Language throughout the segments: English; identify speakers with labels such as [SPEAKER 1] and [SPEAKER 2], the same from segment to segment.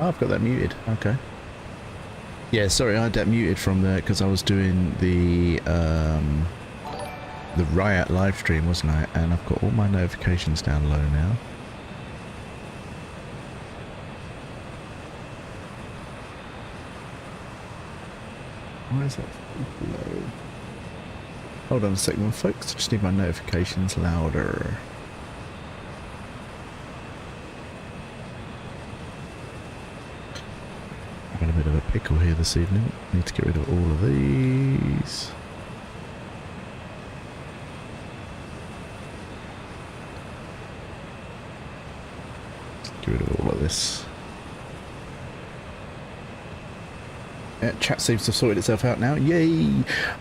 [SPEAKER 1] Oh, I've got that muted. Okay. Yeah, sorry, I had that muted from there because I was doing the RIAT live stream, wasn't I? And I've got all my notifications down low now. Why is that low? Hold on a second, folks. I just need my notifications louder. I'm in a bit of a pickle here this evening. Need to get rid of all of these. Get rid of all of this. Chat seems to have sorted itself out now. Yay!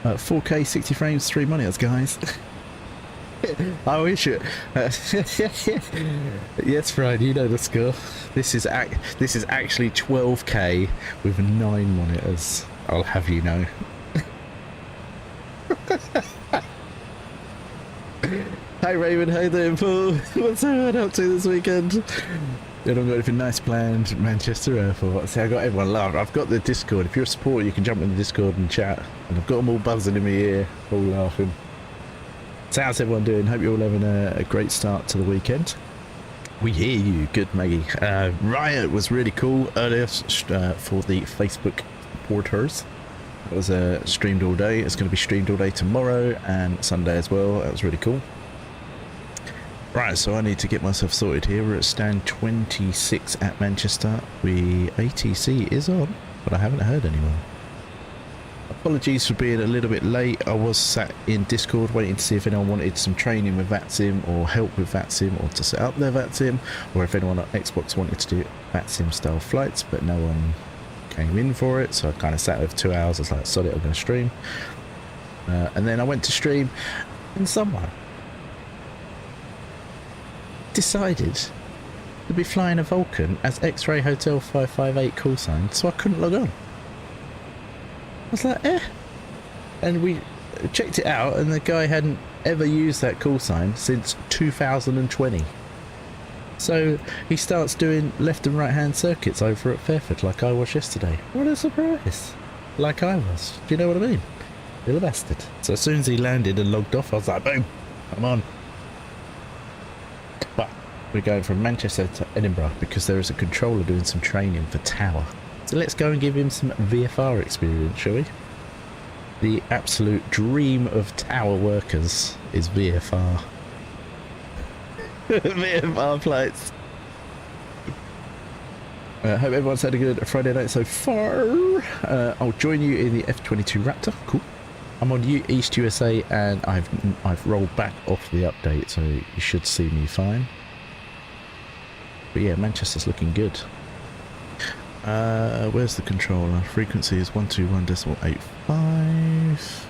[SPEAKER 1] 4K 60 frames, 3 monitors, guys. I wish it. Yes, Brian, you know the score. This is actually 12K with 9 monitors. I'll have you know. Hi Raymond, how you doing, Paul? What's everyone up to this weekend? You don't got anything nice planned? Manchester Airport. See, I got everyone laughing. I've got the Discord. If you're a supporter, you can jump in the Discord and chat. And I've got them all buzzing in my ear, all laughing. So how's everyone doing? Hope you're all having a great start to the weekend. We hear you. Good, Maggie. Riot was really cool earlier for the Facebook supporters. It was streamed all day. It's going to be streamed all day tomorrow and Sunday as well. That was really cool. Right, so I need to get myself sorted here. We're at stand 26 at Manchester. ATC is on, but I haven't heard anyone. Apologies for being a little bit late. I was sat in Discord waiting to see if anyone wanted some training with Vatsim or help with Vatsim or to set up their Vatsim, or if anyone at Xbox wanted to do Vatsim style flights, but no one came in for it. So I kind of sat there for 2 hours. I was like, sod it, I'm going to stream. And then I went to stream and someone decided to be flying a Vulcan as X-Ray Hotel 558 call sign, so I couldn't log on. I was like, and we checked it out and the guy hadn't ever used that call sign since 2020. So he starts doing left and right hand circuits over at Fairford like I was yesterday. What a surprise. Like I was. Do you know what I mean? Little bastard. So as soon as he landed and logged off, I was like, boom, I'm on. But we're going from Manchester to Edinburgh because there is a controller doing some training for Tower. So let's go and give him some VFR experience, shall we? The absolute dream of Tower workers is VFR. VFR flights. Hope everyone's had a good Friday night so far. I'll join you in the F-22 Raptor. Cool. I'm on East USA and I've rolled back off the update, so you should see me fine. But yeah, Manchester's looking good. Where's the controller? Frequency is 121.85.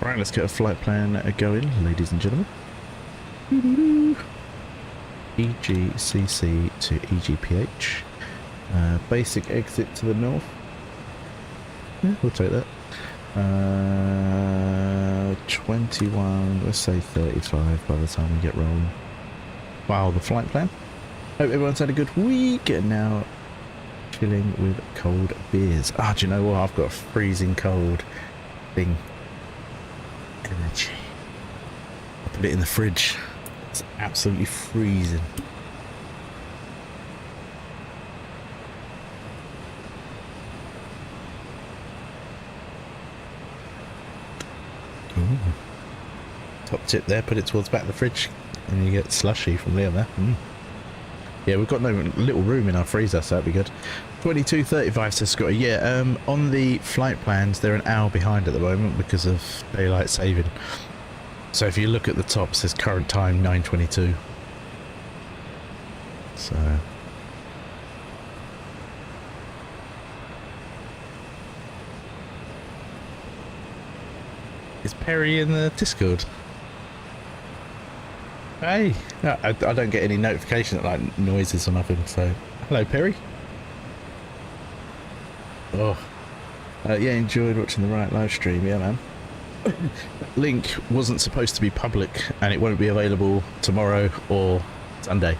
[SPEAKER 1] Right, let's get a flight plan going, ladies and gentlemen. EGCC to EGPH. Basic exit to the north. Yeah, we'll take that. 21, let's say 35 by the time we get rolling. Wow, the flight plan. Hope everyone's had a good week and now chilling with cold beers. Ah, do you know what? I've got a freezing cold thing. Energy. I put it in the fridge. It's absolutely freezing. Ooh. Top tip there, put it towards the back of the fridge and you get slushy from there. Yeah, we've got no little room in our freezer, so that'd be good. 22:35 says Scotty. Yeah, on the flight plans, they're an hour behind at the moment because of daylight saving. So if you look at the top, it says current time 9:22. So is Perry in the Discord? Hey, no, I don't get any notification like noises or nothing. So hello, Perry. Oh, yeah, enjoyed watching the Riot live stream. Yeah, man. Link wasn't supposed to be public, and it won't be available tomorrow or Sunday.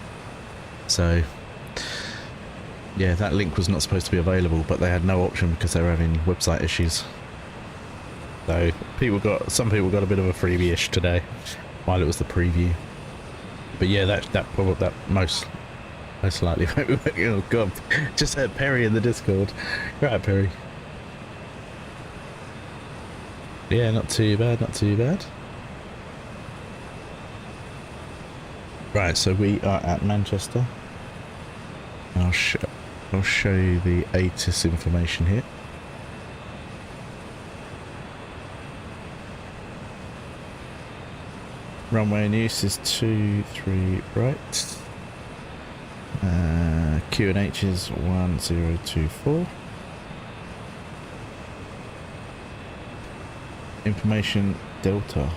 [SPEAKER 1] So Yeah, that link was not supposed to be available, but they had no option because they were having website issues. So some people got a bit of a freebie-ish today, while it was the preview. But yeah, that most likely. Oh god, just heard Perry in the Discord. Right, Perry. Yeah, not too bad, not too bad. Right, so we are at Manchester. I'll show you the ATIS information here. Runway in use is 23 right. QNH is 1024. Information Delta.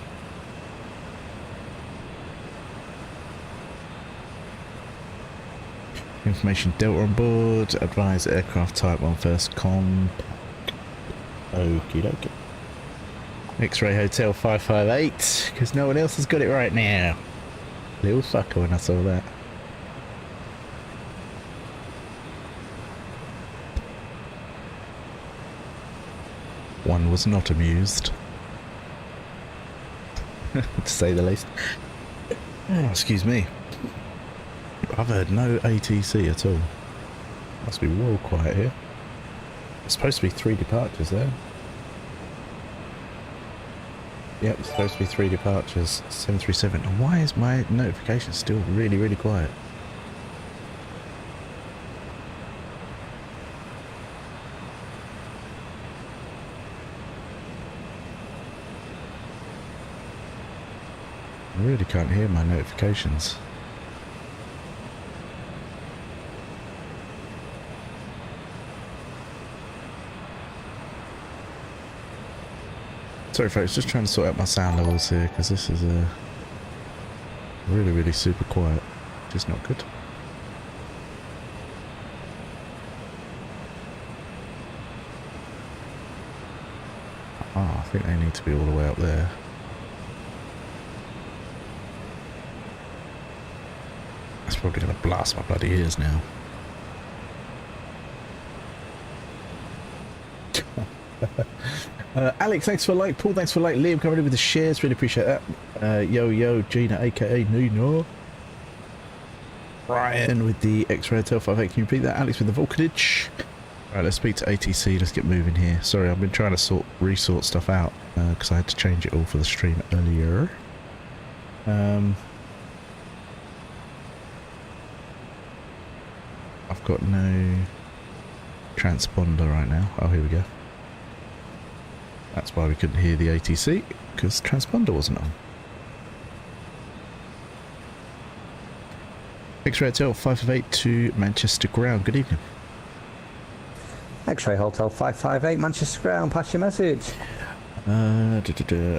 [SPEAKER 1] Information Delta on board. Advise aircraft type on first contact. Okie dokie. X-Ray Hotel 558, because no one else has got it right now. Little fucker when I saw that. One was not amused, to say the least. Oh, excuse me. I've heard no ATC at all. Must be real quiet here. It's supposed to be 3 departures there. Yep, it's supposed to be 3 departures, 737. And why is my notification still really, really quiet? I really can't hear my notifications. Sorry folks, just trying to sort out my sound levels here, because this is really, really super quiet. Just not good. Ah, I think they need to be all the way up there. That's probably going to blast my bloody ears now. Alex, thanks for a like. Paul, thanks for a like. Liam coming in with the shares, really appreciate that. Yo, Gina, aka Nuno. Brian with the X-Ray Hotel 58. Can you repeat that? Alex with the Vulcanage. Right, let's speak to ATC. Let's get moving here. Sorry, I've been trying to resort stuff out because I had to change it all for the stream earlier. I've got no transponder right now. Oh, here we go. That's why we couldn't hear the ATC, because transponder wasn't on. X-Ray Hotel 558 to Manchester Ground. Good evening.
[SPEAKER 2] X-Ray Hotel 558 Manchester Ground. Pass your message.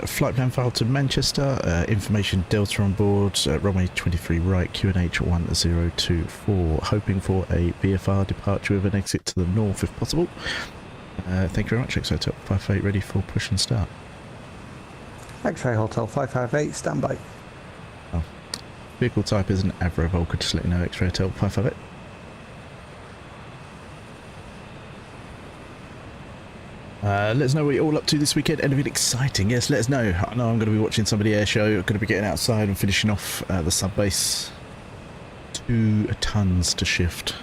[SPEAKER 1] Flight plan file to Manchester. Information Delta on board. Runway 23 right. QNH 1024. Hoping for a VFR departure with an exit to the north if possible. Thank you very much. X-Ray Hotel 558 ready for push and start.
[SPEAKER 2] X-Ray Hotel 558 standby.
[SPEAKER 1] Oh. Vehicle type is an Avro Vulcan, just let you know. X-Ray Hotel 558. Let us know what you're all up to this weekend. Anything exciting? Yes, let us know. I know I'm going to be watching some of the air show. I'm going to be getting outside and finishing off the sub base. 2 tons to shift.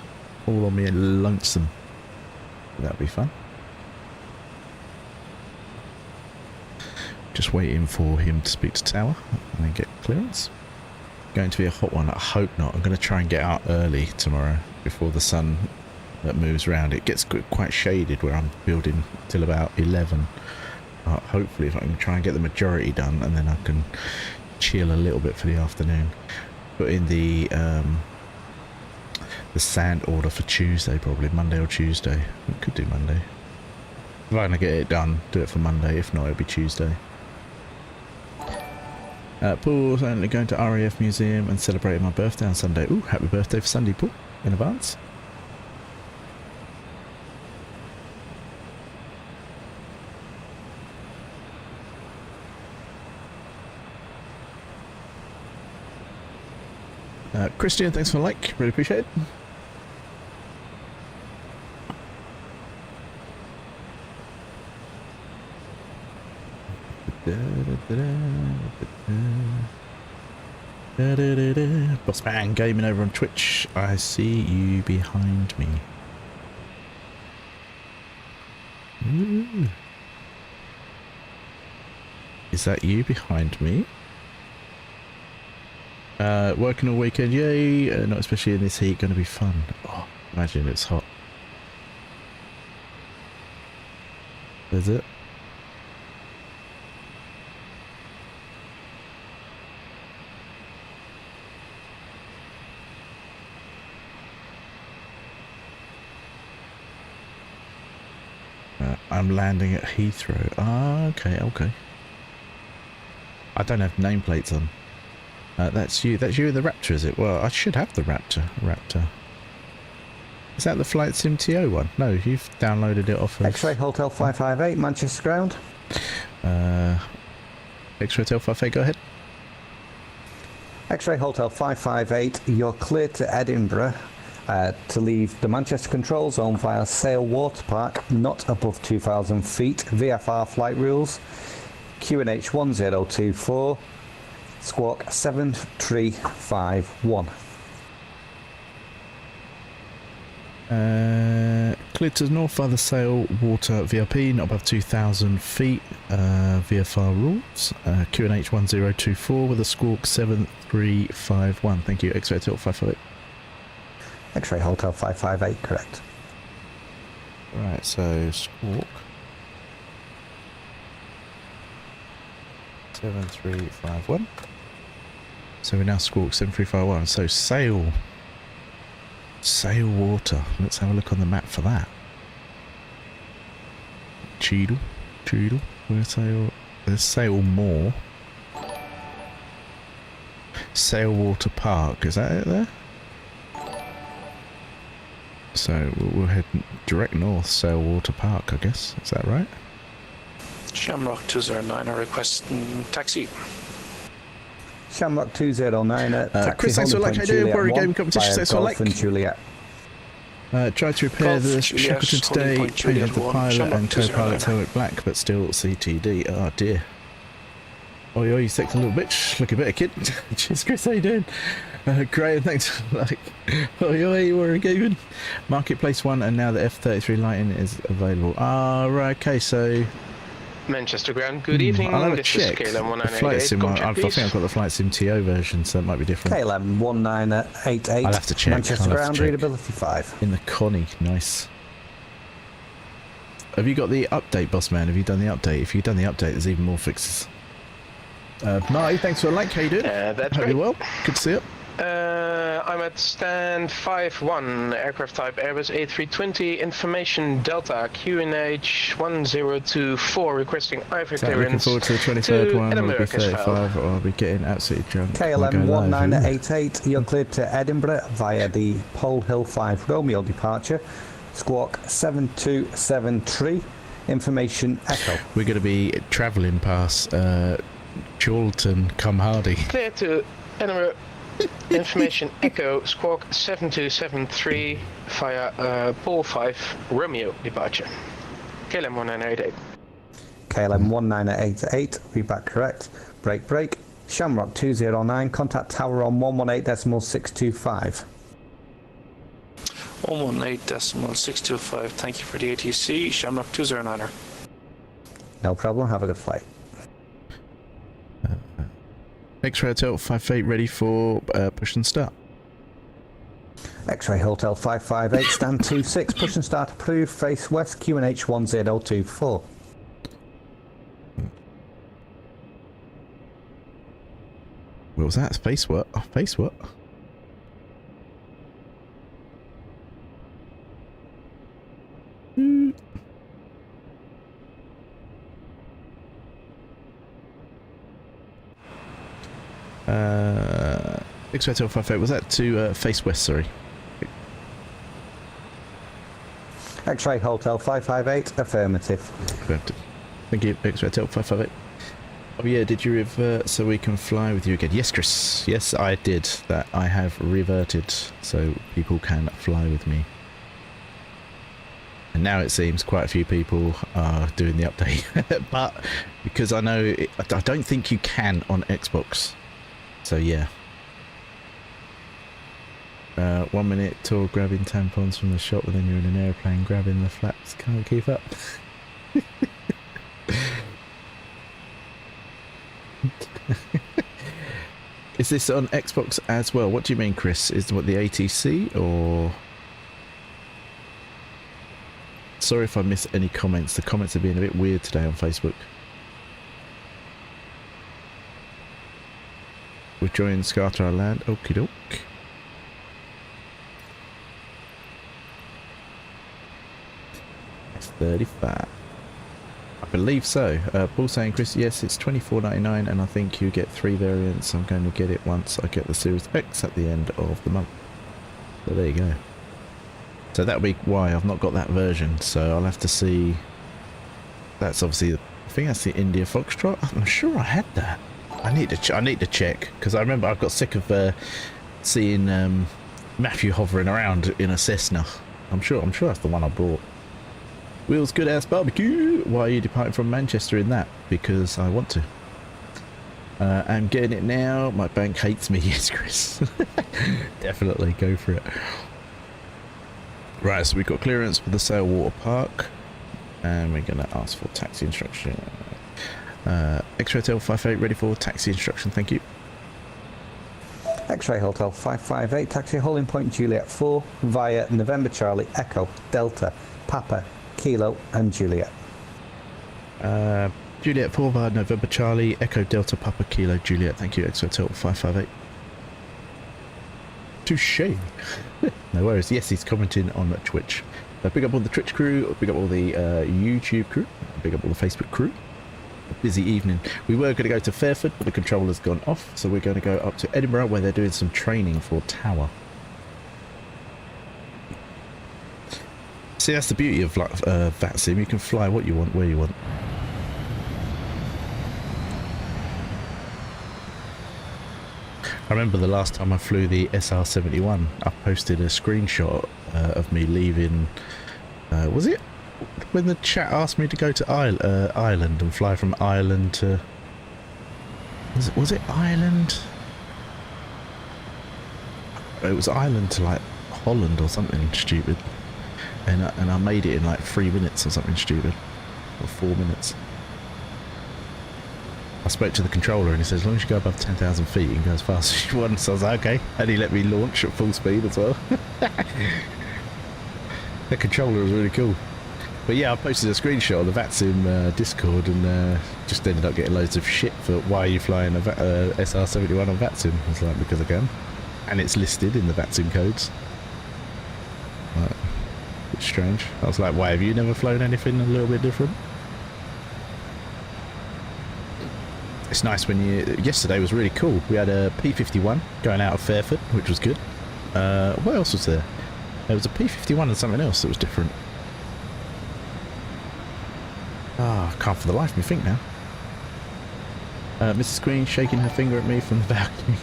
[SPEAKER 1] All on me lonesome. That'll be fun. Just waiting for him to speak to Tower and then get clearance. Going to be a hot one. I hope not. I'm going to try and get out early tomorrow before the sun that moves around. It gets quite shaded where I'm building till about 11. Hopefully if I can try and get the majority done, and then I can chill a little bit for the afternoon. Put in the sand order for Tuesday, probably Monday or Tuesday. We could do Monday. If I can get it done, do it for Monday. If not, it'll be Tuesday. Paul's only going to RAF Museum and celebrating my birthday on Sunday. Ooh, happy birthday for Sunday, Paul, in advance. Christian, thanks for the like, really appreciate it. Bossman Gaming over on Twitch. I see you behind me. Ooh. Is that you behind me? Working all weekend, yay! Not especially in this heat, gonna be fun. Oh, imagine it's hot. Is it? I'm landing at Heathrow. Ah, okay, okay. I don't have nameplates on. That's you. That's you in the Raptor, is it? Well, I should have the Raptor. Is that the Flight Sim TO one? No, you've downloaded it off of...
[SPEAKER 2] X-Ray Hotel 558, Manchester ground.
[SPEAKER 1] X-Ray Hotel 558, go ahead.
[SPEAKER 2] X-Ray Hotel 558, you're clear to Edinburgh to leave the Manchester control zone via Sale Water Park, not above 2,000 feet, VFR flight rules, QNH 1024, squawk 7351.
[SPEAKER 1] Clear to north via the Sale Water VIP, not above 2,000 feet, VFR rules, QNH 1024 with a squawk 7351. Thank you, X-Ray Hotel 558.
[SPEAKER 2] X-Ray Hotel 558, correct.
[SPEAKER 1] Right, so squawk 7351. So we now squawk 7351. So Sale Water. Let's have a look on the map for that. Cheadle. Where's Sale? There's Sale Moor. Sale Water Park. Is that it there? So we'll head direct north, Sale Water Park, I guess. Is that right?
[SPEAKER 3] Shamrock 209 are requesting taxi.
[SPEAKER 2] Shamrock 209 at taxi.
[SPEAKER 1] Chris, thanks for like I do. Warrior Gaming Competition, thanks for like.
[SPEAKER 2] Juliet.
[SPEAKER 1] Tried to repair
[SPEAKER 3] Golf,
[SPEAKER 1] the
[SPEAKER 3] Juliet,
[SPEAKER 1] Shackleton today,
[SPEAKER 3] Holding Point,
[SPEAKER 1] painted
[SPEAKER 3] Juliet
[SPEAKER 1] the
[SPEAKER 3] 1,
[SPEAKER 1] pilot
[SPEAKER 3] Shamrock
[SPEAKER 1] and
[SPEAKER 3] 209.
[SPEAKER 1] co-pilot's helmet black, but still CTD. Oh dear. Oh, you sexy little bitch. Looking better, kid. Cheers, Chris, how you doing? Great, thanks for like. Oh, you were gaming. Marketplace 1, and now the F-33 Lightning is available. Ah, right, okay, so...
[SPEAKER 3] Manchester ground, good evening.
[SPEAKER 1] I'll have a
[SPEAKER 3] This
[SPEAKER 1] check.
[SPEAKER 3] is KLM
[SPEAKER 1] The Flight
[SPEAKER 3] 1988.
[SPEAKER 1] Sim,
[SPEAKER 3] Come
[SPEAKER 1] I
[SPEAKER 3] check,
[SPEAKER 1] think
[SPEAKER 3] please.
[SPEAKER 1] I've got the Flight Sim TO version, so it might be different.
[SPEAKER 2] KLM 1988.
[SPEAKER 1] I'll have to check.
[SPEAKER 2] Manchester
[SPEAKER 1] I'll have to
[SPEAKER 2] ground,
[SPEAKER 1] check.
[SPEAKER 2] readability 5.
[SPEAKER 1] In the Connie, nice. Have you got the update, boss man? Have you done the update? If you've done the update, there's even more fixes. Marty, thanks for the like. How you doing?
[SPEAKER 3] That's
[SPEAKER 1] Hope
[SPEAKER 3] great.
[SPEAKER 1] you're well. Good to see you.
[SPEAKER 3] I'm at stand 5-1, aircraft type Airbus A320, information Delta, QNH 1024, requesting IFR
[SPEAKER 1] So looking
[SPEAKER 3] clearance
[SPEAKER 1] forward to the 23rd
[SPEAKER 3] to
[SPEAKER 1] one. We'll be
[SPEAKER 3] Edinburgh as
[SPEAKER 1] 35, or I'll be getting absolutely drunk. We'll
[SPEAKER 2] KLM
[SPEAKER 1] go live.
[SPEAKER 2] 1988, you're cleared to Edinburgh via the Pole Hill 5 Romeo departure, squawk 7273, information Echo.
[SPEAKER 1] We're going to be travelling past Chorlton, come Hardy.
[SPEAKER 3] Clear to Edinburgh, information Echo, squawk 7273 via Pole 5 Romeo departure. KLM 1988.
[SPEAKER 2] KLM 1988, feedback correct. Break. Shamrock 209, contact tower on 118.625.
[SPEAKER 3] 118.625. Thank you for the ATC. Shamrock 209er.
[SPEAKER 2] No problem, have a good flight.
[SPEAKER 1] X-Ray Hotel 58 ready for push and start.
[SPEAKER 2] X-Ray Hotel 558, stand 26, push and start approved, face west, QNH 1024.
[SPEAKER 1] What was that? Space what? Oh, face what? X-Ray Hotel 58, was that to face west, sorry?
[SPEAKER 2] X-Ray Hotel 558, affirmative.
[SPEAKER 1] Thank you, X-Ray Hotel 558. Oh yeah, did you revert so we can fly with you again? Yes, Chris. Yes, I did. That I have reverted so people can fly with me. And now it seems quite a few people are doing the update. But because I know, I don't think you can on Xbox. So yeah. 1 minute tour grabbing tampons from the shop and then you're in an airplane grabbing the flaps. Can't keep up. Is this on Xbox as well? What do you mean, Chris? Is what the ATC or... Sorry if I miss any comments. The comments are being a bit weird today on Facebook. We've joined Scarter Land. Okie doke. F35. I believe so. Paul saying, Chris, yes, it's $24.99 and I think you get 3 variants. I'm going to get it once I get the Series X at the end of the month. So there you go. So that'll be why I've not got that version. So I'll have to see. That's obviously, I think that's the India Foxtrot. I'm sure I had that. I need to check because I remember I got sick of seeing Matthew hovering around in a Cessna. I'm sure that's the one I brought. Wheels good ass barbecue. Why are you departing from Manchester in that? Because I want to. I'm getting it now. My bank hates me. Yes, Chris. Definitely go for it. Right, so we've got clearance for the Sail Water Park. And we're going to ask for taxi instruction. X-Ray Hotel 558 ready for taxi instruction. Thank you.
[SPEAKER 2] X-Ray Hotel 558, taxi holding point Juliet 4 via November Charlie Echo Delta Papa Kilo and Juliet.
[SPEAKER 1] Juliet 4 via November Charlie Echo Delta Papa Kilo Juliet. Thank you, X-Ray Hotel 558. Touché. No worries. Yes, he's commenting on Twitch. Big up all the Twitch crew, big up all the YouTube crew, big up all the Facebook crew. A busy evening. We were going to go to Fairford, but the controller's gone off, so we're going to go up to Edinburgh where they're doing some training for Tower. See, that's the beauty of like Vatsim. You can fly what you want, where you want. I remember the last time I flew the SR-71, I posted a screenshot of me leaving, was it when the chat asked me to go to Ireland and fly from Ireland to, was it Ireland? It was Ireland to like Holland or something stupid, and I made it in like 3 minutes or something stupid, or 4 minutes. I spoke to the controller and he says, as long as you go above 10,000 feet, you can go as fast as you want. So I was like, okay. And he let me launch at full speed as well. The controller was really cool. But yeah, I posted a screenshot of the Vatsim Discord and just ended up getting loads of shit for why are you flying a SR-71 on Vatsim. I was like, because I can. And it's listed in the Vatsim codes. Like, it's strange. I was like, why have you never flown anything a little bit different? It's nice when you... Yesterday was really cool. We had a P51 going out of Fairford, which was good. What else was there? There was a P51 and something else that was different. Ah, I can't for the life of me think now. Mrs. Queen shaking her finger at me from the balcony.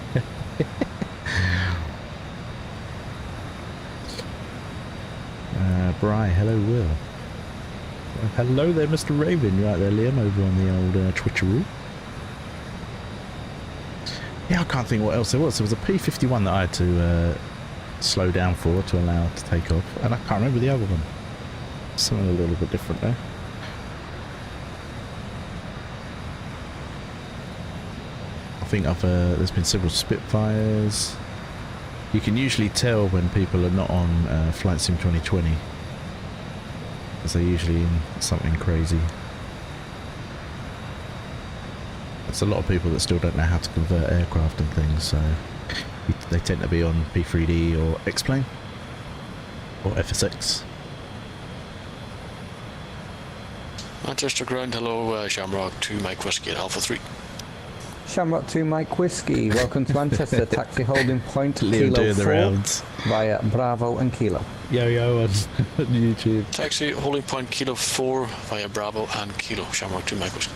[SPEAKER 1] Bri, hello Will. Well, hello there Mr. Raven. You're right there Liam over on the old Twitcheroo. Yeah, I can't think what else there was. There was a P51 that I had to slow down for to allow it to take off, and I can't remember the other one. Something a little bit different there. I think there's been several Spitfires. You can usually tell when people are not on Flight Sim 2020, because they're usually in something crazy. There's a lot of people that still don't know how to convert aircraft and things, so they tend to be on P3D or X-Plane or FSX.
[SPEAKER 4] Manchester ground, hello, Shamrock 2 Mike Whiskey at Alpha 3.
[SPEAKER 2] Shamrock 2 Mike Whiskey, welcome to Manchester, taxi holding point
[SPEAKER 1] Liam
[SPEAKER 2] Kilo
[SPEAKER 1] doing the
[SPEAKER 2] 4
[SPEAKER 1] rounds
[SPEAKER 2] via Bravo and Kilo.
[SPEAKER 1] Yo on YouTube.
[SPEAKER 4] Taxi holding point Kilo 4 via Bravo and Kilo, Shamrock 2 Mike Whiskey.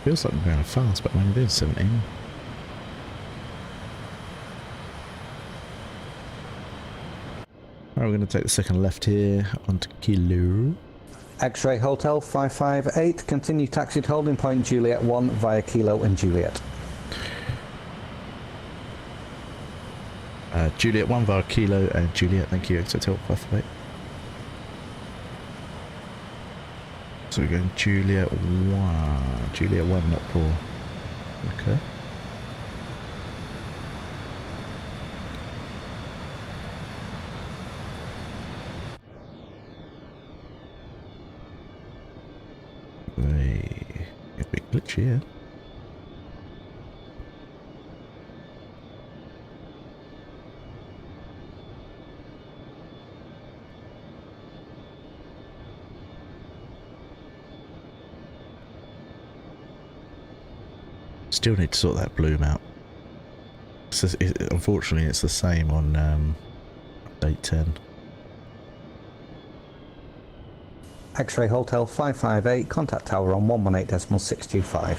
[SPEAKER 1] Feels like I'm going fast, but I'm only doing 17. Right, we're going to take the second left here onto Kilo.
[SPEAKER 2] X-Ray Hotel 558, continue taxied holding point Juliet 1 via Kilo and Juliet.
[SPEAKER 1] Juliet 1 via Kilo and Juliet, thank you, X Hotel 558. So we're going Juliet 1, Juliet 1, not 4. Okay. A big glitch here. Still need to sort that bloom out. Unfortunately, it's the same on update 10.
[SPEAKER 2] X-Ray Hotel 558, contact tower on 118.625.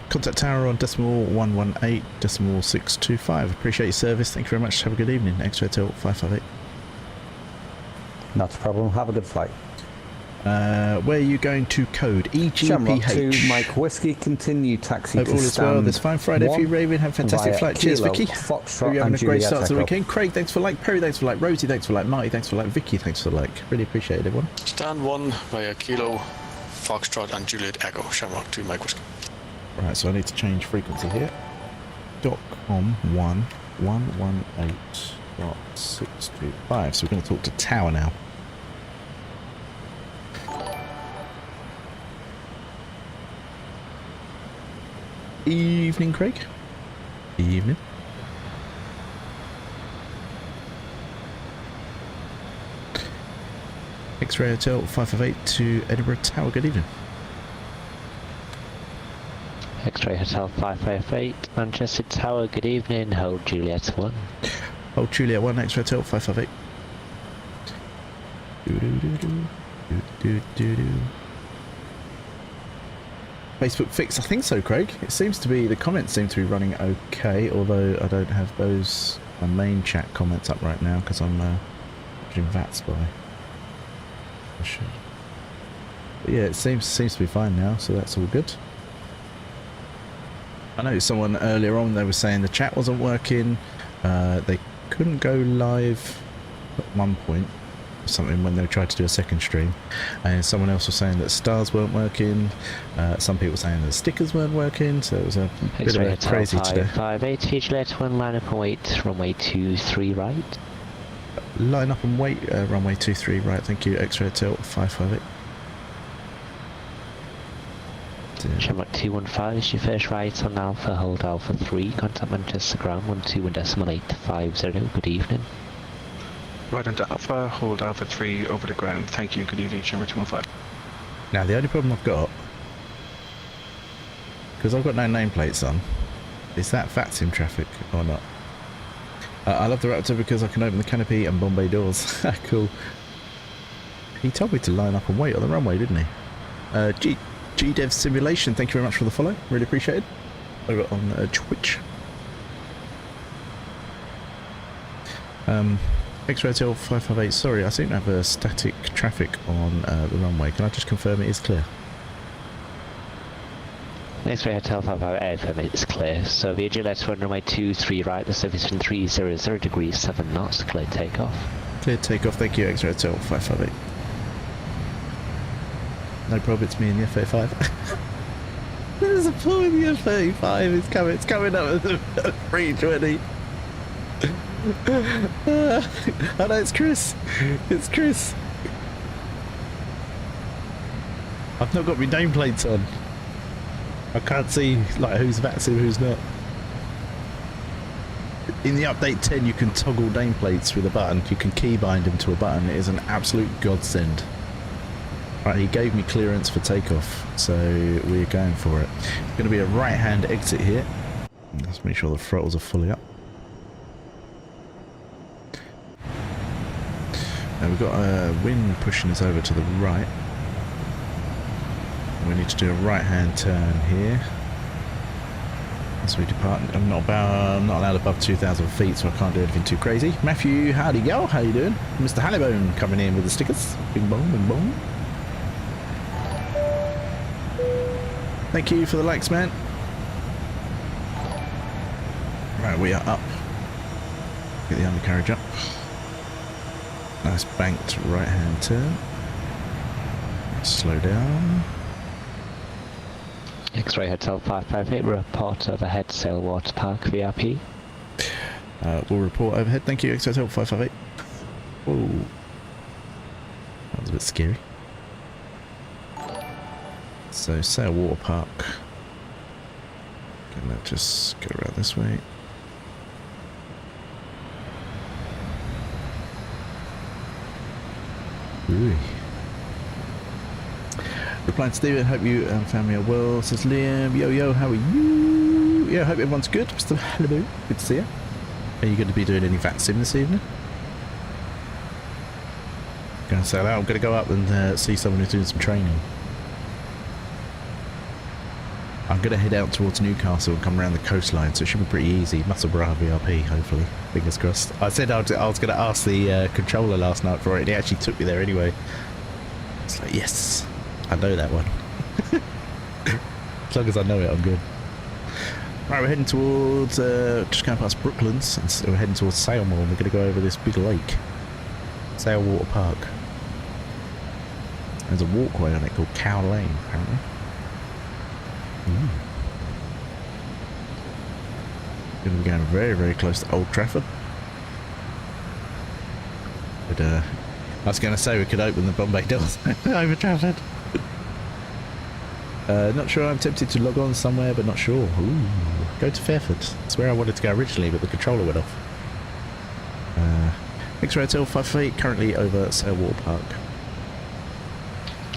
[SPEAKER 1] Contact tower on decimal 118.625. Appreciate your service. Thank you very much. Have a good evening. X-Ray Hotel 558.
[SPEAKER 2] Not a problem. Have a good flight.
[SPEAKER 1] Where are you going to code?
[SPEAKER 2] Shamrock
[SPEAKER 1] EGPH.
[SPEAKER 2] 2, Mike Whiskey, continue taxi
[SPEAKER 1] Hope
[SPEAKER 2] to
[SPEAKER 1] all is well
[SPEAKER 2] stand
[SPEAKER 1] this fine Friday for you, Raven. Have a fantastic
[SPEAKER 2] via
[SPEAKER 1] flight. Cheers,
[SPEAKER 2] Kilo,
[SPEAKER 1] Vicky.
[SPEAKER 2] Foxtrot
[SPEAKER 1] Hope you're having a
[SPEAKER 2] and
[SPEAKER 1] great
[SPEAKER 2] Juliet
[SPEAKER 1] start to the
[SPEAKER 2] Echo.
[SPEAKER 1] weekend. Craig, thanks for like. Perry, thanks for like. Rosie, thanks for like. Marty, thanks for like. Vicky, thanks for like. Really appreciate it, everyone.
[SPEAKER 4] Stand 1 via Kilo, Foxtrot and Juliet Echo, Shamrock 2 Mike Whiskey.
[SPEAKER 1] Right, so I need to change frequency here. .com 1.118.625. So we're going to talk to Tower now. Evening, Craig. Evening. X-Ray Hotel 558 to Edinburgh Tower. Good evening.
[SPEAKER 5] X-Ray Hotel 558, Manchester Tower, good evening, hold Juliet 1.
[SPEAKER 1] Hold Juliet 1, X-Ray Hotel 558. Facebook fix, I think so, Craig. It seems to be, the comments seem to be running okay, although I don't have those my main chat comments up right now because I'm watching Vatsim. I should. But yeah, it seems to be fine now, so that's all good. I know someone earlier on, they were saying the chat wasn't working. They couldn't go live at one point or something when they tried to do a second stream, and someone else was saying that stars weren't working. Some people saying the stickers weren't working, so it was a bit of a crazy today.
[SPEAKER 5] 558, Juliet 1, line up and wait, runway 23 right.
[SPEAKER 1] Line up and wait, runway 23 right, thank you, X-Ray Hotel 558.
[SPEAKER 5] Shamrock 215 is your first right on Alpha, hold Alpha 3, contact Manchester ground 12.850, good evening.
[SPEAKER 6] Right onto Alpha, hold Alpha 3 over the ground. Thank you, good evening, Shamrock 215.
[SPEAKER 1] Now the only problem I've got, because I've got no nameplates on, is that Vatsim traffic or not? I love the Raptor because I can open the canopy and Bombay doors. Cool. He told me to line up and wait on the runway, didn't he? GDev Simulation, thank you very much for the follow. Really appreciate it. Over on Twitch. X-Ray Hotel 558, sorry, I seem to have a static traffic on the runway. Can I just confirm it is clear?
[SPEAKER 5] X-Ray Hotel 558, it's clear. So via Juliet 1, runway 23 right, the service from 300 degrees 7 knots, clear takeoff.
[SPEAKER 1] Clear takeoff, thank you, X-Ray Hotel 558. No problem, it's me in the F-35. There's a pool in the F-35, it's coming up at the 320. Oh no, it's Chris. It's Chris. I've not got my nameplates on. I can't see like who's Vatsim, who's not. In the update 10 you can toggle nameplates with a button. You can keybind them to a button. It is an absolute godsend. Right, he gave me clearance for takeoff, so we're going for it. It's going to be a right hand exit here. Let's make sure the throttles are fully up. Now we've got a wind pushing us over to the right. We need to do a right hand turn here. As we depart, I'm not allowed above 2,000 feet, so I can't do anything too crazy. Matthew, howdy yo, how you doing? Mr. Hallibone coming in with the stickers. Bing bong, bing bong. Thank you for the likes, man. Right, we are up. Get the undercarriage up. Nice banked right-hand turn. Slow down.
[SPEAKER 5] X-ray Hotel 558, report overhead Sail Water Park VRP.
[SPEAKER 1] We'll report overhead. Thank you, XH558. 558. Whoa. That was a bit scary. So, Sail Water Park. Gonna just go around this way. Ooh. Replying to Steven, hope you and family are well. Says Liam, yo, how are you? Yeah, hope everyone's good. Mr. Hello, good to see you. Are you going to be doing any Vatsim this evening? Going to say that. I'm going to go up and see someone who's doing some training. I'm going to head out towards Newcastle and come around the coastline, so it should be pretty easy. Musselburgh VRP, hopefully. Fingers crossed. I said I was going to ask the controller last night for it, and he actually took me there anyway. It's like, yes, I know that one. As long as I know it, I'm good. Right, we're heading towards, just going past Brooklands, and so we're heading towards Salemore, and we're going to go over this big lake. Sail Water Park. There's a walkway on it called Cow Lane, apparently. Going to be going very, very close to Old Trafford. But I was going to say we could open the Bombay doors over Trafford. Not sure. I'm tempted to log on somewhere, but not sure. Ooh, go to Fairford. That's where I wanted to go originally, but the controller went off. X-Ray Hotel 558, currently over Sail Water Park.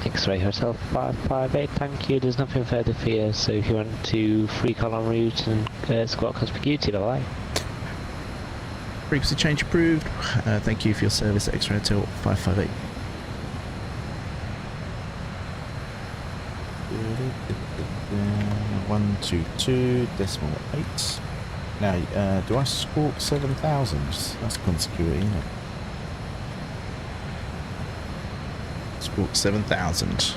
[SPEAKER 5] X-Ray Hotel 558, thank you. There's nothing further for you, so if you want to free call en route and squat Cosmic Beauty, bye-bye.
[SPEAKER 1] Frequency change approved. Thank you for your service at X-Ray Hotel 558. One, two, two, decimal 8. Now, do I squawk 7,000? That's consecutive, isn't it? Squawk 7,000.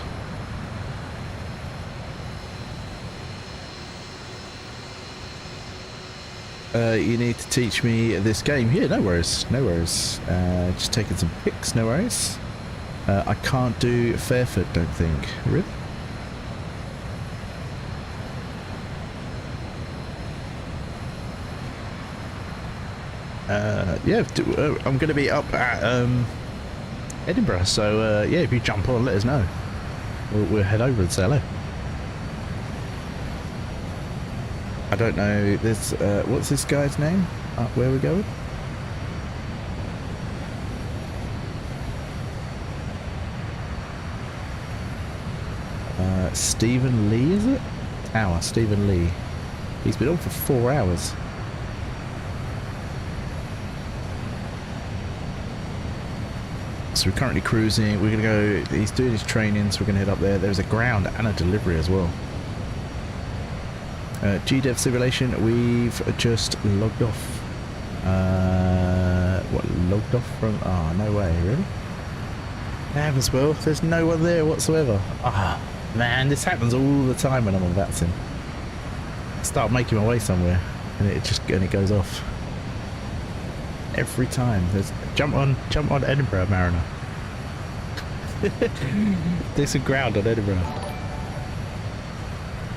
[SPEAKER 1] You need to teach me this game. Yeah, no worries, no worries. Just taking some pics, no worries. I can't do Fairford, don't think. Really? Yeah, I'm going to be up at Edinburgh, so yeah, if you jump on, let us know. We'll head over and say hello. I don't know, there's, what's this guy's name? Up where we're going? Stephen Lee, is it? Tower, Stephen Lee. He's been on for 4 hours. So we're currently cruising. We're going to go, he's doing his training, so we're going to head up there. There's a ground and a delivery as well. GDev simulation, we've just logged off. What, logged off from? Oh, no way, really? It happens, well, there's no one there whatsoever. Ah, man, this happens all the time when I'm on Vatsim. I start making my way somewhere, and it goes off. Every time. There's jump on Edinburgh, Mariner. There's some ground on Edinburgh.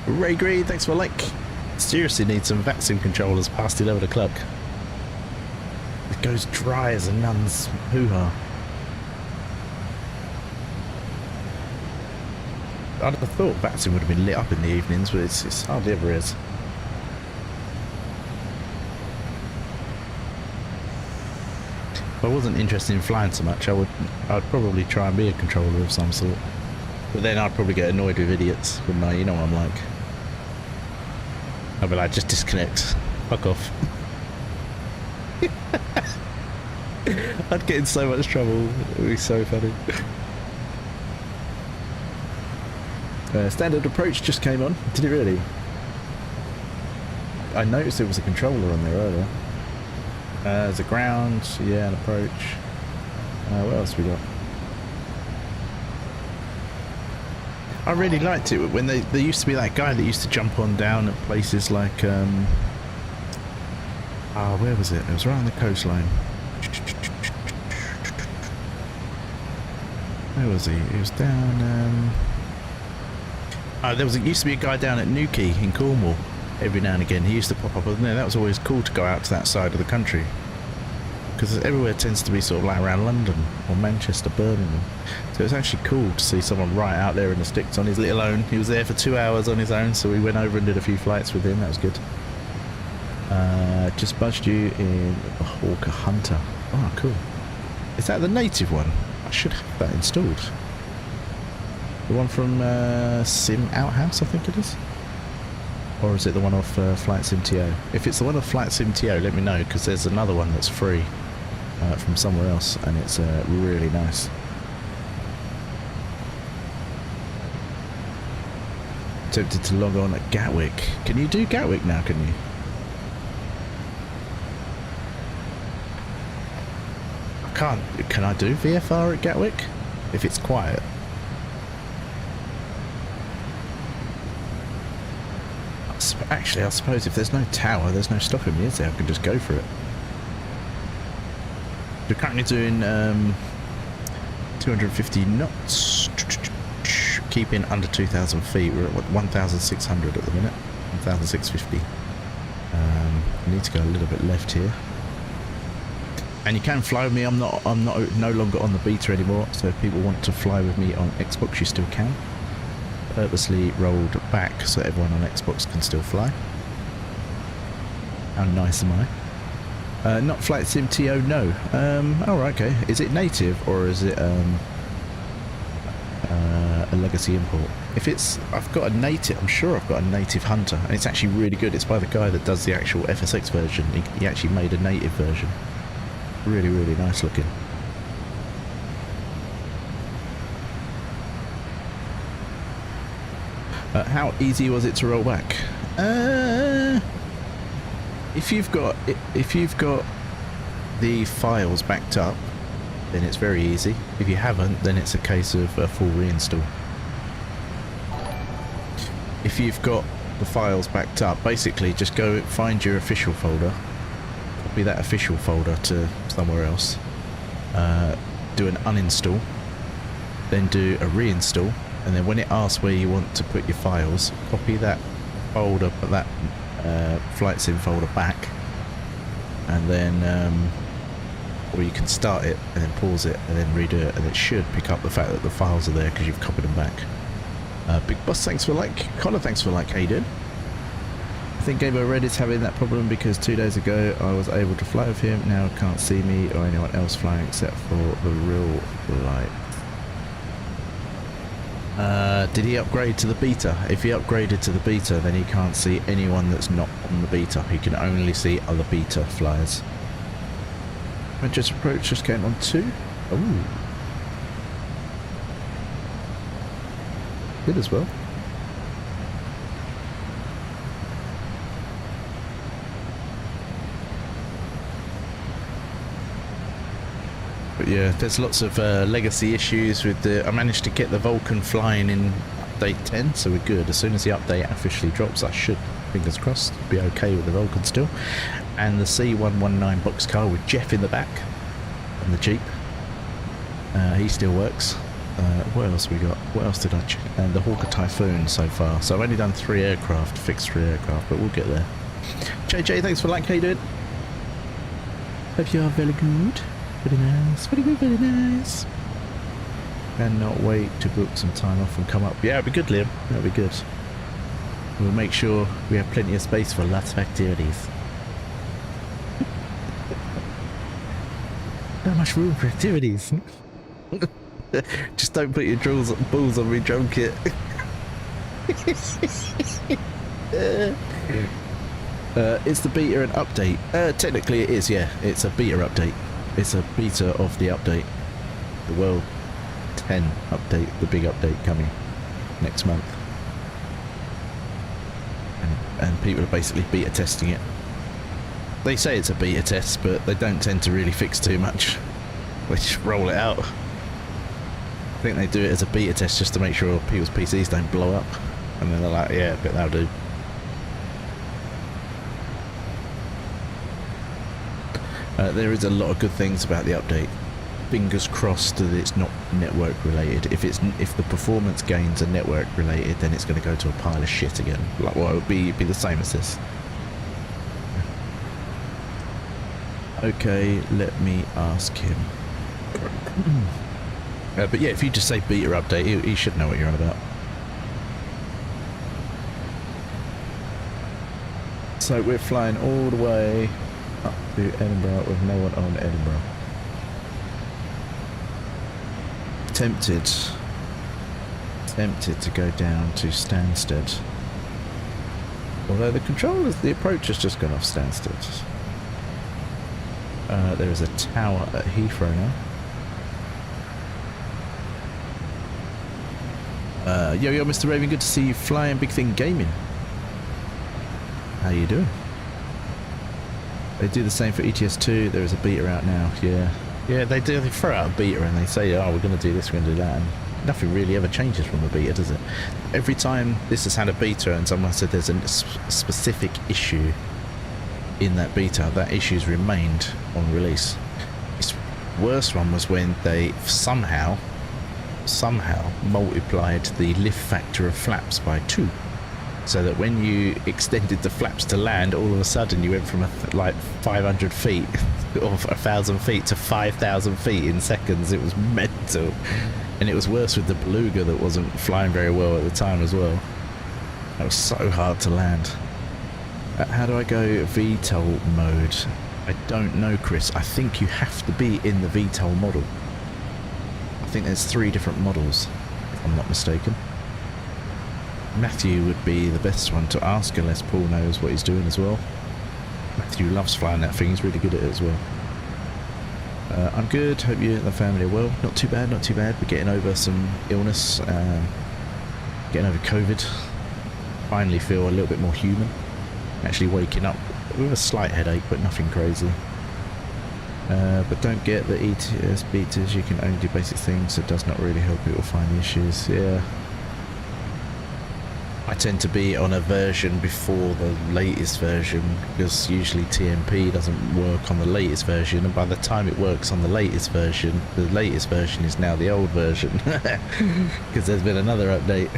[SPEAKER 1] Ray Green, thanks for a like. Seriously need some Vatsim controllers past 11 o'clock. It goes dry as a nun's hoo-ha. I'd have thought Vatsim would have been lit up in the evenings, but it's hardly ever is. If I wasn't interested in flying so much, I'd probably try and be a controller of some sort. But then I'd probably get annoyed with idiots, wouldn't I? You know what I'm like. I'd be like, just disconnect. Fuck off. I'd get in so much trouble. It would be so funny. Standard approach just came on. Did it really? I noticed there was a controller on there earlier. There's a ground, yeah, an approach. What else we got? I really liked it when there used to be that guy that used to jump on down at places like where was it? It was right on the coastline. Where was he? He was down used to be a guy down at Newquay in Cornwall. Every now and again he used to pop up, wasn't there? That was always cool to go out to that side of the country, because everywhere tends to be sort of like around London or Manchester, Birmingham. So it's actually cool to see someone right out there in the sticks on his little own. He was there for 2 hours on his own, so we went over and did a few flights with him. That was good. Just budged you in the Hawker Hunter. Oh, cool. Is that the native one? I should have that installed. The one from Sim Outhouse, I think it is. Or is it the one off Flight Sim TO? If it's the one off Flight Sim TO, let me know, because there's another one that's free from somewhere else, and it's really nice. Tempted to log on at Gatwick. Can you do Gatwick now, can you? I can't. Can I do VFR at Gatwick? If it's quiet. Actually, I suppose if there's no tower, there's no stopping me, is there? I can just go for it. We're currently doing 250 knots, keeping under 2,000 feet. We're at 1,600 at the minute, 1,650. I need to go a little bit left here. And you can fly with me. I'm no longer on the beta anymore. So if people want to fly with me on Xbox, you still can. Purposely rolled back so everyone on Xbox can still fly. How nice am I? Not Flight Sim TO, no. Oh, right, okay. Is it native or is it a legacy import? If it's, I've got a native, I'm sure I've got a native Hunter, and it's actually really good. It's by the guy that does the actual FSX version. He actually made a native version. Really, really nice looking. How easy was it to roll back? If you've got the files backed up, then it's very easy. If you haven't, then it's a case of a full reinstall. If you've got the files backed up, basically just go find your official folder, copy that official folder to somewhere else, do an uninstall, then do a reinstall, and then when it asks where you want to put your files, copy that folder, put that Flight Sim folder back, and then or you can start it and then pause it and then redo it, and it should pick up the fact that the files are there because you've copied them back. Big Boss, thanks for like. Connor, thanks for like. How you doing? I think Gamer Red is having that problem because 2 days ago I was able to fly with him. Now can't see me or anyone else flying except for the real light. Did he upgrade to the beta? If he upgraded to the beta, then he can't see anyone that's not on the beta. He can only see other beta flyers. Manchester approach just came on 2. Ooh. Good as well. But yeah, there's lots of legacy issues with the... I managed to get the Vulcan flying in update 10, so we're good. As soon as the update officially drops, I should, fingers crossed, be okay with the Vulcan still. And the C119 boxcar with Jeff in the back and the Jeep. He still works. What else we got? What else did I check? And the Hawker Typhoon so far. So I've only done 3 aircraft, fixed 3 aircraft, but we'll get there. JJ, thanks for like. How you doing? Hope you are very good. Very nice. Very good, very nice. Cannot wait to book some time off and come up. Yeah, it'll be good, Liam. That'll be good. We'll make sure we have plenty of space for lots of activities. Not much room for activities. Just don't put your balls on me, drum kit. It's the beta and update. Technically it is, yeah. It's a beta update. It's a beta of the update. The World 10 update, the big update coming next month. And and people are basically beta testing it. They say it's a beta test, but they don't tend to really fix too much. They just roll it out. I think they do it as a beta test just to make sure people's PCs don't blow up, and then they're like, yeah, but that'll do. There is a lot of good things about the update. Fingers crossed that it's not network related. If the performance gains are network related, then it's going to go to a pile of shit again. Like, well, it would be the same as this. Okay, let me ask him. But yeah, if you just say beta update, he should know what you're on about. So we're flying all the way up to Edinburgh with no one on Edinburgh. Tempted to go down to Stansted. Although the approach has just gone off Stansted. There is a tower at Heathrow now. Yo, Mr. Raven, good to see you flying. Big Thing Gaming. How you doing? They do the same for ETS2. There is a beta out now. Yeah, they do. They throw out a beta and they say, oh, we're going to do this, we're going to do that. And nothing really ever changes from a beta, does it? Every time this has had a beta and someone said there's a specific issue in that beta, that issue's remained on release. Its worst one was when they somehow multiplied the lift factor of flaps by 2. So that when you extended the flaps to land, all of a sudden you went from like 500 feet or 1,000 feet to 5,000 feet in seconds. It was mental. And it was worse with the Beluga that wasn't flying very well at the time as well. That was so hard to land. How do I go VTOL mode? I don't know, Chris. I think you have to be in the VTOL model. I think there's 3 different models, if I'm not mistaken. Matthew would be the best one to ask unless Paul knows what he's doing as well. Matthew loves flying that thing, he's really good at it as well. I'm good, hope you and the family are well. Not too bad, not too bad. We're getting over some illness, getting over COVID. Finally feel a little bit more human. Actually waking up with a slight headache, but nothing crazy. But don't get the ETS betas, you can only do basic things, so it does not really help people find the issues. Yeah. I tend to be on a version before the latest version because usually TMP doesn't work on the latest version, and by the time it works on the latest version is now the old version because there's been another update.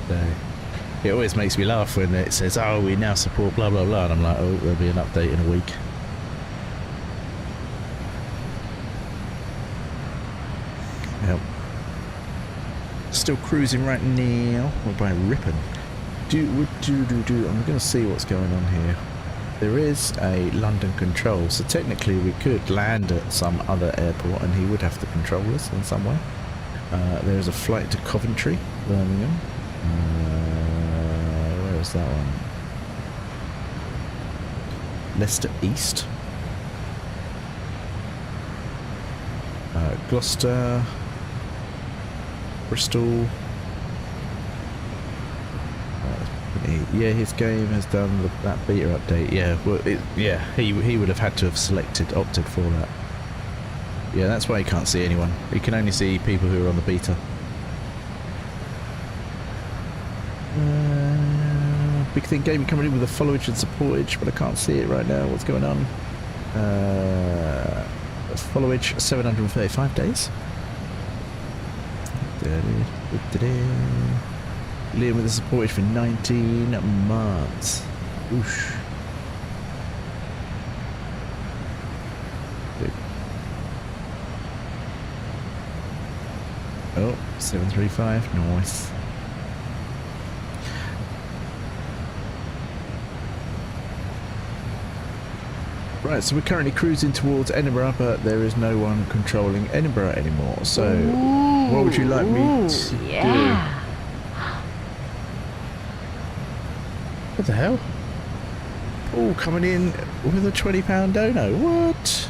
[SPEAKER 1] So it always makes me laugh when it says, oh, we now support blah blah blah, and I'm like, oh, there'll be an update in a week. Yep. Still cruising right now. We're by Ripon. I'm going to see what's going on here. There is a London control, so technically we could land at some other airport and he would have to control us in some way. There is a flight to Coventry, Birmingham. Where is that one? Leicester East. Gloucester. Bristol. Yeah, his game has done that beta update. Yeah, well, he would have had to have opted for that. Yeah, that's why he can't see anyone. He can only see people who are on the beta. Big Thing Gaming coming in with a followage and supportage, but I can't see it right now. What's going on? Followage 735 days. Liam with the supportage for 19 months. Oosh. Oh, 735, nice. Right, so we're currently cruising towards Edinburgh, but there is no one controlling Edinburgh anymore. So, what would you like me to do? What the hell? Oh, coming in with a £20 dono. What?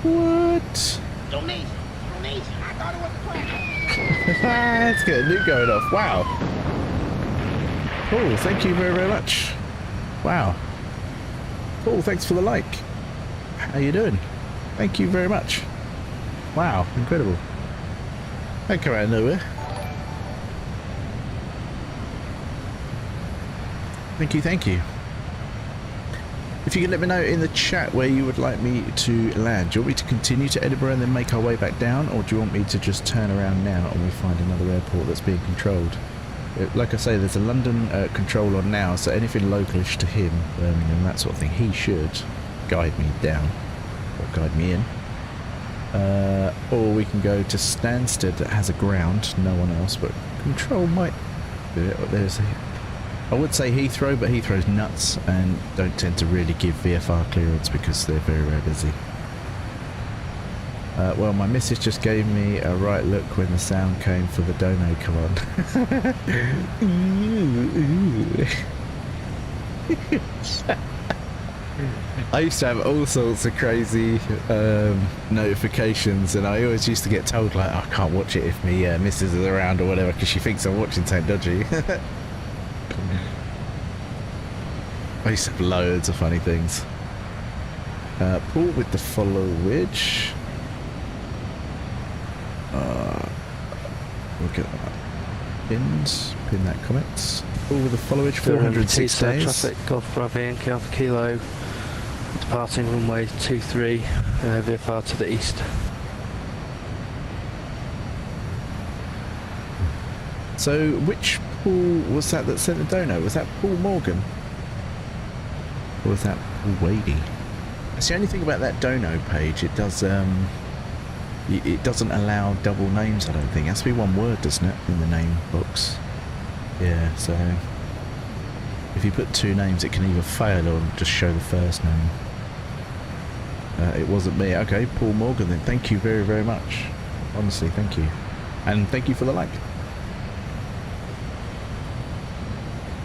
[SPEAKER 1] What?
[SPEAKER 7] Donation. I thought it was a plan.
[SPEAKER 1] Let's get a nuke going off. Wow. Paul, thank you very, very much. Wow. Paul, thanks for the like. How you doing? Thank you very much. Wow, incredible. Don't come out of nowhere. Thank you, thank you. If you could let me know in the chat where you would like me to land. Do you want me to continue to Edinburgh and then make our way back down, or do you want me to just turn around now and we find another airport that's being controlled? Like I say, there's a London control on now, so anything localish to him, Birmingham, that sort of thing, he should guide me down, or guide me in. Or we can go to Stansted that has a ground, no one else, but control might do it. There's I would say Heathrow, but Heathrow's nuts and don't tend to really give VFR clearance because they're very, very busy. Well, my missus just gave me a right look when the sound came for the dono come on. I used to have all sorts of crazy notifications, and I always used to get told, like, I can't watch it if me missus is around or whatever because she thinks I'm watching something dodgy. I used to have loads of funny things. Paul with the followage. We'll get that pinned. Pin that comments. Paul with the followage. 406 days.
[SPEAKER 7] Traffic, Golf Bravo Yankee Alpha Kilo. Departing runway 23, VFR to the east.
[SPEAKER 1] So, which Paul was that sent the dono? Was that Paul Morgan? Or was that Paul Wadey? That's the only thing about that dono page. It does it doesn't allow double names, I don't think. It has to be one word, doesn't it, in the name box? Yeah, so if you put two names, it can either fail or just show the first name. It wasn't me. Okay, Paul Morgan then. Thank you very, very much. Honestly, thank you. And thank you for the like.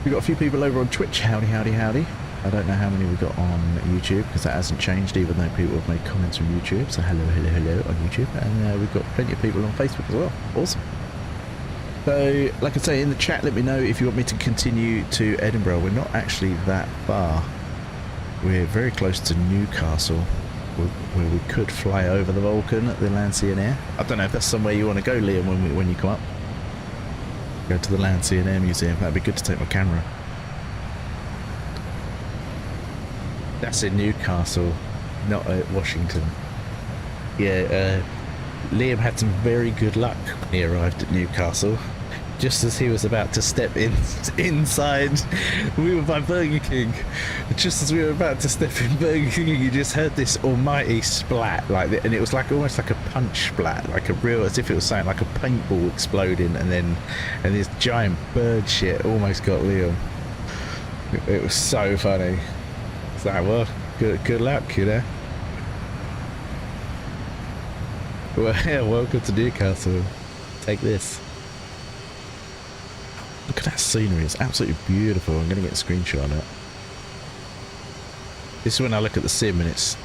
[SPEAKER 1] We've got a few people over on Twitch. Howdy, howdy, howdy. I don't know how many we've got on YouTube because that hasn't changed, even though people have made comments from YouTube. So hello, hello, hello on YouTube. And we've got plenty of people on Facebook as well. Awesome. So, like I say, in the chat, let me know if you want me to continue to Edinburgh. We're not actually that far. We're very close to Newcastle, where we could fly over the Vulcan at the Land, Sea and Air. I don't know if that's somewhere you want to go, Liam, when you come up. Go to the Land, Sea and Air Museum. That'd be good to take my camera. That's in Newcastle, not at Washington. Yeah, Liam had some very good luck when he arrived at Newcastle. Just as he was about to step inside, we were by Burger King. Just as we were about to step in Burger King, you just heard this almighty splat, and it was like almost like a punch splat, like a real, as if it was something like a paintball exploding, and this giant bird shit almost got Liam. It was so funny. It's like, well, good luck, you know. Well, yeah, welcome to Newcastle. Take this. Look at that scenery, it's absolutely beautiful. I'm going to get a screenshot of it. This is when I look at the sim and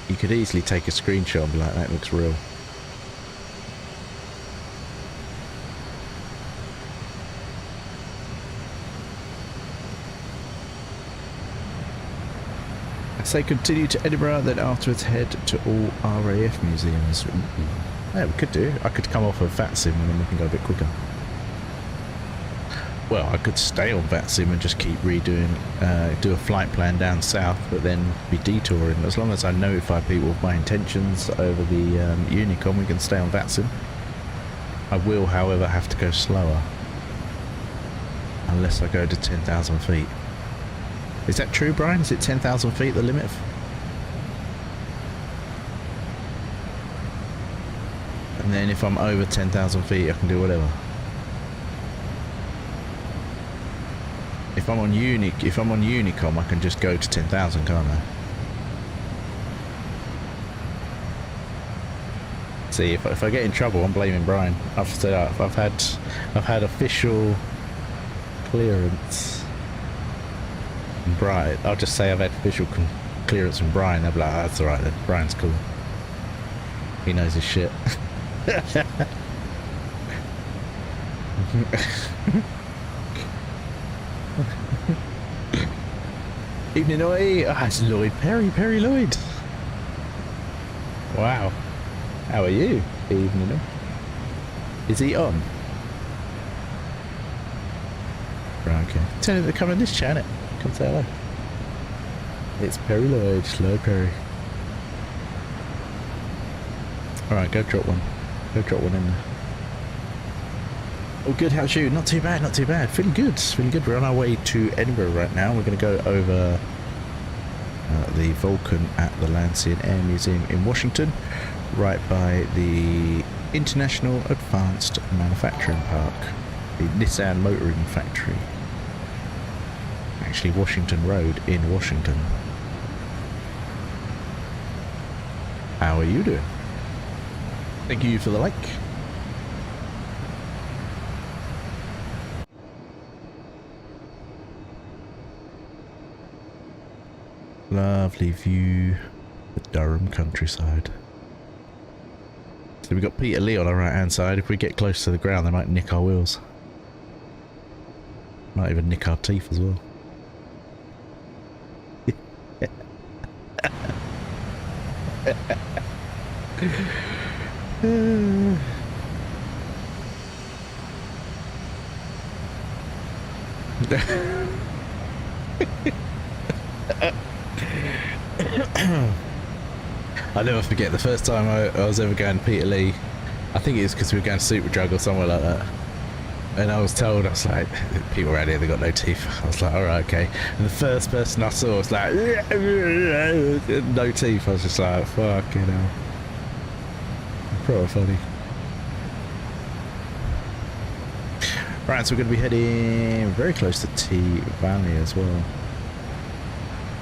[SPEAKER 1] you could easily take a screenshot and be like, that looks real. I say continue to Edinburgh, then afterwards head to all RAF museums. Yeah, we could do. I could come off of Vatsim and then we can go a bit quicker. Well, I could stay on Vatsim and just keep redoing, do a flight plan down south, but then be detouring. As long as I notify people of my intentions over the Unicom, we can stay on Vatsim. I will, however, have to go slower. Unless I go to 10,000 feet. Is that true, Brian? Is it 10,000 feet the limit? And then if I'm over 10,000 feet, I can do whatever. If I'm on Unicom, I can just go to 10,000, can't I? See, if I get in trouble, I'm blaming Brian. I've had official clearance. From Brian, I'll just say I've had official clearance from Brian. They'll be like, oh, that's alright then. Brian's cool. He knows his shit. Evening, Oi. Ah, it's Lloyd Perry, Perry Lloyd. Wow. How are you? Evening, Oi. Is he on? Right, okay. Tell him to come in this channel. Come say hello. It's Perry Lloyd, Lloyd Perry. Alright, go drop one. Go drop one in there. Oh, good, how's you? Not too bad, not too bad. Feeling good, feeling good. We're on our way to Edinburgh right now. We're going to go over the Vulcan at the Lansing Air Museum in Washington, right by the International Advanced Manufacturing Park, the Nissan Motoring Factory. Actually, Washington Road in Washington. How are you doing? Thank you for the like. Lovely view of the Durham countryside. So we've got Peter Lee on our right hand side. If we get close to the ground, they might nick our wheels. Might even nick our teeth as well. I'll never forget the first time I was ever going to Peter Lee. I think it was because we were going to Superdrug or somewhere like that. And I was told, I was like, people around here, they got no teeth. I was like, alright, okay. And the first person I saw was like, no teeth. I was just like, fuck, you know. Probably funny. Right, so we're going to be heading very close to T Valley as well.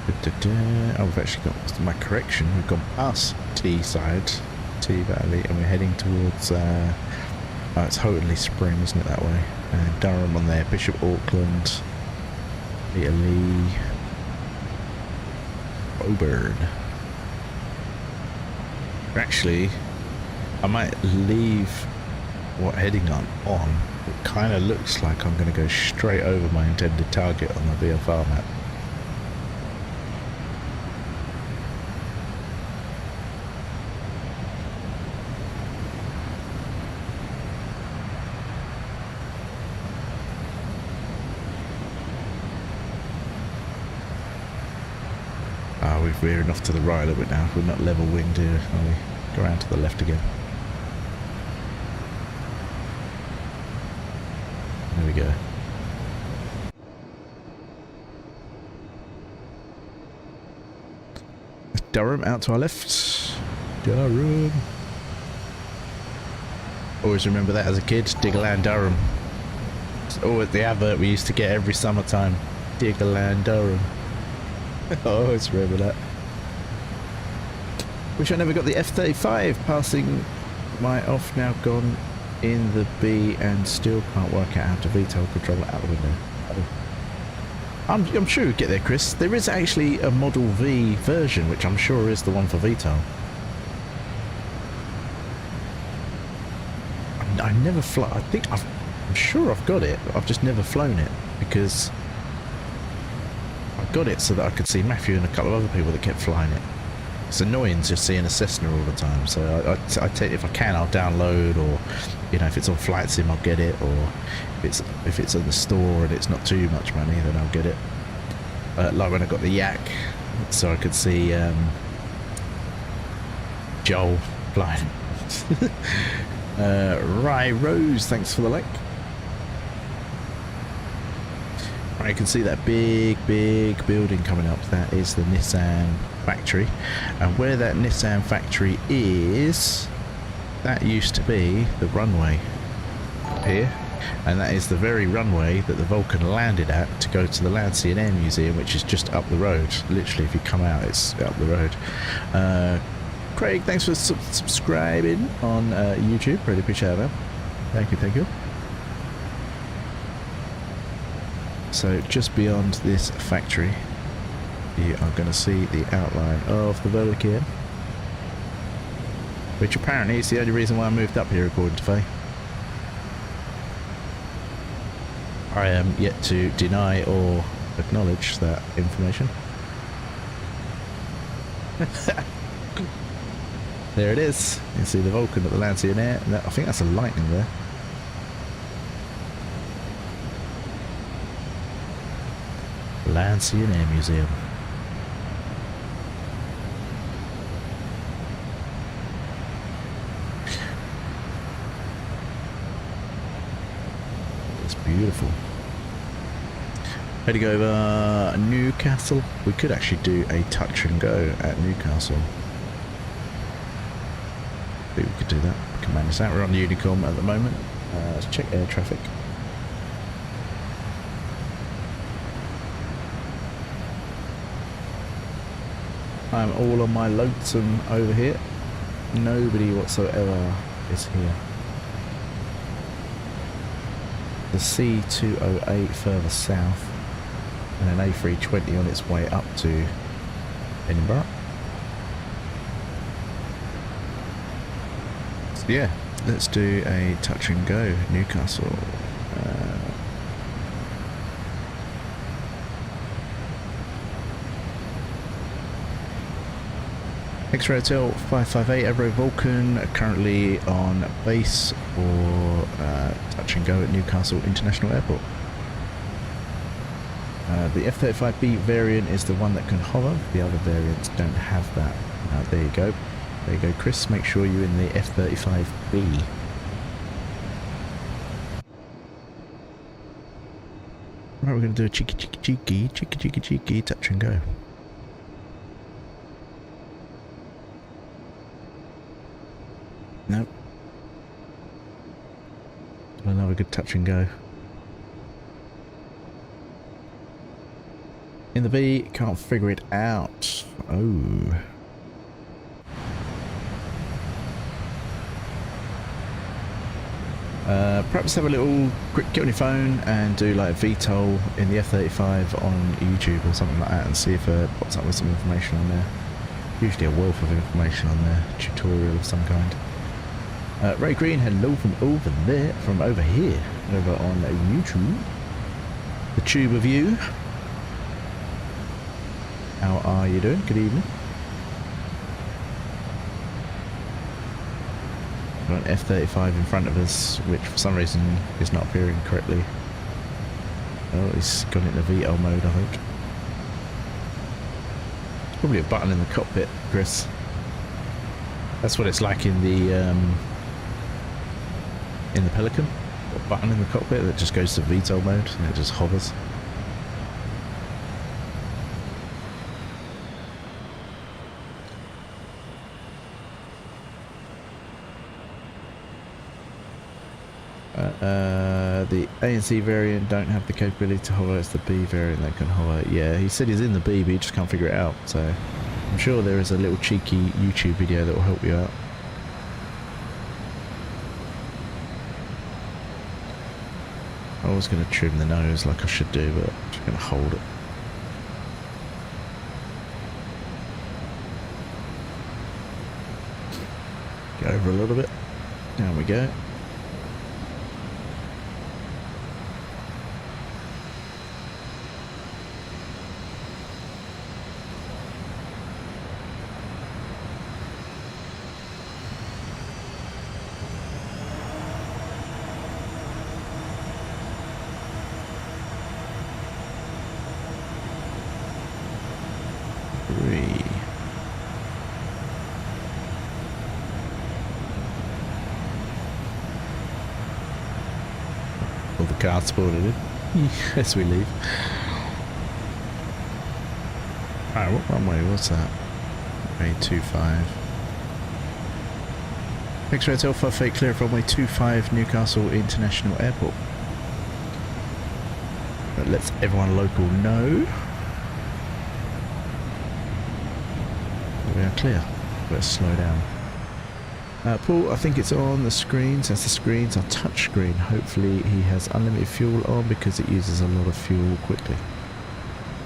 [SPEAKER 1] Oh, we've actually got my correction. We've gone past T side, T Valley, and we're heading towards. Oh, it's Hotenley Spring, isn't it, that way? Durham on there, Bishop Auckland, Peter Lee, Auburn. Actually, I might leave what heading I'm on. It kind of looks like I'm going to go straight over my intended target on the VFR map. We're veering off to the right a little bit now. We're not level winged here, are we? Go around to the left again. There we go. Durham out to our left. Durham. Always remember that as a kid. Diggerland Durham. It's always the advert we used to get every summertime. Diggerland Durham. I always remember that. Wish I never got the F-35 passing my off now gone in the B and still can't work out how to VTOL control it out the window. I'm sure you'll get there, Chris. There is actually a Model V version, which I'm sure is the one for VTOL. I never fly. I think I'm sure I've got it, but I've just never flown it because I got it so that I could see Matthew and a couple of other people that kept flying it. It's annoying just seeing a Cessna all the time, so I take, if I can, I'll download, or you know, if it's on Flight Sim, I'll get it, or if it's in the store and it's not too much money, then I'll get it. Like when I got the Yak, so I could see Joel flying. Rye Rose, thanks for the like. Right, you can see that big building coming up. That is the Nissan factory, and where that Nissan factory is, that used to be the runway up here, and that is the very runway that the Vulcan landed at to go to the Lansing Air Museum, which is just up the road. Literally, if you come out, it's up the road. Craig, thanks for subscribing on YouTube. Really appreciate that. Thank you. So just beyond this factory, you are going to see the outline of the Vulcan, which apparently is the only reason why I moved up here, according to Faye. I am yet to deny or acknowledge that information. There it is. You can see the Vulcan at the Lancian Air. I think that's a Lightning there. Lancian Air Museum. It's beautiful. Ready to go over Newcastle. We could actually do a touch and go at Newcastle. I think we could do that. We can manage that. We're on the Unicom at the moment. Let's check air traffic. I'm all on my lonesome over here. Nobody whatsoever is here. The C208 further south, and an A320 on its way up to Edinburgh. So yeah, let's do a touch and go Newcastle. X-Ray Hotel 558 Avro Vulcan, currently on base for touch and go at Newcastle International Airport. The F35B variant is the one that can hover, the other variants don't have that. There you go. There you go, Chris, make sure you're in the F35B. Right, we're going to do a cheeky touch and go. Nope. Another good touch and go. In the B, can't figure it out. Oh. Perhaps have a little quick get on your phone and do like a VTOL in the F-35 on YouTube or something like that and see if it pops up with some information on there. Usually a wealth of information on there, tutorial of some kind. Ray Green, hello from over there, from over here, over on YouTube. The tube of you. How are you doing? Good evening. Got an F-35 in front of us, which for some reason is not appearing correctly. Oh, he's gone into VTOL mode, I think. There's probably a button in the cockpit, Chris. That's what it's like in the Pelican. A button in the cockpit that just goes to VTOL mode and it just hovers. The A and C variant don't have the capability to hover. It's the B variant that can hover. Yeah, he said he's in the B, but he just can't figure it out. So I'm sure there is a little cheeky YouTube video that will help you out. I was going to trim the nose like I should do, but I'm just going to hold it. Go over a little bit. There we go. All the cars spotted it as we leave. Alright, what runway was that? A25. X-Ray Hotel 558 clear for runway 25 Newcastle International Airport. That lets everyone local know. We are clear. Let's slow down. Paul, I think it's on the screens. As the screens are touch screen. Hopefully he has unlimited fuel on because it uses a lot of fuel quickly.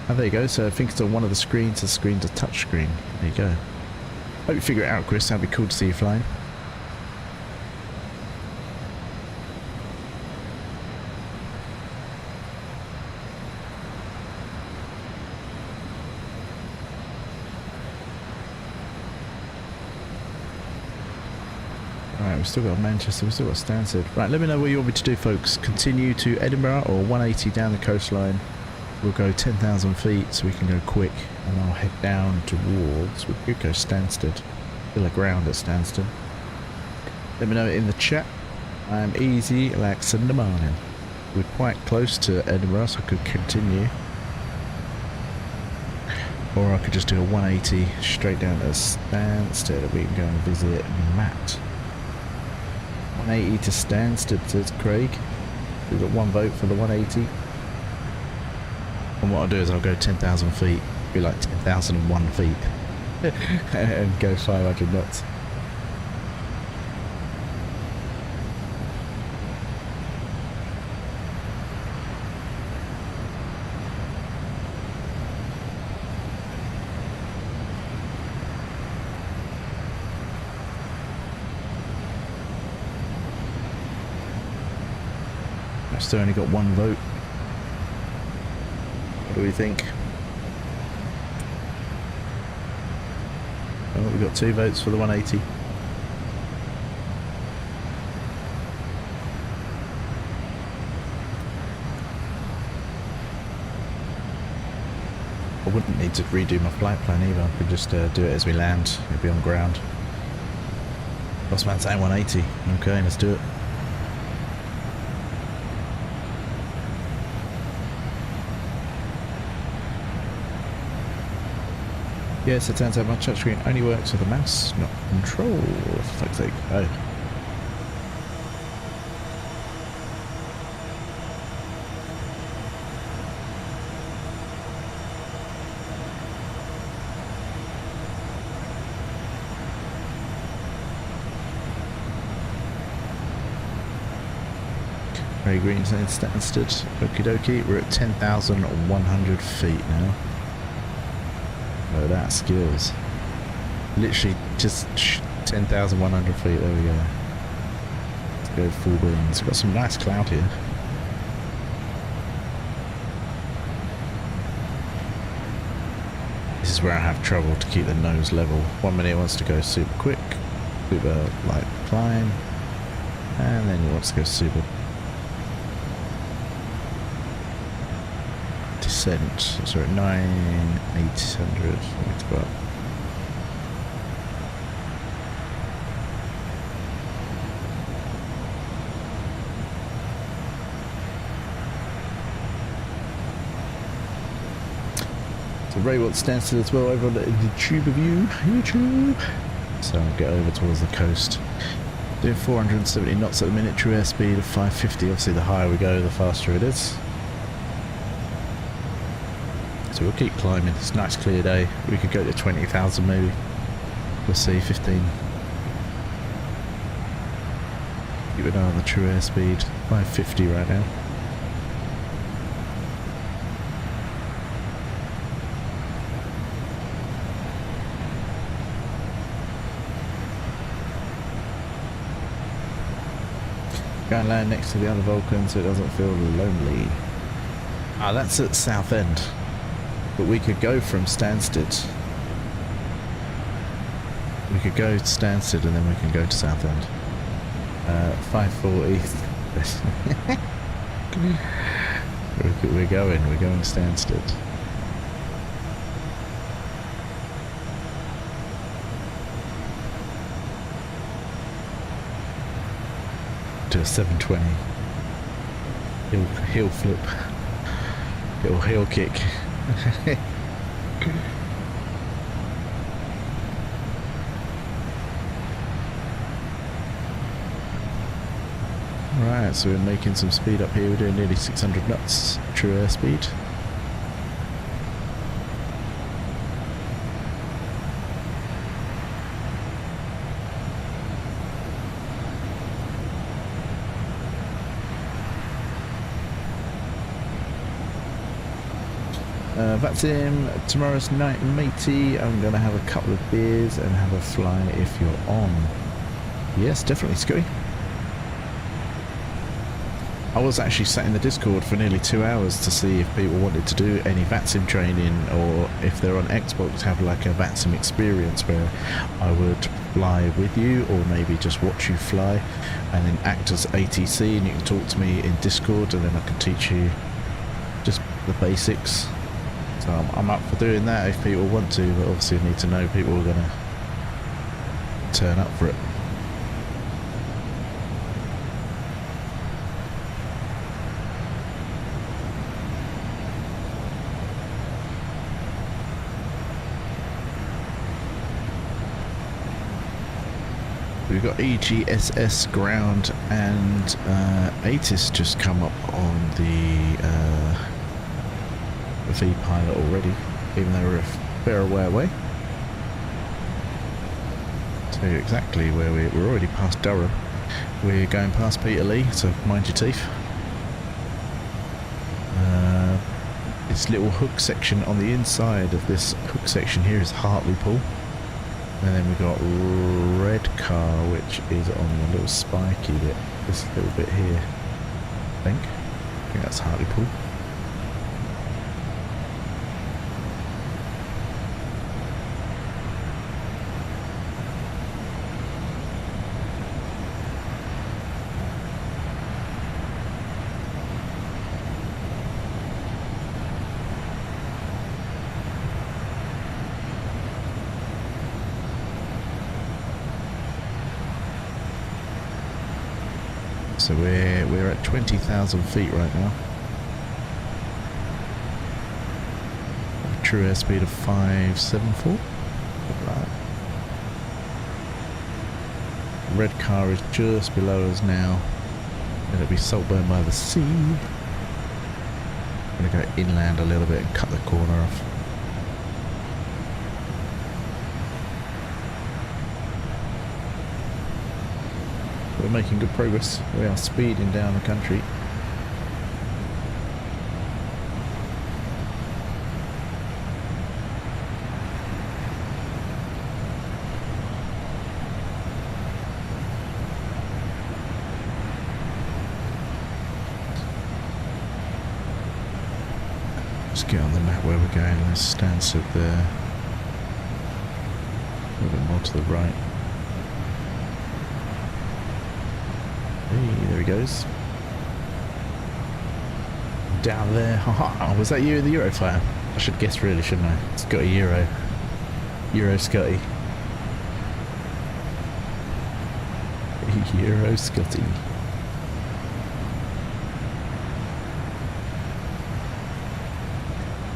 [SPEAKER 1] Oh, there you go. So I think it's on one of the screens. The screen's a touch screen. There you go. Hope you figure it out, Chris. That'd be cool to see you flying. Right, we've still got Manchester, we've still got Stansted. Right, let me know what you want me to do, folks. Continue to Edinburgh or 180 down the coastline. We'll go 10,000 feet so we can go quick, and I'll head down towards, we could go Stansted. Still aground at Stansted. Let me know in the chat. I'm easy like Sunday morning. We're quite close to Edinburgh, so I could continue. Or I could just do a 180 straight down to Stansted. We can go and visit Matt. 180 to Stansted, says Craig. We've got one vote for the 180. And what I'll do is I'll go 10,000 feet, be like 10,001 feet, and go 500 knots. I've still only got one vote. What do we think? Oh, we've got 2 votes for the 180. I wouldn't need to redo my flight plan either. I could just do it as we land. It'd be on ground. Bossman saying 180. Okay, let's do it. Yes, it turns out my touchscreen only works with the mouse, not control. For fuck's sake. Oh. Very green saying Stansted. Okie dokie, we're at 10,100 feet now. Oh, that skills. Literally just 10,100 feet, there we go. Let's go full beams. We've got some nice cloud here. This is where I have trouble to keep the nose level. 1 minute it wants to go super quick, super light climb, and then it wants to go super descent. So we're at 9,800. Let's go up. So Ray wants Stansted as well over on the YouTube view. YouTube. So I'll get over towards the coast. Doing 470 knots at the minute. True airspeed of 550. Obviously, the higher we go, the faster it is. So we'll keep climbing. It's a nice clear day. We could go to 20,000 maybe. We'll see, 15. Keep an eye on the true airspeed. 550 right now. Go and land next to the other Vulcan so it doesn't feel lonely. Ah, that's at Southend. But we could go from Stansted. We could go to Stansted and then we can go to Southend. 540. We're going to Stansted. To a 720. Heel flip. Little heel kick. Right, so we're making some speed up here. We're doing nearly 600 knots true airspeed. Vatsim, tomorrow's night matey. I'm going to have a couple of beers and have a fly if you're on. Yes, definitely, Scooty. I was actually sat in the Discord for nearly 2 hours to see if people wanted to do any Vatsim training, or if they're on Xbox have like a Vatsim experience where I would fly with you, or maybe just watch you fly and then act as ATC, and you can talk to me in Discord and then I can teach you just the basics. So I'm up for doing that if people want to, but obviously I need to know people are going to turn up for it. We've got EGSS ground and ATIS just come up on the V pilot already, even though we're a fair way away. Tell you exactly where we're already past Durham. We're going past Peterlee, so mind your teeth. This little hook section on the inside of this hook section here is Hartlepool. And then we've got Redcar, which is on the little spiky bit, this little bit here, I think that's Hartlepool. So we're at 20,000 feet right now. True airspeed of 574. Red car is just below us now. It'll be Saltburn by the sea. I'm gonna go inland a little bit and cut the corner off. We're making good progress. We are speeding down the country. Let's get on the map where we're going. Let's stand sit there. A little bit more to the right. Hey, there he goes. Down there. Haha, was that you in the Eurofire? I should guess really, shouldn't I? It's got a Euro Scotty. Euro Scotty.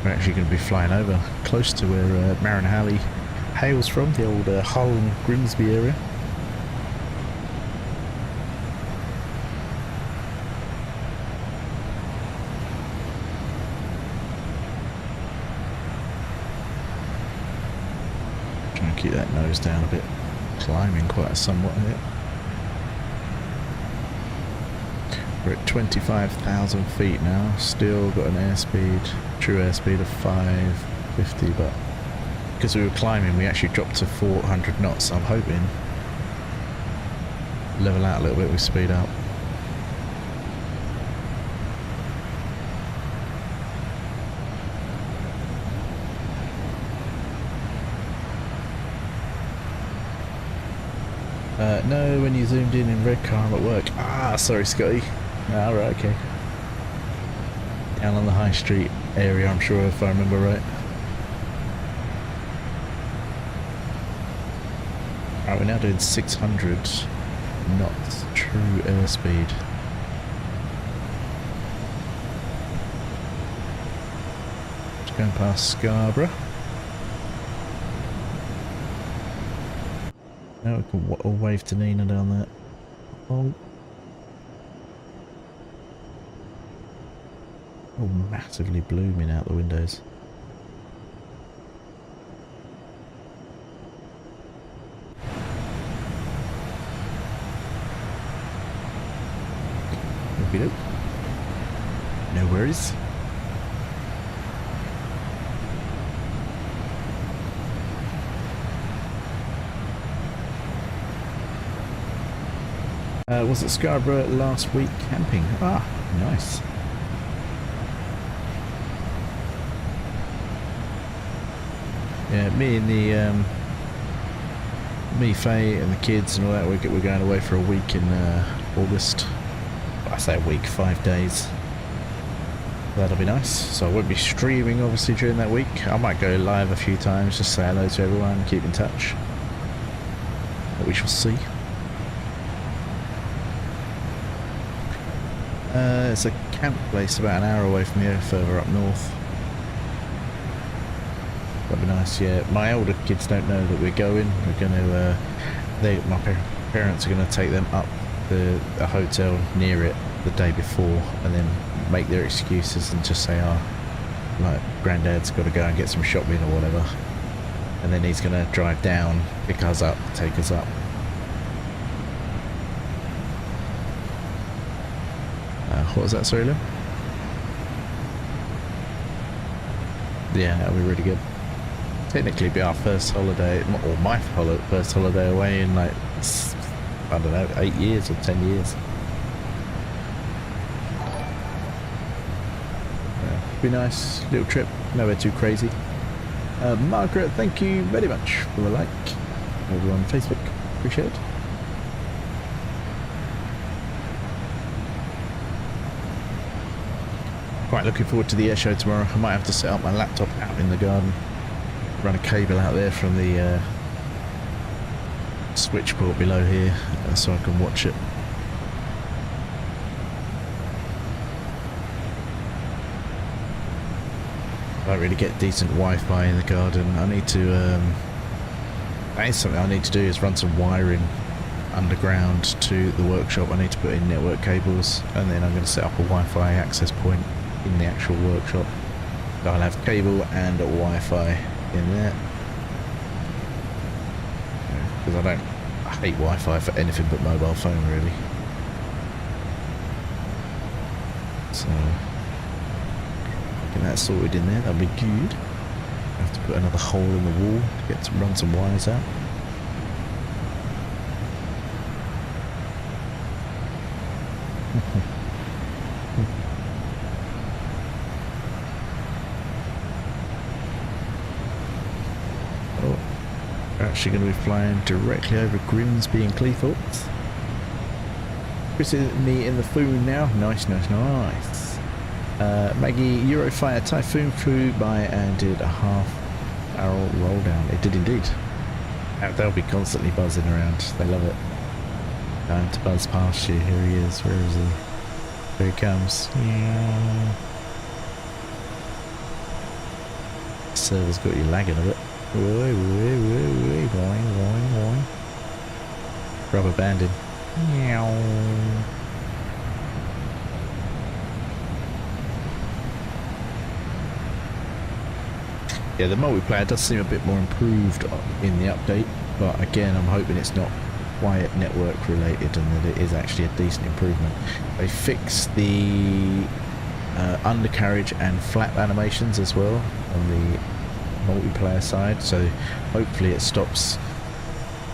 [SPEAKER 1] We're actually going to be flying over close to where Marin Halley hails from, the old Hull and Grimsby area. Keep that nose down a bit, climbing quite somewhat here. We're at 25,000 feet now, still got an airspeed, true airspeed of 550, but because we were climbing we actually dropped to 400 knots, so I'm hoping level out a little bit with speed up. No, when you zoomed in red car I'm at work. Ah, sorry Scotty. Ah, right, okay. Down on the High Street area, I'm sure, if I remember right. Alright, we're now doing 600 knots true airspeed. Just going past Scarborough. Now we can wave to Nina down there. Oh. Oh, massively blooming out the windows. Okey-doke. No worries. Was at Scarborough last week camping. Ah, Nice. Yeah, me and the me, Faye, and the kids and all that. We're going away for a week in August. I say a week, 5 days. That'll be nice. So I won't be streaming obviously during that week. I might go live a few times, just say hello to everyone, keep in touch. But we shall see. It's a camp place about an hour away from here, further up north. That'd be nice, yeah. My older kids don't know that we're going. We're going to, my parents are going to take them up a hotel near it the day before, and then make their excuses and just say, oh, like, Granddad's got to go and get some shopping or whatever. And then he's going to drive down, pick us up, take us up. What was that, sorry, Lou? Yeah, that'll be really good. Technically be our first holiday, or my first holiday away in like, I don't know, 8 years or 10 years. Yeah, be nice, little trip, nowhere too crazy. Margaret, thank you very much for the like. Over on Facebook, appreciate it. Quite looking forward to the air show tomorrow. I might have to set up my laptop out in the garden, run a cable out there from the switchboard below here so I can watch it. I don't really get decent Wi-Fi in the garden. I need to that is something I need to do, is run some wiring underground to the workshop. I need to put in network cables, and then I'm going to set up a Wi-Fi access point in the actual workshop. So I'll have cable and a Wi-Fi in there, because I hate Wi-Fi for anything but mobile phone really. So get that sorted in there, that'll be good. I have to put another hole in the wall to get to run some wires out. Actually going to be flying directly over Grimsby and Cleethorpes. Chris is me in the Foon now. Nice, nice, nice. Maggie, Eurofighter Typhoon flew by and did a half barrel roll down. It did indeed. They'll be constantly buzzing around. They love it. Time to buzz past you. Here he is. Where is he? Here he comes. Yeah. Server's got you lagging a bit. Boing, boing, boing. Rubber banding. Meow. Yeah, the multiplayer does seem a bit more improved in the update, but again, I'm hoping it's not quite network related and that it is actually a decent improvement. They fixed the undercarriage and flap animations as well on the multiplayer side, so hopefully it stops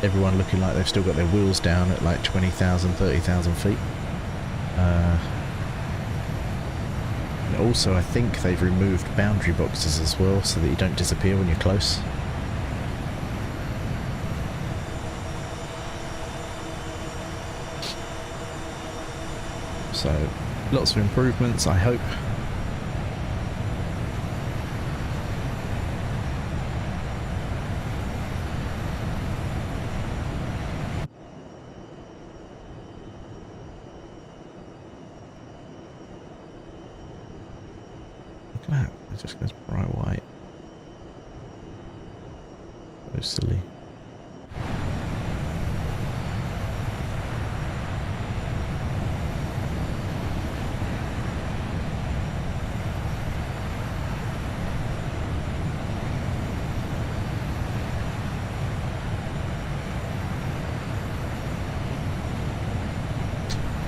[SPEAKER 1] everyone looking like they've still got their wheels down at like 20,000, 30,000 feet. And also I think they've removed boundary boxes as well, so that you don't disappear when you're close. So lots of improvements, I hope. It just goes bright white. So silly.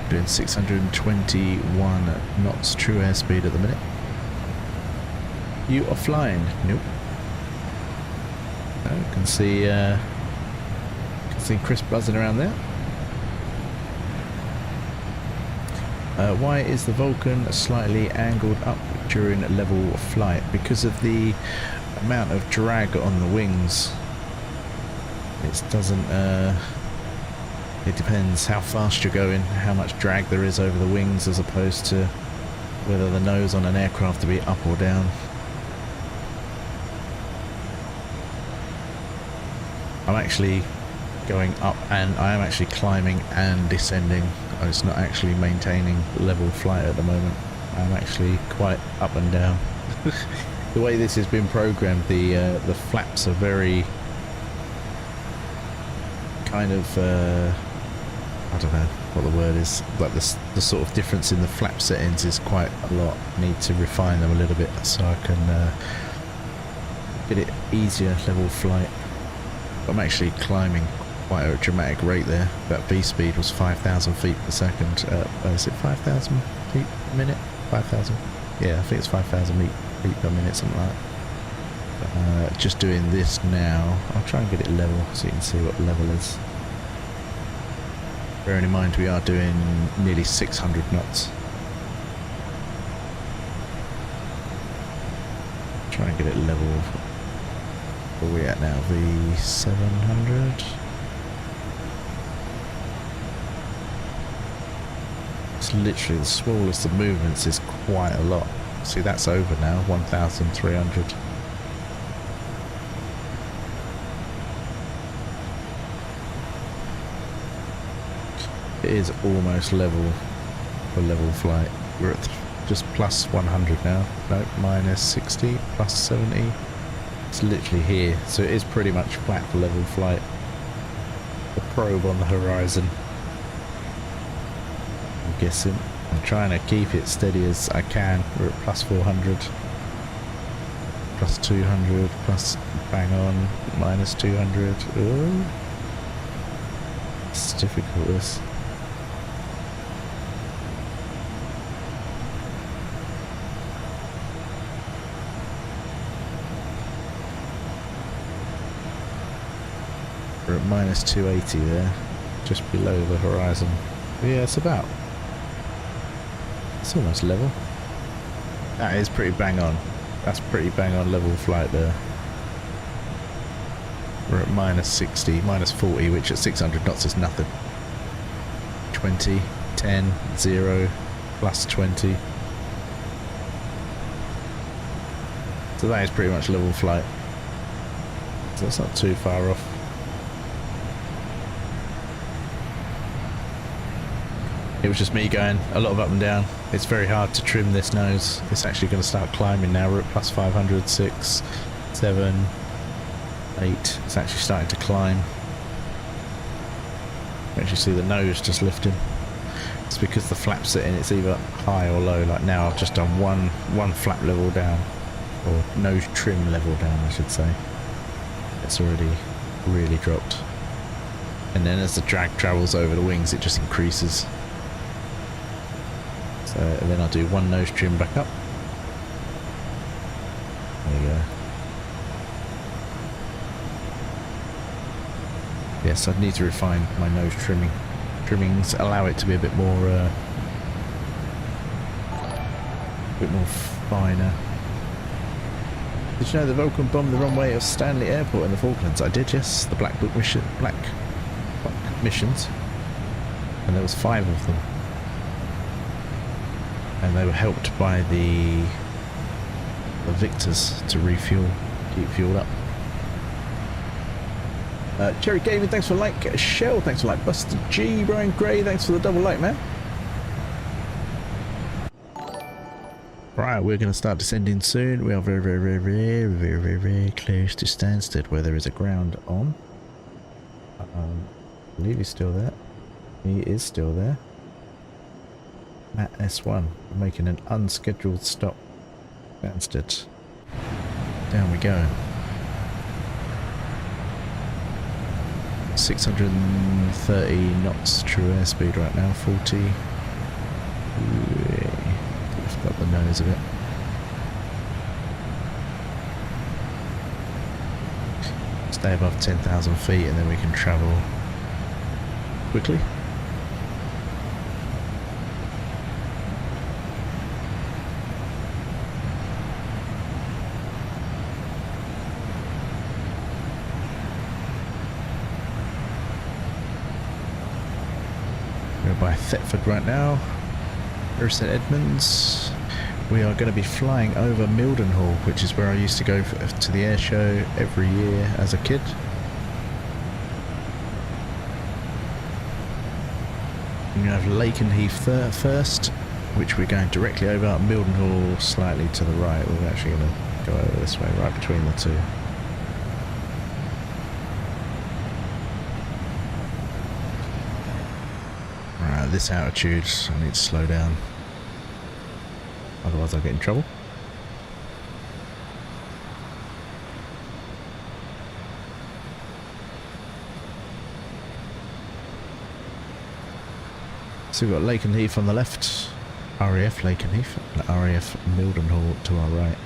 [SPEAKER 1] Doing 621 knots true airspeed at the minute. You are flying? Nope. Oh, can see Chris buzzing around there. Why is the Vulcan slightly angled up during level flight? Because of the amount of drag on the wings. It doesn't, it depends how fast you're going, how much drag there is over the wings, as opposed to whether the nose on an aircraft to be up or down. I'm actually going up, and I am actually climbing and descending. It's not actually maintaining level flight at the moment. I'm actually quite up and down. The way this has been programmed, the flaps are very kind of I don't know what the word is, like the sort of difference in the flap settings is quite a lot. I need to refine them a little bit so I can get it easier level flight. I'm actually climbing quite a dramatic rate there. That V speed was 5,000 feet per second. Is it 5,000 feet per minute? 5,000? Yeah, I think it's 5,000 feet per minute, something like that. Just doing this now. I'll try and get it level so you can see what the level is. Bearing in mind we are doing nearly 600 knots. Try and get it level. Where are we at now? V700. It's literally the smallest of movements is quite a lot. See, that's over now, 1,300. It is almost level for level flight. We're at just plus 100 now. No, minus 60, plus 70. It's literally here, so it is pretty much flat for level flight. The probe on the horizon. I'm guessing. I'm trying to keep it steady as I can. We're at plus 400, plus 200, plus bang on, minus 200. Ooh. It's difficult, this. We're at minus 280 there, just below the horizon. Yeah, it's almost level. That is pretty bang on. That's pretty bang on level flight there. We're at minus 60, minus 40, which at 600 knots is nothing. 20, 10, 0, plus 20. So that is pretty much level flight. So that's not too far off. It was just me going a lot of up and down. It's very hard to trim this nose. It's actually going to start climbing now. We're at plus 500, 6, 7, 8. It's actually starting to climb. You can actually see the nose just lifting. It's because the flap setting, it's either high or low. Like now I've just done one flap level down, or nose trim level down I should say. It's already really dropped. And then as the drag travels over the wings it just increases. So, and then I'll do one nose trim back up. There you go. Yes, I'd need to refine my nose trimmings, allow it to be a bit more finer. Did you know the Vulcan bombed the runway of Stanley Airport in the Falklands? I did, yes. The Black Book missions, and there was 5 of them. And they were helped by the Victors to refuel, keep fueled up. Cherry Gaming, thanks for like. Shell, thanks for like. Buster G, Brian Gray, thanks for the double like, man. Right, we're going to start descending soon. We are very close to Stansted, where there is a ground on. I believe he's still there. He is still there. Matt S1, making an unscheduled stop. Stansted. Down we go. 630 knots true airspeed right now, 40. Lift up the nose a bit. Stay above 10,000 feet and then we can travel quickly. by Thetford right now. Here's St Edmunds. We are going to be flying over Mildenhall, which is where I used to go to the air show every year as a kid. We have Lakenheath first, which we're going directly over. Mildenhall slightly to the right. We're actually going to go over this way, right between the two. Right, at this altitude, I need to slow down. Otherwise I'll get in trouble. So we've got Lakenheath on the left, RAF Lakenheath, and RAF Mildenhall to our right.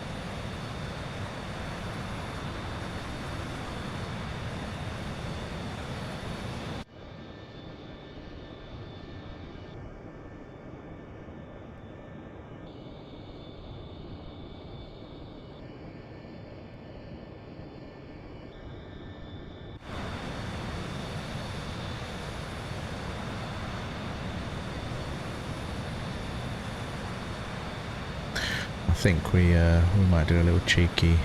[SPEAKER 1] I think we might do a little cheeky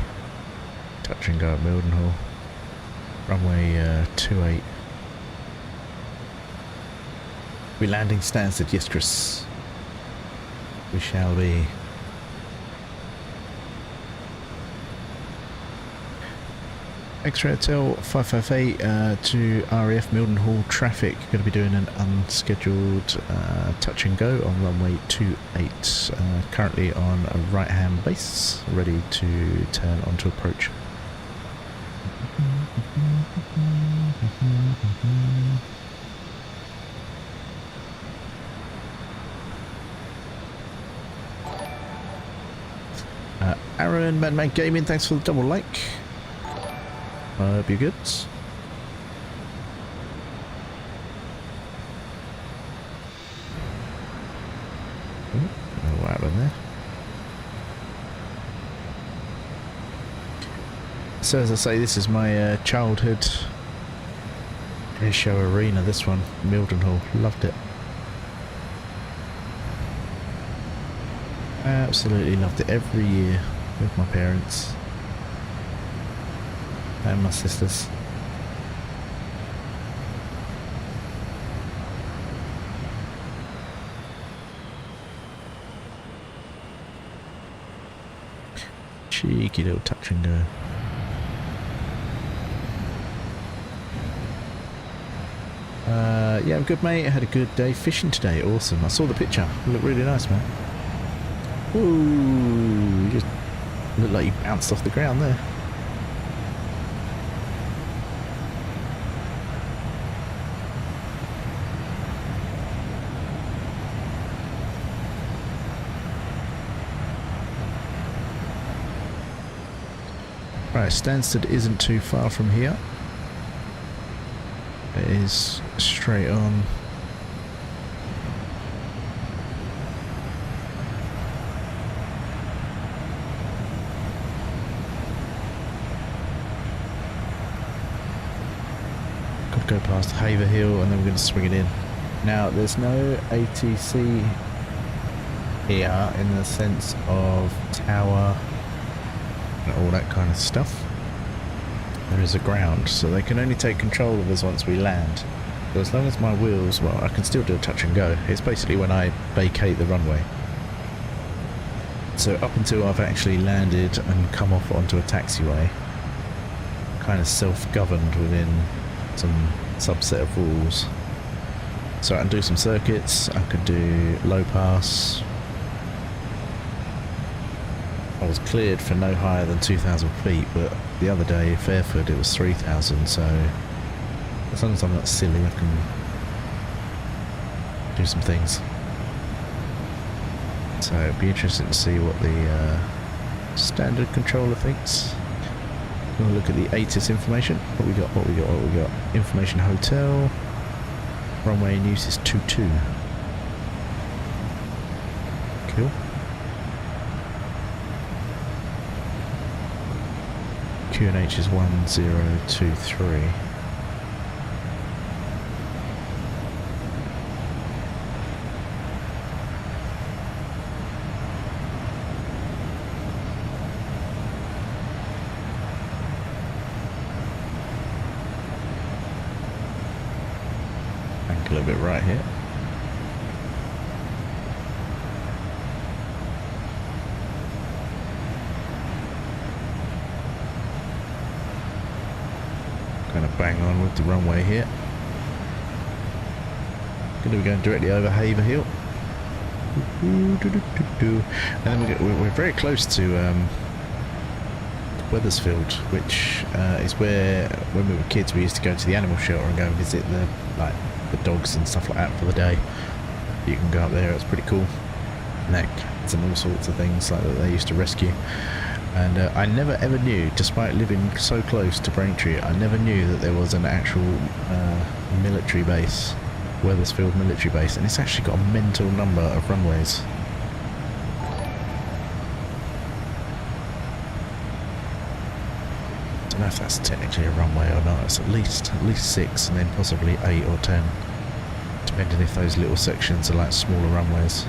[SPEAKER 1] touch and go at Mildenhall. Runway 28. We landing Stansted, yes Chris. We shall be. X-ray Hotel 558 to RAF Mildenhall traffic. Going to be doing an unscheduled touch and go on runway 28. Currently on a right hand base, ready to turn onto approach. Aaron, Madman Gaming, thanks for the double like. Hope you're good. What happened there? So as I say, this is my childhood air show arena, this one, Mildenhall. Loved it. Absolutely loved it every year with my parents. And my sisters. Cheeky little touch and go. Yeah, I'm good, mate. I had a good day fishing today. Awesome. I saw the picture. It looked really nice, man. Ooh, you just looked like you bounced off the ground there. Right, Stansted isn't too far from here. It is straight on. Could go past Haverhill and then we're going to swing it in. Now, there's no ATC here in the sense of tower and all that kind of stuff. There is a ground, so they can only take control of us once we land. So as long as my wheels, well, I can still do a touch and go. It's basically when I vacate the runway. So up until I've actually landed and come off onto a taxiway, kind of self-governed within some subset of rules. So I can do some circuits, I could do low pass. I was cleared for no higher than 2,000 feet, but the other day, Fairford, it was 3,000, so as long as I'm not silly, I can do some things. So it'd be interesting to see what the standard controller thinks. We'll look at the ATIS information. What we got, what we got, what we got. Information hotel. Runway in use is 22. Cool. QNH is 1023. a little bit right here. Kind of bang on with the runway here. Going to be going directly over Haver Hill. And then we're very close to Weathersfield, which is where, when we were kids, we used to go to the animal shelter and go and visit the dogs and stuff like that for the day. You can go up there, it's pretty cool. And cats and all sorts of things like that they used to rescue. And I never ever knew, despite living so close to Braintree, I never knew that there was an actual military base, Weathersfield military base, and it's actually got a mental number of runways. I don't know if that's technically a runway or not. It's at least 6 and then possibly 8 or 10, depending if those little sections are like smaller runways.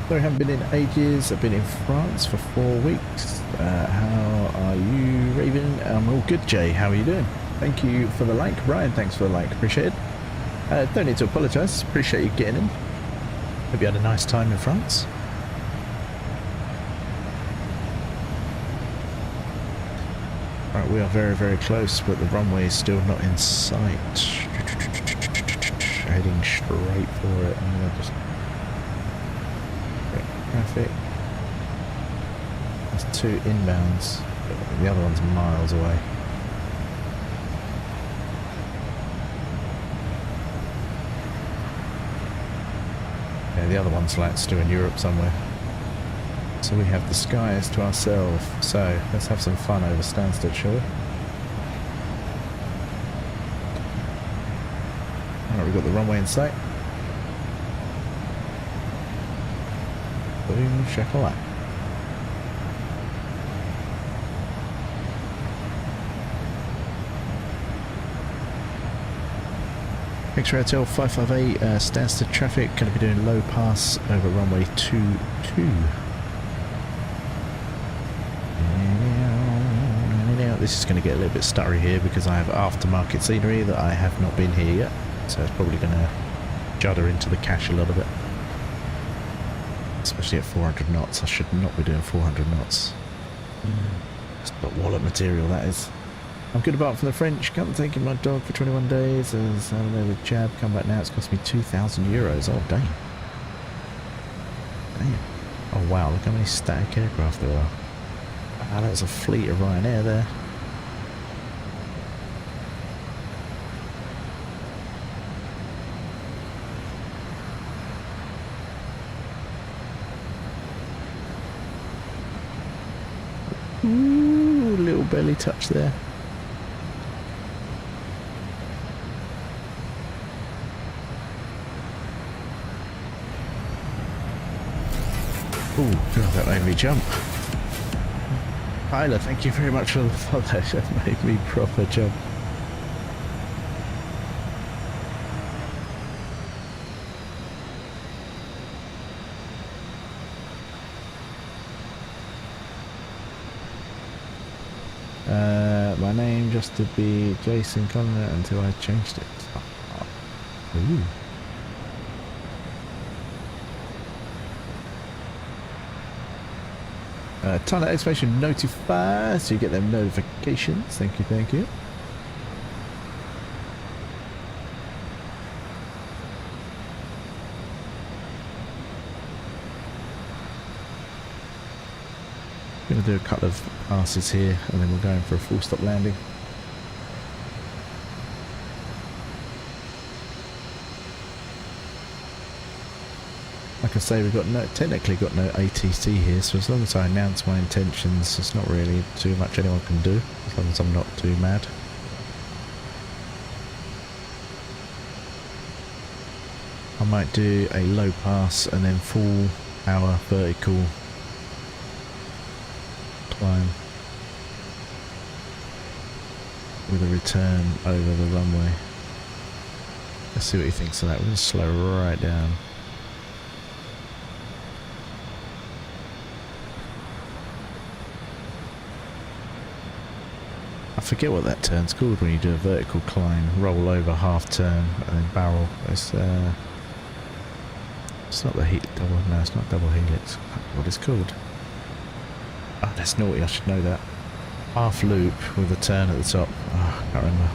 [SPEAKER 1] So I haven't been in ages. I've been in France for 4 weeks. How are you, Raven? I'm all good, Jay. How are you doing? Thank you for the like. Brian, thanks for the like. Appreciate it. Don't need to apologise. Appreciate you getting in. Hope you had a nice time in France. Right, we are very, very close, but the runway is still not in sight. Heading straight for it. I'm going to just... traffic. There's 2 inbounds. The other one's miles away. Yeah, the other one's like still in Europe somewhere. So we have the skies to ourselves. So let's have some fun over Stansted, shall we? Alright, we've got the runway in sight. Boom, shakalak. X-ray Hotel 558, Stansted traffic, going to be doing low pass over runway 22. This is going to get a little bit stuttery here because I have aftermarket scenery that I have not been here yet, so it's probably going to judder into the cache a little bit. Especially at 400 knots, I should not be doing 400 knots. It's not wallet material, that is. I'm good apart from the French. Can't taking my dog for 21 days. As I know the jab, come back now. It's cost me €2,000. Oh, damn. Damn. Oh, wow. Look how many static aircraft there are. Ah, that's a fleet of Ryanair there. Ooh, little belly touch there. Ooh, God, that made me jump. Tyler, thank you very much for the follow. That made me proper jump. My name just to be Jason Conner until I changed it. Ooh. Tyler exclamation notify, so you get them notifications. Thank you, thank you. Going to do a couple of passes here and then we're going for a full stop landing. Like I say, we've got technically got no ATC here, so as long as I announce my intentions, there's not really too much anyone can do, as long as I'm not too mad. I might do a low pass and then full hour vertical climb with a return over the runway. Let's see what he thinks of that. We're going to slow right down. I forget what that turn's called when you do a vertical climb, roll over, half turn, and then barrel. It's not the double. No, it's not double helix. What it's called? Oh, that's naughty. I should know that. Half loop with a turn at the top. Oh, I can't remember.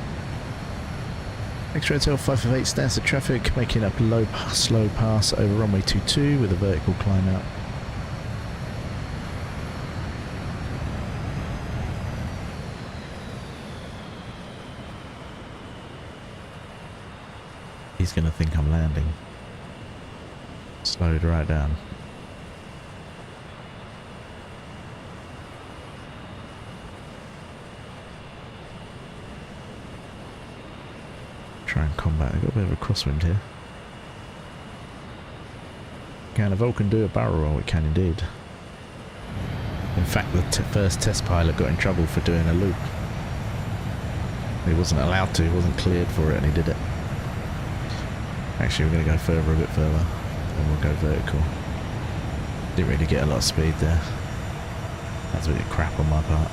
[SPEAKER 1] X-Ray Hotel 558 stands to traffic, making up a slow pass over runway 22 with a vertical climb out. He's going to think I'm landing. Slowed right down. Try and combat. I've got a bit of a crosswind here. Can a Vulcan do a barrel roll? It can indeed. In fact, the first test pilot got in trouble for doing a loop. He wasn't allowed to, he wasn't cleared for it, and he did it. Actually, we're going to go further, a bit further, and we'll go vertical. Didn't really get a lot of speed there. That's a bit of crap on my part.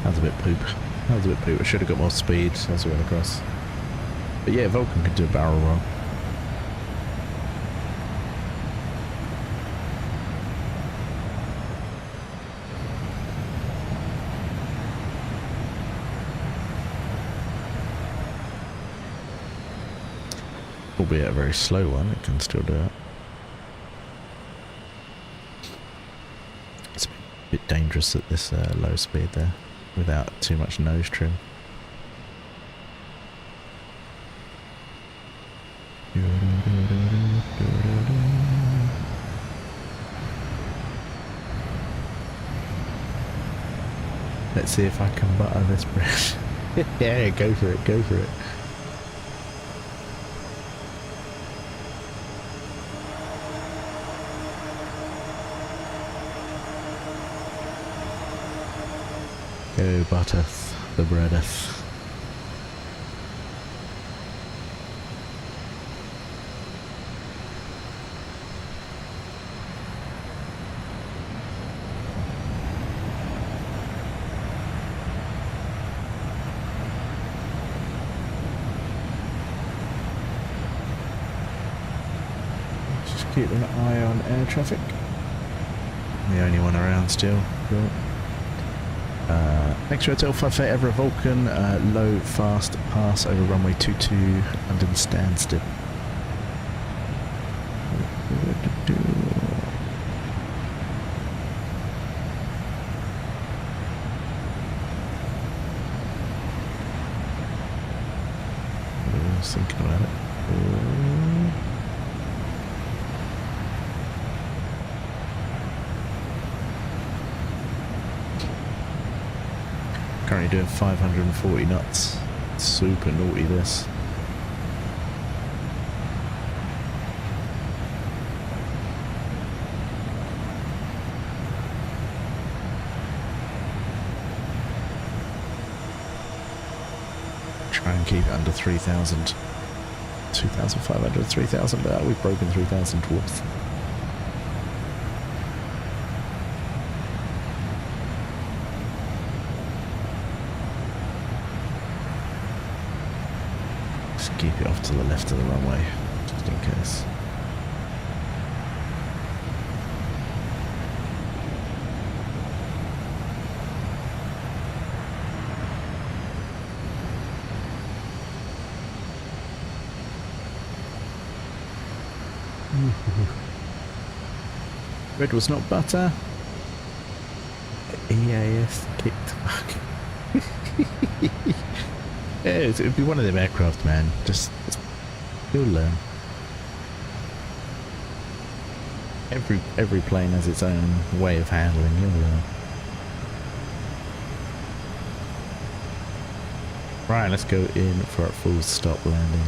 [SPEAKER 1] That was a bit poop. That was a bit poop. I should have got more speed as we went across. But yeah, Vulcan could do a barrel roll. Albeit a very slow one, it can still do it. It's a bit dangerous at this low speed there, without too much nose trim. Let's see if I can butter this bridge. Yeah, go for it, go for it. Go butteth the breadeth. Just keep an eye on air traffic. The only one around still. Cool. X-Ray Hotel 558 Avro Vulcan, low fast pass over runway 22 London standstill. I was thinking about it. Currently doing 540 knots. Super naughty this. Try and keep it under 3,000. 2,500, 3,000. We've broken 3,000 dwarfs. Keep it off to the left of the runway, just in case. Red was not butter. EAS kicked. Fuck. Yeah, it'd be one of them aircraft, man. Just you'll learn. Every plane has its own way of handling, you know. Right, let's go in for a full stop landing.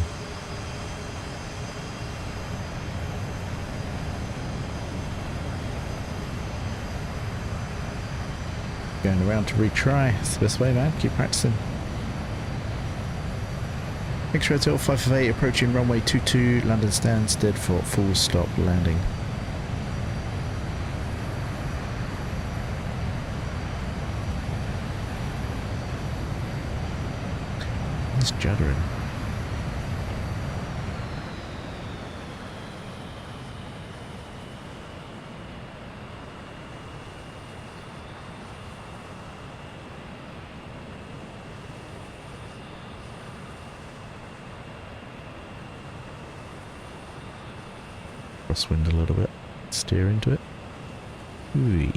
[SPEAKER 1] Going around to retry. It's the best way, man. Keep practicing. X-ray Hotel 558 approaching runway 22, London Stansted for full stop landing. It's juddering. Crosswind a little bit, steer into it. Ooh.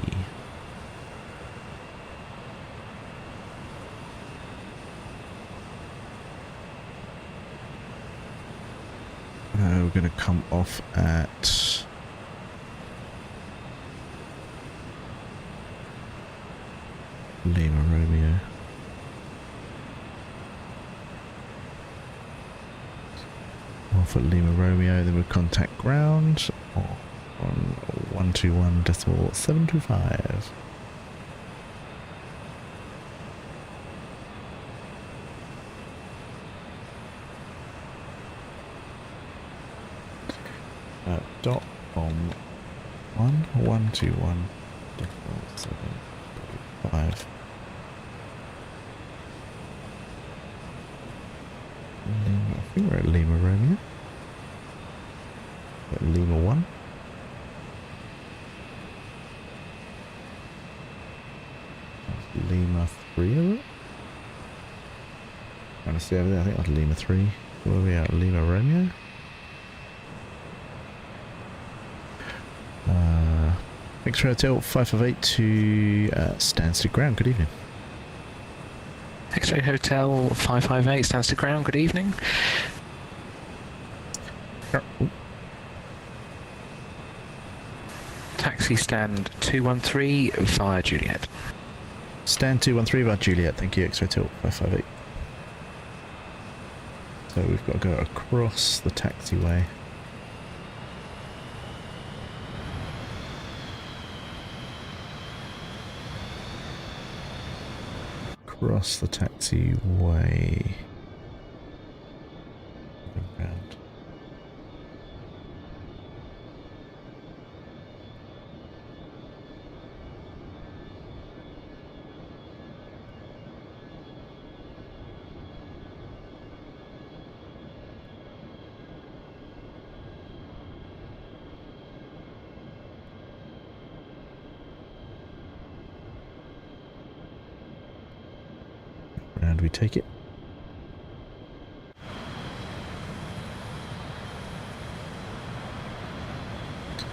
[SPEAKER 1] We're going to come off at Lima Romeo. Off at Lima Romeo, then we'll contact ground on 121.725. Dot on 121.725. I think we're at Lima Romeo. At Lima 1. That's Lima 3 of it. Trying to see over there, I think that's Lima 3. Where are we at? Lima Romeo? X-ray Hotel 558 to Stansted Ground. Good evening.
[SPEAKER 3] X-ray Hotel 558 stands to ground. Good evening. Taxi stand 213 via Juliet.
[SPEAKER 1] Stand 213 by Juliet. Thank you, X-ray Hotel 558. So we've got to go across the taxiway. Across the taxiway. Around. Round we take it.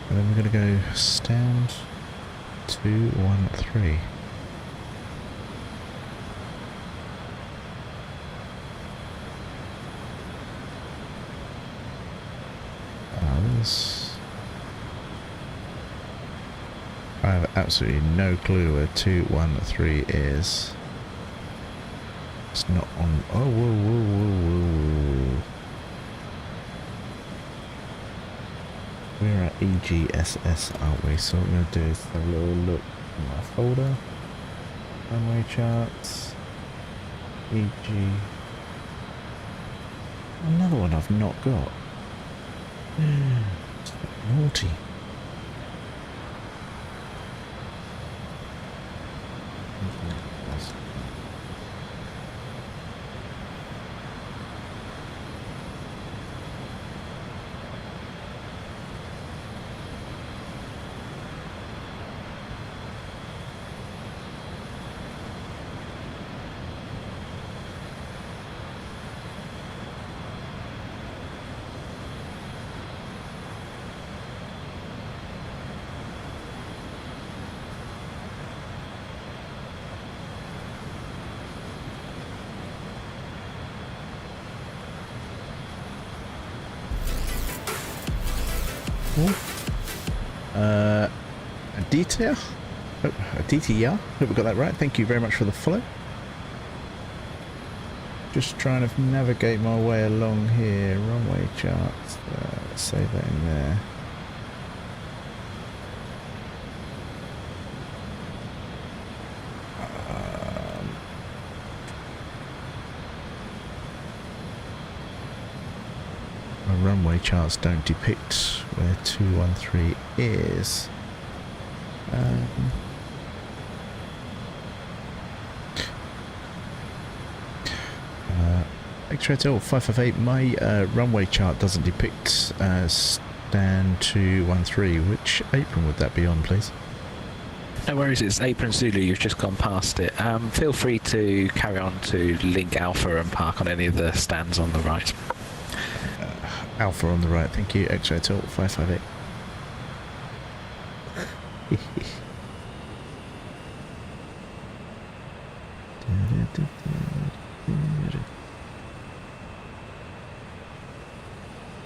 [SPEAKER 1] And then we're going to go stand 213. I have absolutely no clue where 213 is. It's not on. Oh, whoa, whoa, whoa, whoa. We're at EGSS, aren't we? So what I'm going to do is have a little look in my folder. Runway charts. EG. Another one I've not got. It's a bit naughty. Aditya? Oh, Aditya? Hope we got that right. Thank you very much for the follow. Just trying to navigate my way along here. Runway charts. Let's save that in there. My runway charts don't depict where 213 is. XH558, 558, my runway chart doesn't depict stand 213. Which apron would that be on, please?
[SPEAKER 8] No worries, it's Apron Zulu, you've just gone past it. Feel free to carry on to link Alpha and park on any of the stands on the right.
[SPEAKER 1] Alpha on the right, thank you. XH558. 558.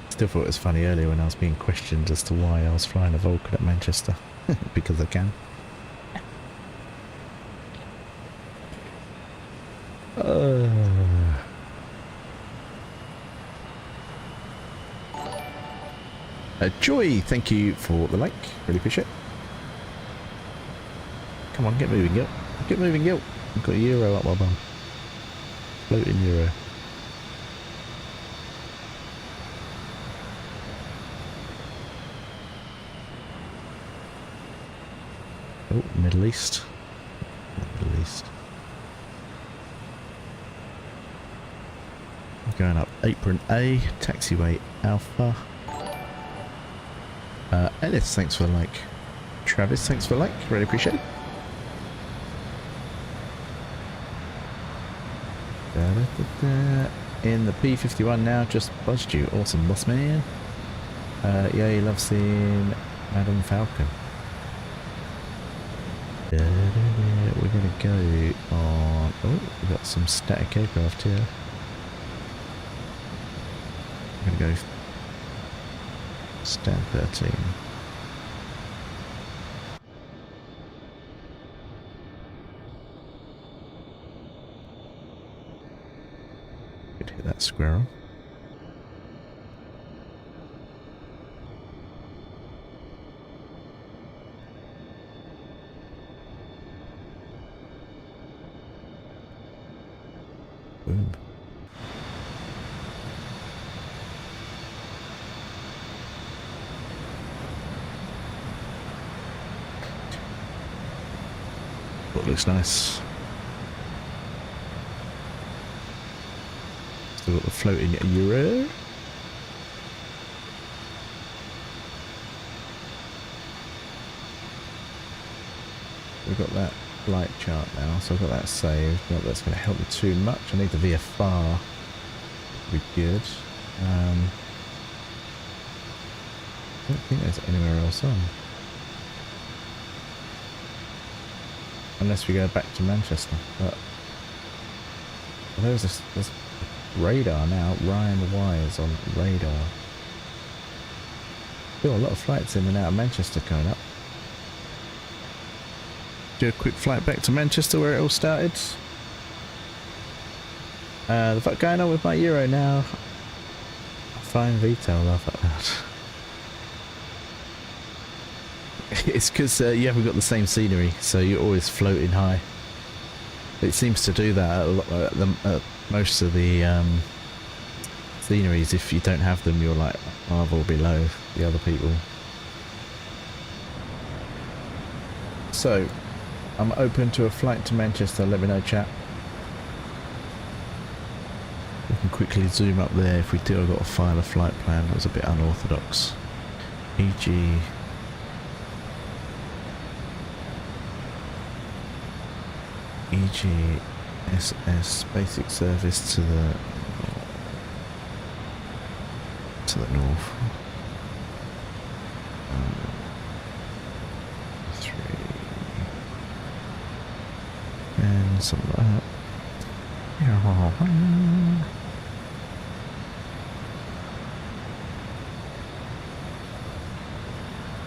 [SPEAKER 1] Still thought it was funny earlier when I was being questioned as to why I was flying a Vulcan at Manchester. Because I can. Joy, thank you for the like. Really appreciate it. Come on, get moving, Gil. Get moving, Gil. I've got a Euro up my bum. Floating Euro. Oh, Middle East. Middle East. Going up apron A, taxiway Alpha. Ellis, thanks for the like. Travis, thanks for the like. Really appreciate it. In the P51 now, just buzzed you. Awesome, boss man. Yeah, he loves seeing Madam Falcon. We're gonna go on. Oh, we've got some static aircraft here. I'm gonna go stand 13. Could hit that squirrel. Boom. What looks nice. Still got the floating Euro. We've got that flight chart now, so I've got that saved. Not that that's going to help me too much. I need the VFR. Be good. I don't think there's anywhere else on. Unless we go back to Manchester. But there's radar now. Ryan Y is on radar. Still a lot of flights in and out of Manchester coming up. Do a quick flight back to Manchester where it all started. The fuck going on with my Euro now? Fine VTOL, laugh at that. It's because you haven't got the same scenery, so you're always floating high. It seems to do that at most of the sceneries. If you don't have them, you're like above or below the other people. So, I'm open to a flight to Manchester. Let me know, chat. We can quickly zoom up there if we do. I've got to file a flight plan. That was a bit unorthodox. E.g. EGSS basic service to the north. 3 and something like that.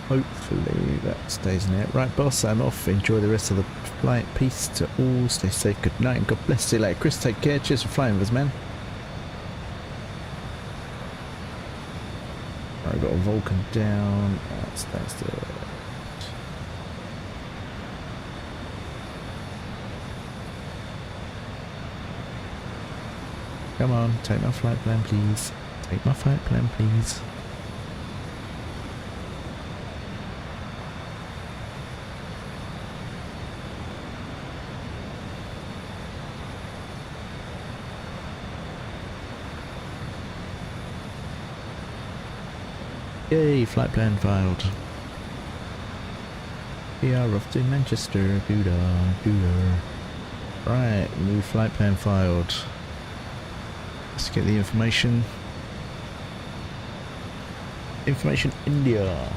[SPEAKER 1] hopefully that stays in there. Right, boss, I'm off. Enjoy the rest of the flight. Peace to all. Stay safe. Good night. And God bless. See you later. Chris, take care. Cheers for flying with us, man. Right, I've got a Vulcan down. That's the... Come on, take my flight plan, please. Take my flight plan, please. Yay, flight plan filed. We are off to Manchester. Gooder. Right, new flight plan filed. Let's get the information. Information India.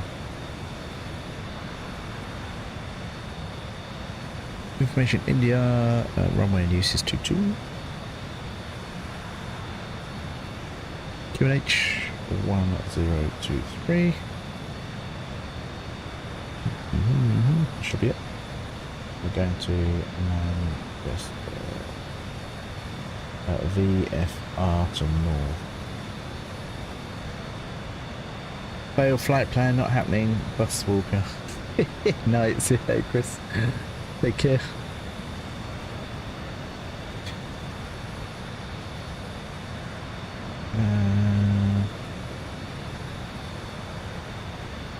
[SPEAKER 1] Information India. Runway and use is 22. QNH 1023. Should be it. We're going to Manchester. VFR to north. Fail flight plan not happening. Bus Walker. Night. See you later, Chris. Take care.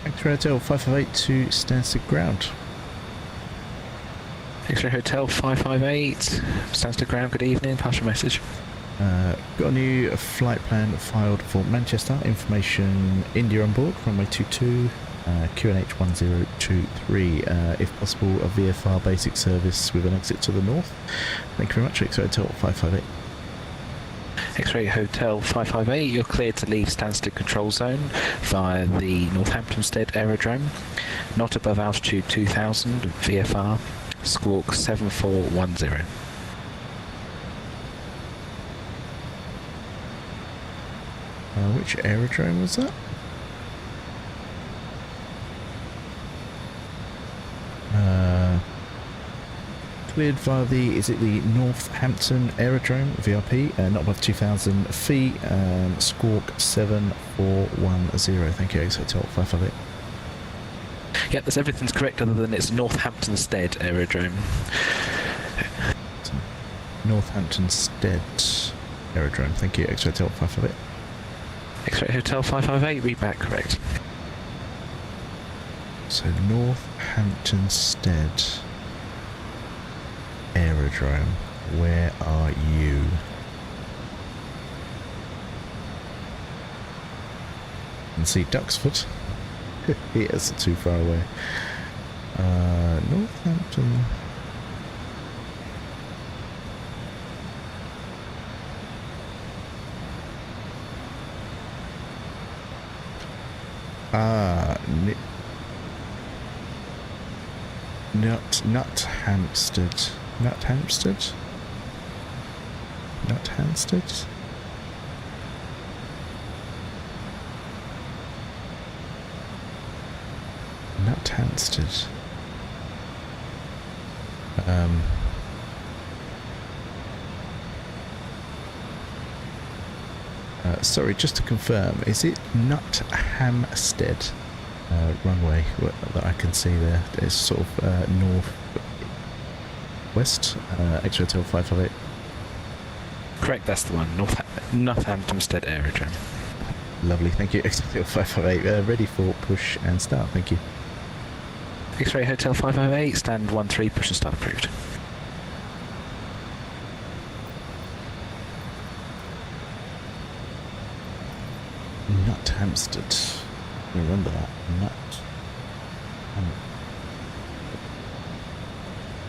[SPEAKER 1] X-Ray Hotel 558 stands to ground.
[SPEAKER 8] X-Ray Hotel 558, stands to ground, good evening, pass your message.
[SPEAKER 1] Got a new flight plan filed for Manchester. Information India on board, runway 22, QNH 1023. If possible, a VFR basic service with an exit to the north. Thank you very much, X-Ray Hotel 558.
[SPEAKER 8] X-Ray Hotel 558, you're cleared to leave standstill control zone via the Northamptonstead Aerodrome, not above altitude 2000, VFR. Squawk 7410.
[SPEAKER 1] Which aerodrome was that? Cleared via the, is it the Northampton Aerodrome, VRP, not above 2,000 feet, Squawk 7410. Thank you, X Hotel 558.
[SPEAKER 8] Yep, that's everything's correct other than it's Northamptonstead Aerodrome.
[SPEAKER 1] Northamptonstead Aerodrome. Thank you, X Hotel 558.
[SPEAKER 8] X-Ray Hotel 558, read back correct.
[SPEAKER 1] So Northamptonstead Aerodrome. Where are you? And see Duxford. Yes, too far away. Northampton. Nuthampstead. Nuthampstead? Nuthampstead? Nuthampstead. Sorry, just to confirm, is it Nuthampstead runway that I can see there? It's sort of north west, X Hotel 558.
[SPEAKER 8] Correct, that's the one. Northamptonstead Aerodrome.
[SPEAKER 1] Lovely, thank you. X Hotel 558, ready for push and start. Thank you.
[SPEAKER 8] X-Ray Hotel 558, stand 13, push and start approved.
[SPEAKER 1] Nuthampstead. Remember that.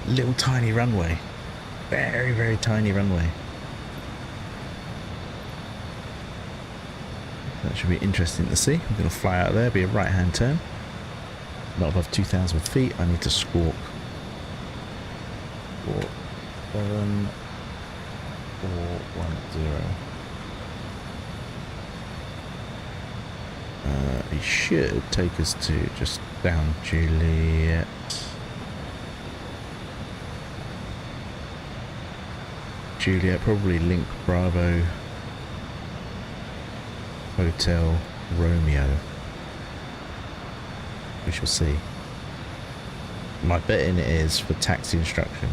[SPEAKER 1] Little tiny runway. Very, very tiny runway. That should be interesting to see. I'm going to fly out there, be a right hand turn. Not above 2,000 feet. I need to squawk. 47410. It should take us to just Down Juliet. Juliet, probably link Bravo Hotel Romeo. We shall see. My betting it is for taxi instruction.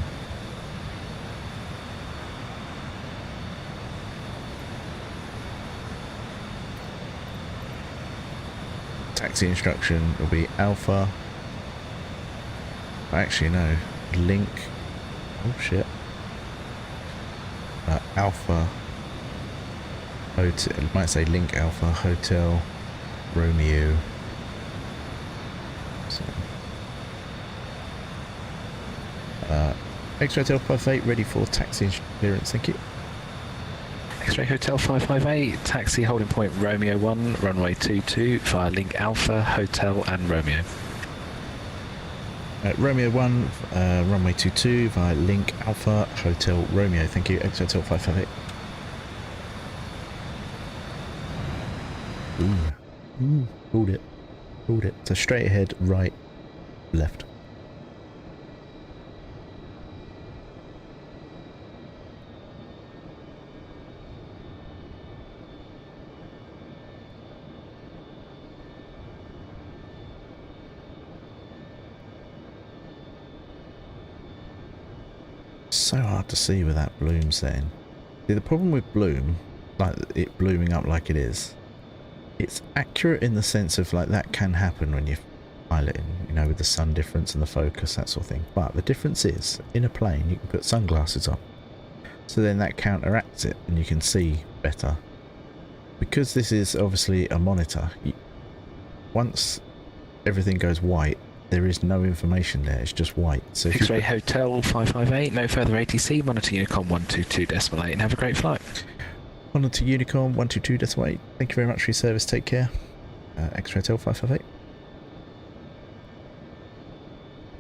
[SPEAKER 1] Taxi instruction will be Alpha. Actually, no. Link. Oh shit. Alpha Hotel. It might say Link Alpha Hotel Romeo. So, X-Ray Hotel 558 ready for taxi clearance. Thank you.
[SPEAKER 8] X-Ray Hotel 558, taxi holding point Romeo 1, runway 22 via Link Alpha, Hotel and Romeo.
[SPEAKER 1] Romeo 1, runway 22 via Link Alpha, Hotel Romeo. Thank you. X-Ray Hotel 558. Ooh. Pulled it. Pulled it. So straight ahead, right, left. So hard to see with that bloom setting. See, the problem with bloom, like it blooming up like it is, it's accurate in the sense of like that can happen when you're piloting, you know, with the sun difference and the focus, that sort of thing. But the difference is, in a plane you can put sunglasses on, so then that counteracts it and you can see better. Because this is obviously a monitor, once everything goes white, there is no information there, it's just white. So if
[SPEAKER 8] X-Ray Hotel 558, no further ATC, monitor Unicom 122.8 and have a great flight.
[SPEAKER 1] Monitor Unicom 122.8, thank you very much for your service, take care. X-Ray Hotel 558.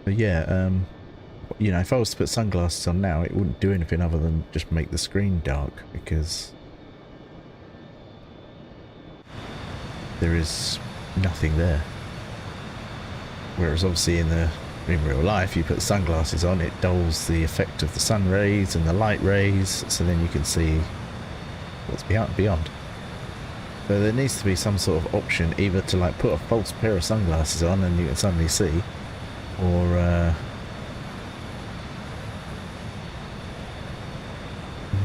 [SPEAKER 1] But yeah, you know, if I was to put sunglasses on now, it wouldn't do anything other than just make the screen dark, because there is nothing there. Whereas obviously in real life, you put sunglasses on, it dulls the effect of the sun rays and the light rays, so then you can see what's beyond. So there needs to be some sort of option, either to like put a false pair of sunglasses on and you can suddenly see, or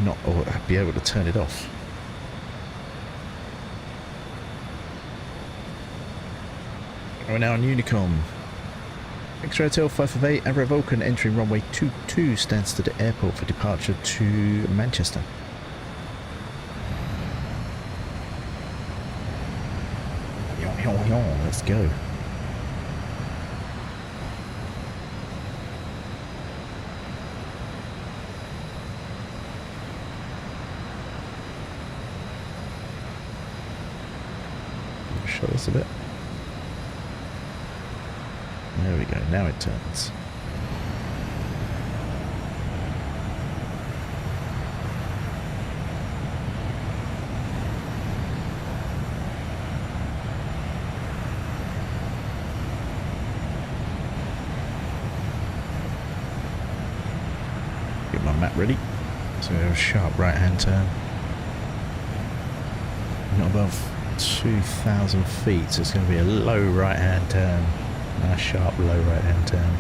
[SPEAKER 1] not, or be able to turn it off. We're now on Unicom. X-Ray Hotel 558, Avro Vulcan entering runway 22, Stansted Airport for departure to Manchester. Let's go. Show this a bit. There we go, now it turns. Get my map ready. So a sharp right hand turn. Not above 2,000 feet, so it's going to be a low right hand turn. Nice sharp low right hand turn.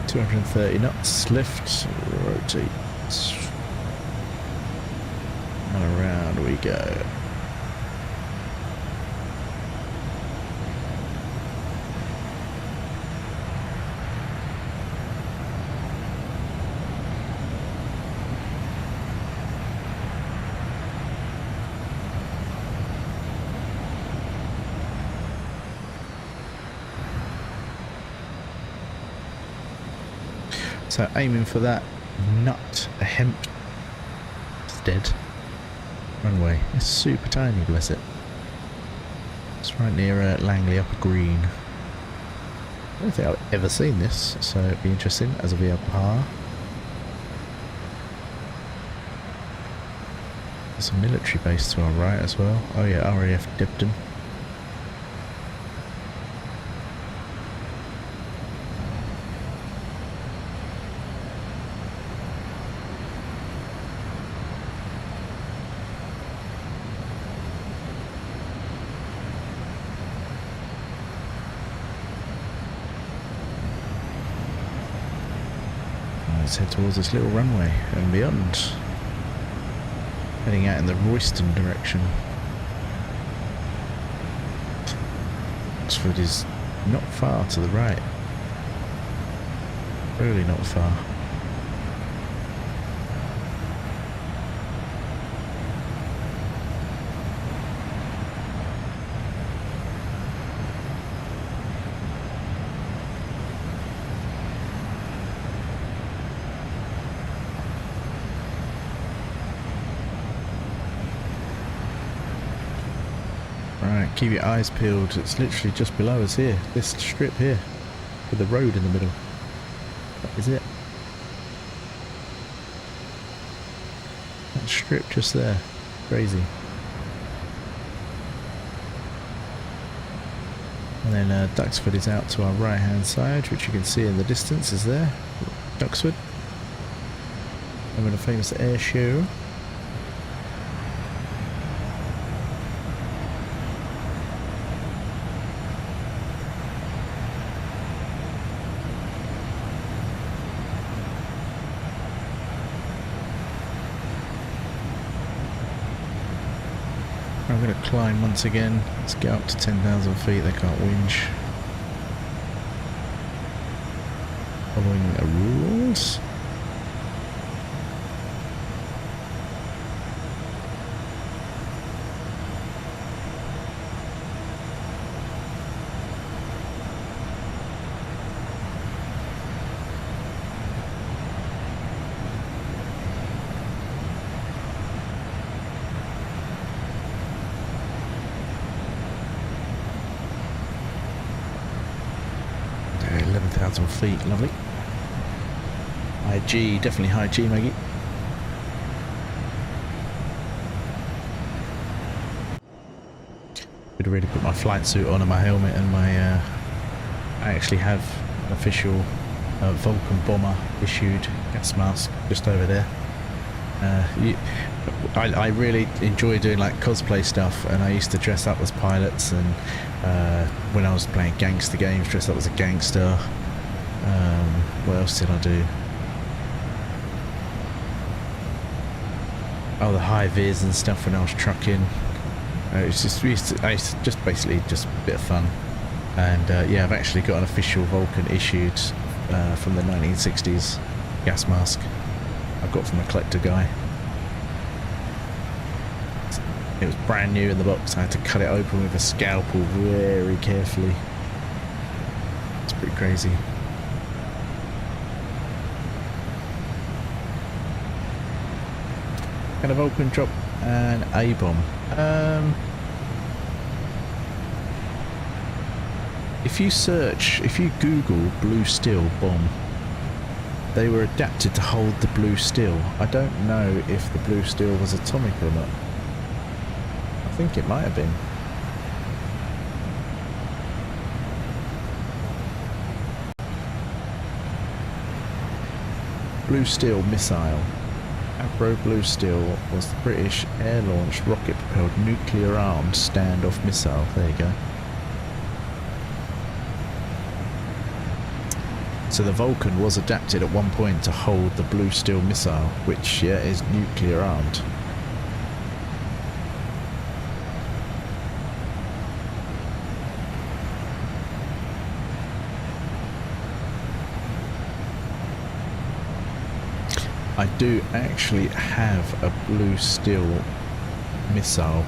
[SPEAKER 1] .230 knots, lift, rotate, and around we go. So aiming for that Hempstead runway. It's super tiny, bless it. It's right near Langley Upper Green. I don't think I've ever seen this, so it'd be interesting as a VR par. There's a military base to our right as well. Oh yeah, RAF Dibden. Let's head towards this little runway and beyond. Heading out in the Royston direction. Oxford is not far to the right. Really not far. Right, keep your eyes peeled. It's literally just below us here. This strip here, with the road in the middle. That is it. That strip just there. Crazy. And then Duxford is out to our right hand side, which you can see in the distance is there. Duxford. And with a famous air show. I'm going to climb once again. Let's get up to 10,000 feet. They can't winch. Following the rules. Okay, 11,000 feet, lovely. High G, definitely high G, Maggie. Should have really put my flight suit on and my helmet and my. I actually have an official Vulcan bomber issued gas mask just over there. I really enjoy doing like cosplay stuff, and I used to dress up as pilots, and when I was playing gangster games, dress up as a gangster. What else did I do? Oh, the high vis and stuff when I was trucking. It's just just basically just a bit of fun. And yeah, I've actually got an official Vulcan issued from the 1960s gas mask. I got from a collector guy. It was brand new in the box. I had to cut it open with a scalpel very carefully. It's pretty crazy. Kind of Vulcan drop an A-bomb. If you Google blue steel bomb, they were adapted to hold the blue steel. I don't know if the blue steel was atomic or not. I think it might have been. Blue steel missile. Avro Blue Steel was the British air-launched rocket-propelled nuclear-armed standoff missile. There you go. So the Vulcan was adapted at one point to hold the Blue Steel missile, which yeah, is nuclear-armed. I do actually have a Blue Steel missile.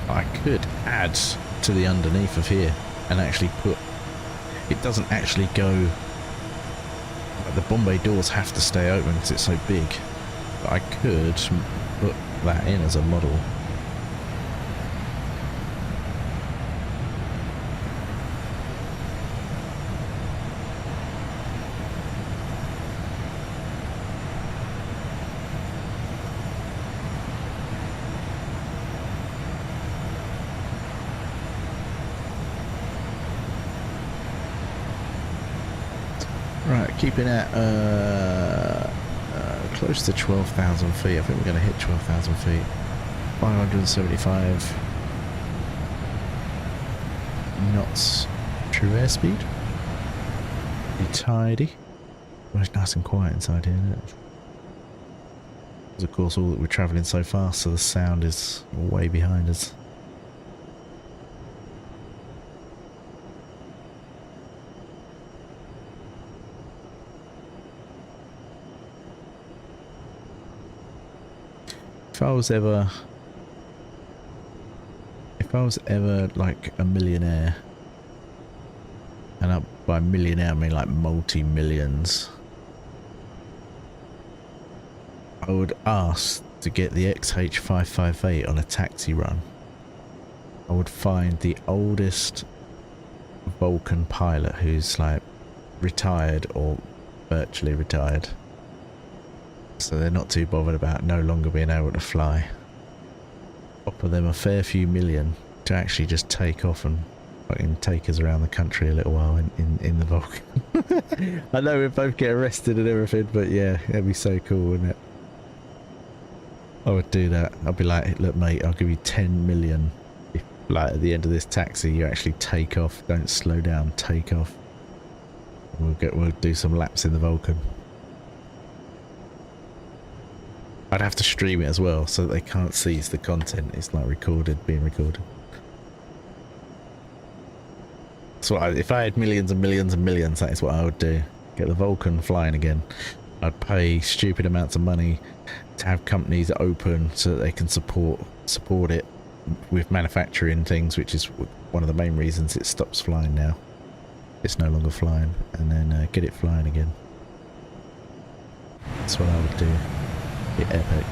[SPEAKER 1] I could add to the underneath of here and actually put. It doesn't actually go. Like the bomb bay doors have to stay open because it's so big. But I could put that in as a model. Right, keeping at close to 12,000 feet. I think we're going to hit 12,000 feet. 575 knots true airspeed. Be tidy. Well, it's nice and quiet inside here, isn't it? Because of course all that we're travelling so fast, so the sound is way behind us. If I was ever like a millionaire, and by millionaire I mean like multi-millions, I would ask to get the XH558 on a taxi run. I would find the oldest Vulcan pilot who's like retired or virtually retired, so they're not too bothered about no longer being able to fly. Offer them a fair few million to actually just take off and fucking take us around the country a little while in the Vulcan. I know we'd both get arrested and everything, but yeah, it'd be so cool, wouldn't it? I would do that. I'd be like, look mate, I'll give you 10 million if, like, at the end of this taxi you actually take off, don't slow down, take off. We'll do some laps in the Vulcan. I'd have to stream it as well so that they can't seize the content. It's like being recorded. So if I had millions and millions and millions, that is what I would do. Get the Vulcan flying again. I'd pay stupid amounts of money to have companies open so that they can support it with manufacturing things, which is one of the main reasons it stops flying now. It's no longer flying, and then get it flying again. That's what I would do. Be epic.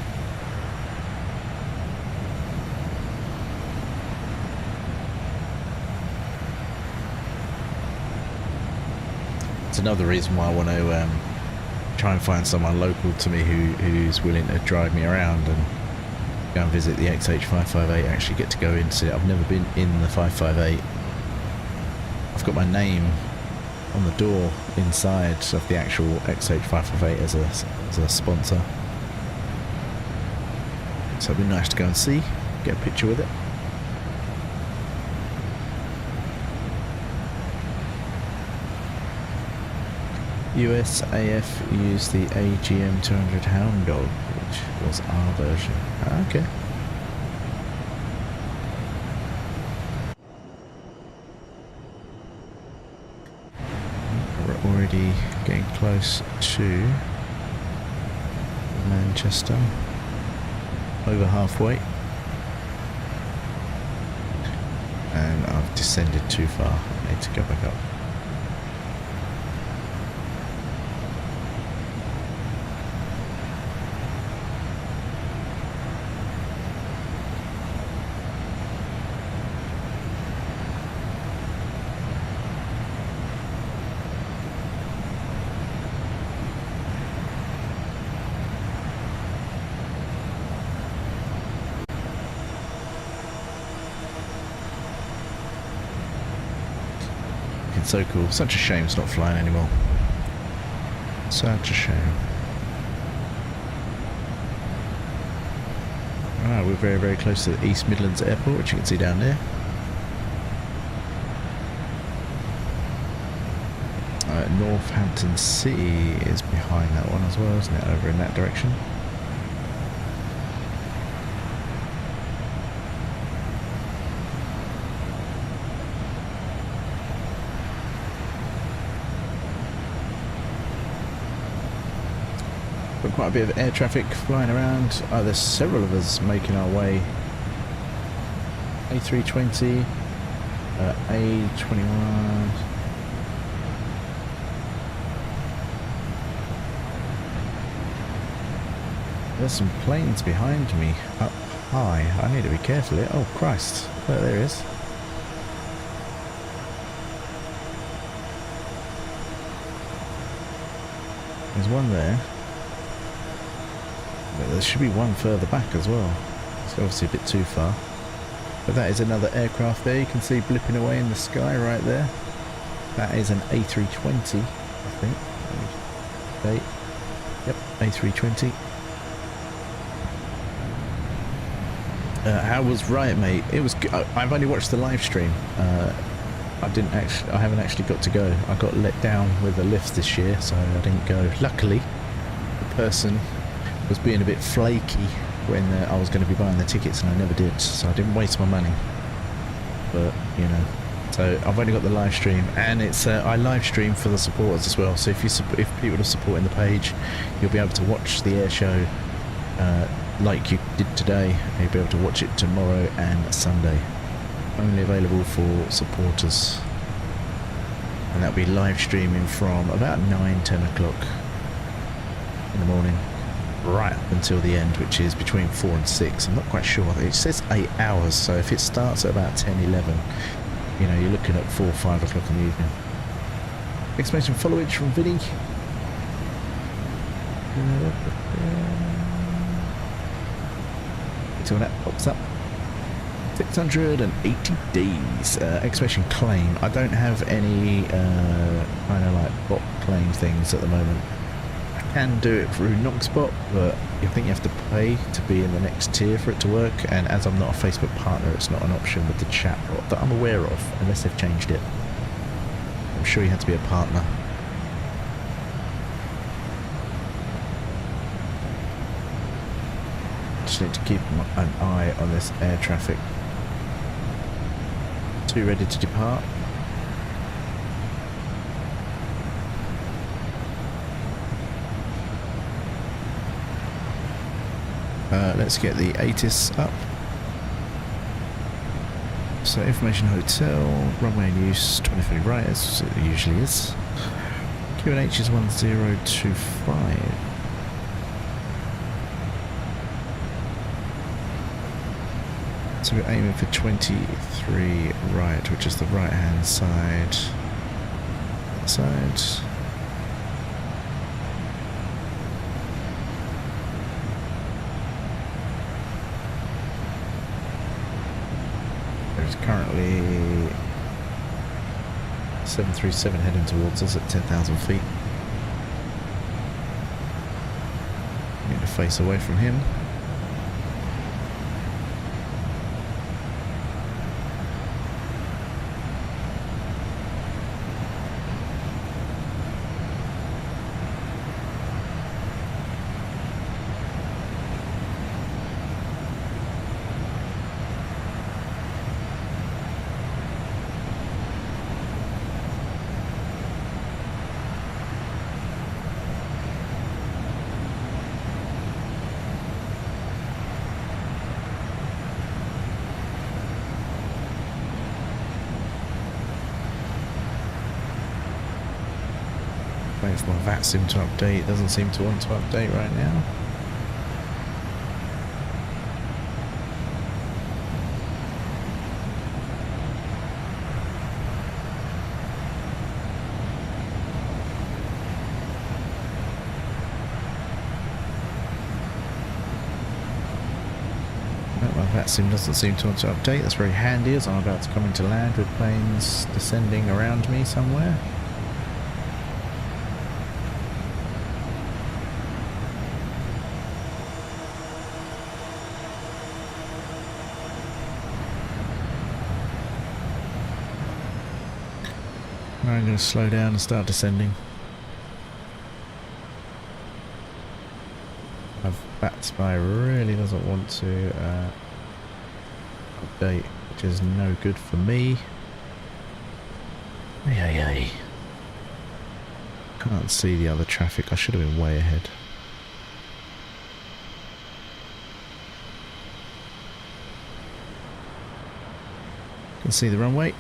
[SPEAKER 1] It's another reason why I want to try and find someone local to me who's willing to drive me around and go and visit the XH558. Actually get to go into it. I've never been in the 558. I've got my name on the door inside of the actual XH558 as a sponsor. So it'd be nice to go and see, get a picture with it. USAF used the AGM 200 Hound Dog, which was our version. Okay. We're already getting close to Manchester. Over halfway, and I've descended too far. I need to go back up. So cool. Such a shame it's not flying anymore. Such a shame. Alright, we're very, very close to the East Midlands Airport, which you can see down there. Northampton City is behind that one as well, isn't it? Over in that direction. Quite a bit of air traffic flying around. There's several of us making our way. A320, A21. There's some planes behind me up high. I need to be careful here. Oh Christ, there he is. There's one there. But there should be one further back as well. It's obviously a bit too far. But that is another aircraft there. You can see blipping away in the sky right there. That is an A320, I think. Okay. Yep, A320. How was Riot, mate? It was. I've only watched the live stream. I haven't actually got to go. I got let down with the lifts this year, so I didn't go. Luckily, the person was being a bit flaky when I was going to be buying the tickets, and I never did, so I didn't waste my money. But you know, so I've only got the live stream, and it's I live stream for the supporters as well. So if people are supporting the page, you'll be able to watch the air show like you did today. You'll be able to watch it tomorrow and Sunday. Only available for supporters, and that'll be live streaming from about 9-10 o'clock in the morning right up until the end, which is between 4 and 6. I'm not quite sure. It says 8 hours, so if it starts at about 10-11, you know, you're looking at 4 or 5 o'clock in the evening. Exclamation followage from Vinny. Until that pops up. 680 days. Exclamation claim. I don't have any kind of like bot claim things at the moment. I can do it through Noxbot, but I think you have to pay to be in the next tier for it to work, and as I'm not a Facebook partner, it's not an option with the chat bot that I'm aware of, unless they've changed it. I'm sure you had to be a partner. Just need to keep an eye on this air traffic. 2 ready to depart. Let's get the ATIS up. So information hotel, runway in use 23 right, as it usually is. QNH is 1025. So we're aiming for 23 right, which is the right hand side. That side. There's currently 737 heading towards us at 10,000 feet. Need to face away from him. Waiting for my Vatsim to update. It doesn't seem to want to update right now. My Vatsim doesn't seem to want to update. That's very handy as I'm about to come into land with planes descending around me somewhere. I'm going to slow down and start descending. My Vatspy really doesn't want to update, which is no good for me. Ay. Can't see the other traffic. I should have been way ahead. Can see the runway.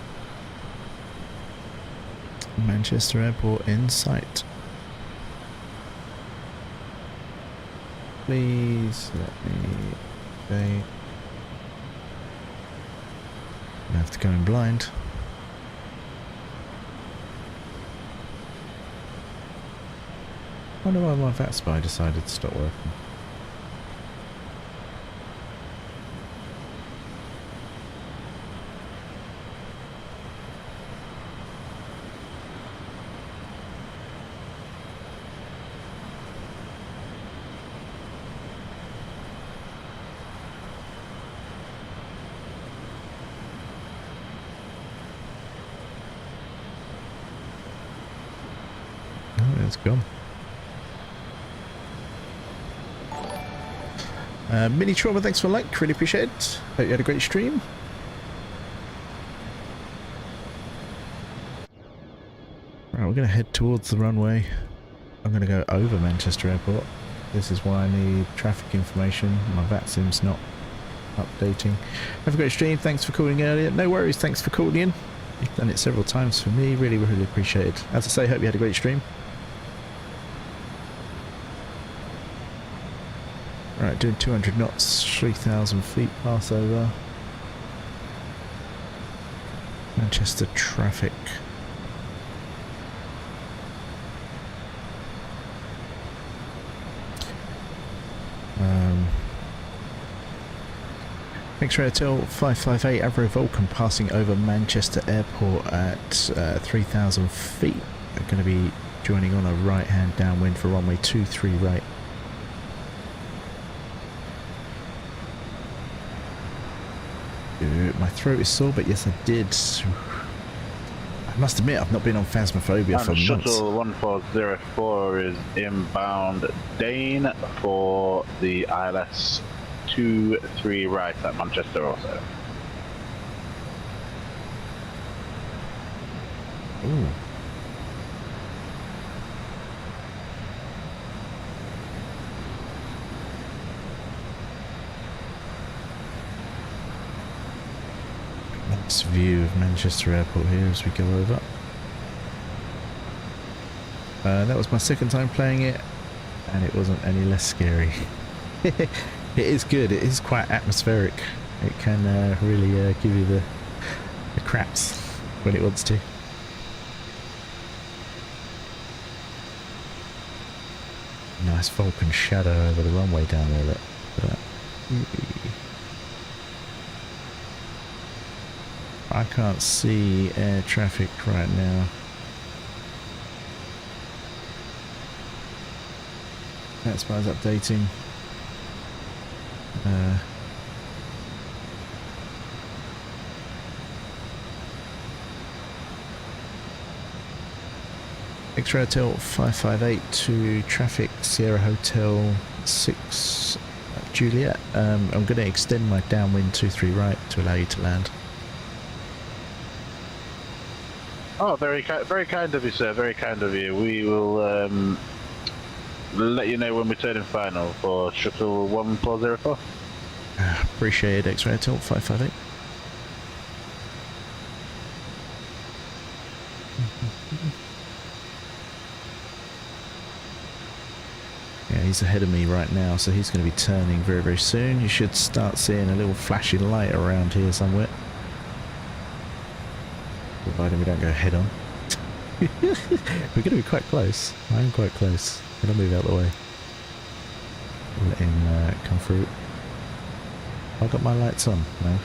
[SPEAKER 1] Manchester Airport in sight. Please let me. Okay. I have to go in blind. I wonder why my Vatspy decided to stop working. It's gone. Mini Trauma, thanks for the like, really appreciate it. Hope you had a great stream. Right, we're going to head towards the runway. I'm going to go over Manchester Airport. This is why I need traffic information. My Vatsim's not updating. Have a great stream, thanks for calling earlier. No worries, thanks for calling in. You've done it several times for me, really, really appreciate it. As I say, hope you had a great stream. Right, doing 200 knots, 3,000 feet pass over. Manchester traffic. X-Ray Hotel 558 Avro Vulcan passing over Manchester Airport at 3,000 feet. They're going to be joining on a right hand downwind for runway 23 right. My throat is sore, but yes I did. I must admit I've not been on Phasmophobia for months.
[SPEAKER 9] Shuttle 1404 is inbound Dane for the ILS 23 right at Manchester also.
[SPEAKER 1] Ooh. Nice view of Manchester Airport here as we go over. That was my second time playing it, and it wasn't any less scary. It is good, it is quite atmospheric. It can really give you the craps when it wants to. Nice Vulcan shadow over the runway down there, look. I can't see air traffic right now. That's why I was updating. X-Ray Hotel 558 to traffic Sierra Hotel 6 Juliet. I'm going to extend my downwind 23 right to allow you to land.
[SPEAKER 9] Oh, very kind of you, sir. Very kind of you. We will let you know when we turn in final for shuttle 1404.
[SPEAKER 1] Appreciate it, X-Ray Hotel 558. Yeah, he's ahead of me right now, so he's going to be turning very, very soon. You should start seeing a little flashing light around here somewhere. Providing we don't go head on. We're going to be quite close. I am quite close. I'm going to move out of the way. Let him come through. I've got my lights on. No.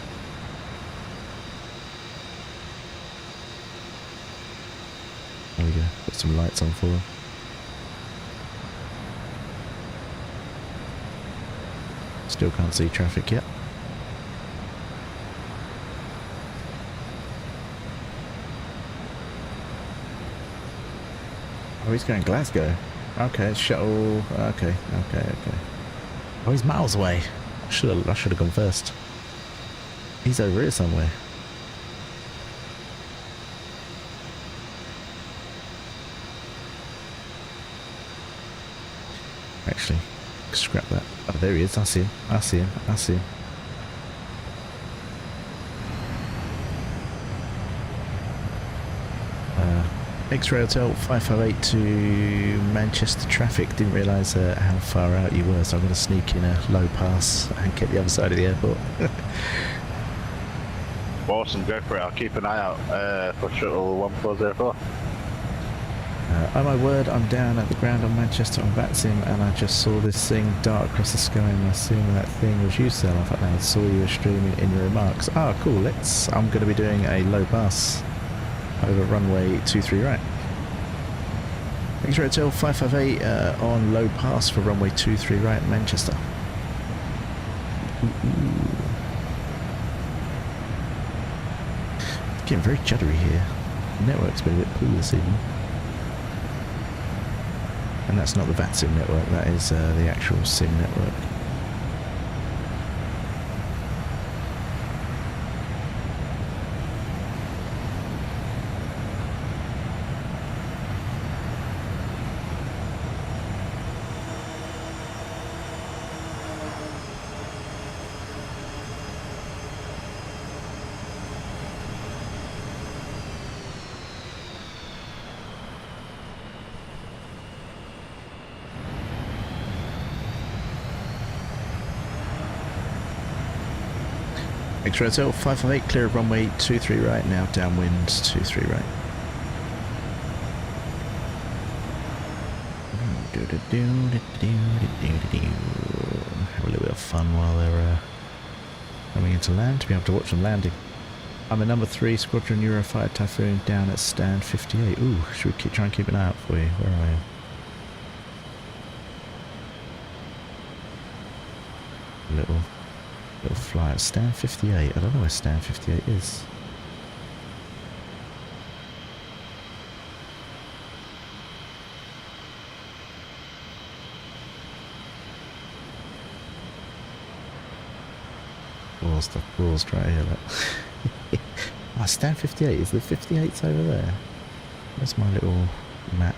[SPEAKER 1] There we go. Put some lights on for him. Still can't see traffic yet. Oh, he's going Glasgow. Okay, shuttle. Okay. Oh, he's miles away. I should have gone first. He's over here somewhere. Actually, scrap that. Oh, there he is. I see him. X-Ray Hotel 558 to Manchester traffic. Didn't realise how far out you were, so I'm going to sneak in a low pass and get the other side of the airport.
[SPEAKER 9] Awesome, go for it. I'll keep an eye out for shuttle 1404.
[SPEAKER 1] Oh my word, I'm down at the ground on Manchester on Vatsim, and I just saw this thing dart across the sky, and I assume that thing was you, sir. I thought I saw you streaming in your remarks. Ah, cool. I'm going to be doing a low pass over runway 23 right. X-Ray Hotel 558 on low pass for runway 23 right, Manchester. It's getting very juddery here. The network's been a bit poor this evening. And that's not the Vatsim network, that is the actual SIM network. X-ray Hotel 558, clear of runway 23 right, now downwind 23 right. Have a little bit of fun while they're coming into land, to be able to watch them landing. I'm a number 3 Squadron Eurofighter Typhoon down at stand 58. Ooh, should we try and keep an eye out for you? Where are you? Little fly at stand 58. I don't know where stand 58 is. Paused right here, look. Oh, stand 58. Is the 58s over there? Where's my little map?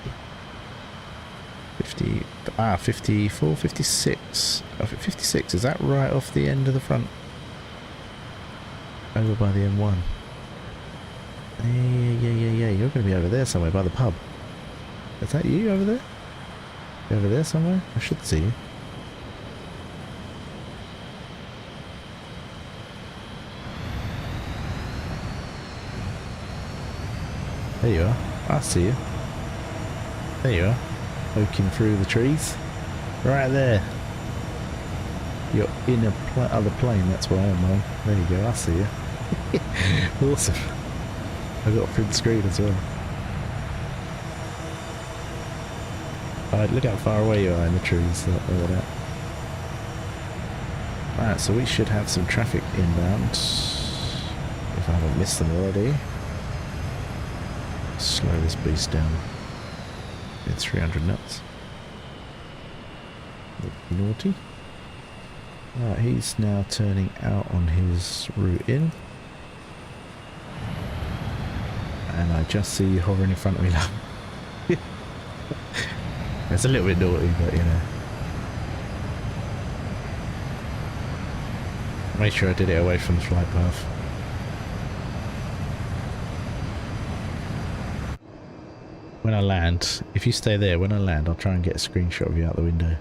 [SPEAKER 1] 50, 54, 56. Oh, 56, is that right off the end of the front? Over by the M1. Yeah, you're going to be over there somewhere by the pub. Is that you over there? You over there somewhere? I should see you. There you are. I see you. There you are. Poking through the trees. Right there. You're in a other plane, that's where I am, man. There you go, I see you. Awesome. I got a print screen as well. Alright, look how far away you are in the trees. Look at that. Alright, so we should have some traffic inbound. If I haven't missed them already. Slow this beast down. It's 300 knots. Naughty. Right, he's now turning out on his route in. And I just see you hovering in front of me now. It's a little bit naughty, but you know. Make sure I did it away from the flight path. When I land, if you stay there, when I land, I'll try and get a screenshot of you out the window.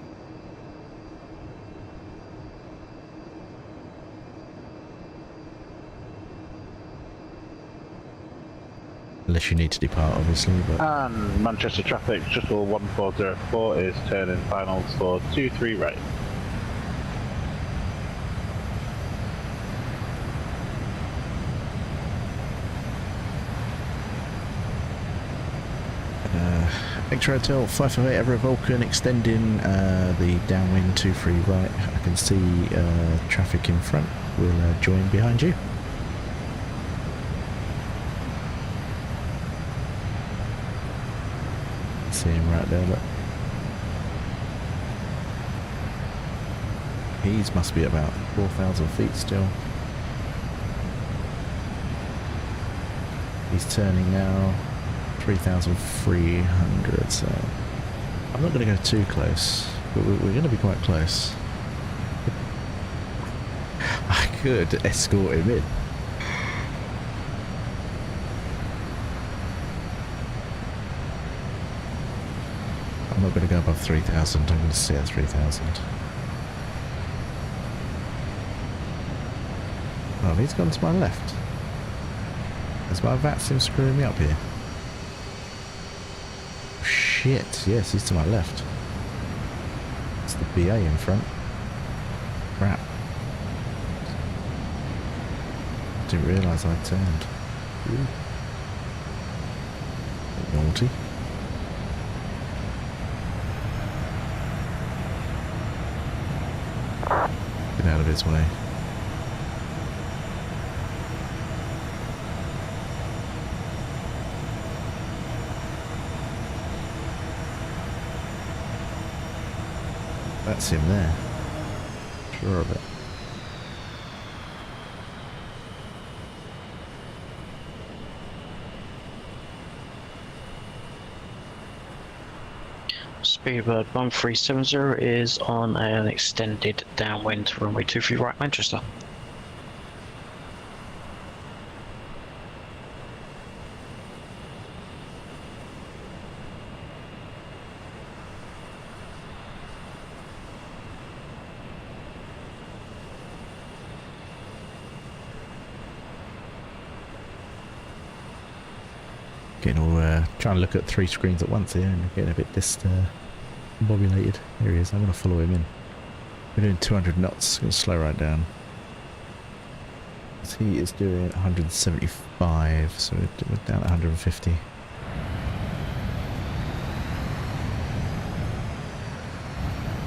[SPEAKER 1] Unless you need to depart, obviously, but...
[SPEAKER 9] And Manchester traffic, shuttle 1404 is turning finals for 23 right.
[SPEAKER 1] X-ray Hotel 558 Avro Vulcan extending the downwind 23 right. I can see traffic in front. We'll join behind you. See him right there, look. He's must be about 4,000 feet still. He's turning now 3,300, so I'm not going to go too close, but we're going to be quite close. I could escort him in. I'm not going to go above 3,000, I'm going to stay at 3,000. Oh, he's gone to my left. Is my Vatsim screwing me up here? Shit, yes, he's to my left. It's the BA in front. Crap. Didn't realise I turned. Ooh. Naughty. Get out of his way. That's him there. Sure of it.
[SPEAKER 3] Speedbird 1370 is on an extended downwind runway 23 right Manchester.
[SPEAKER 1] Getting all trying to look at 3 screens at once here and getting a bit discombobulated. Here he is. I'm going to follow him in. We're doing 200 knots. Going to slow right down. He is doing 175, so we're down at 150.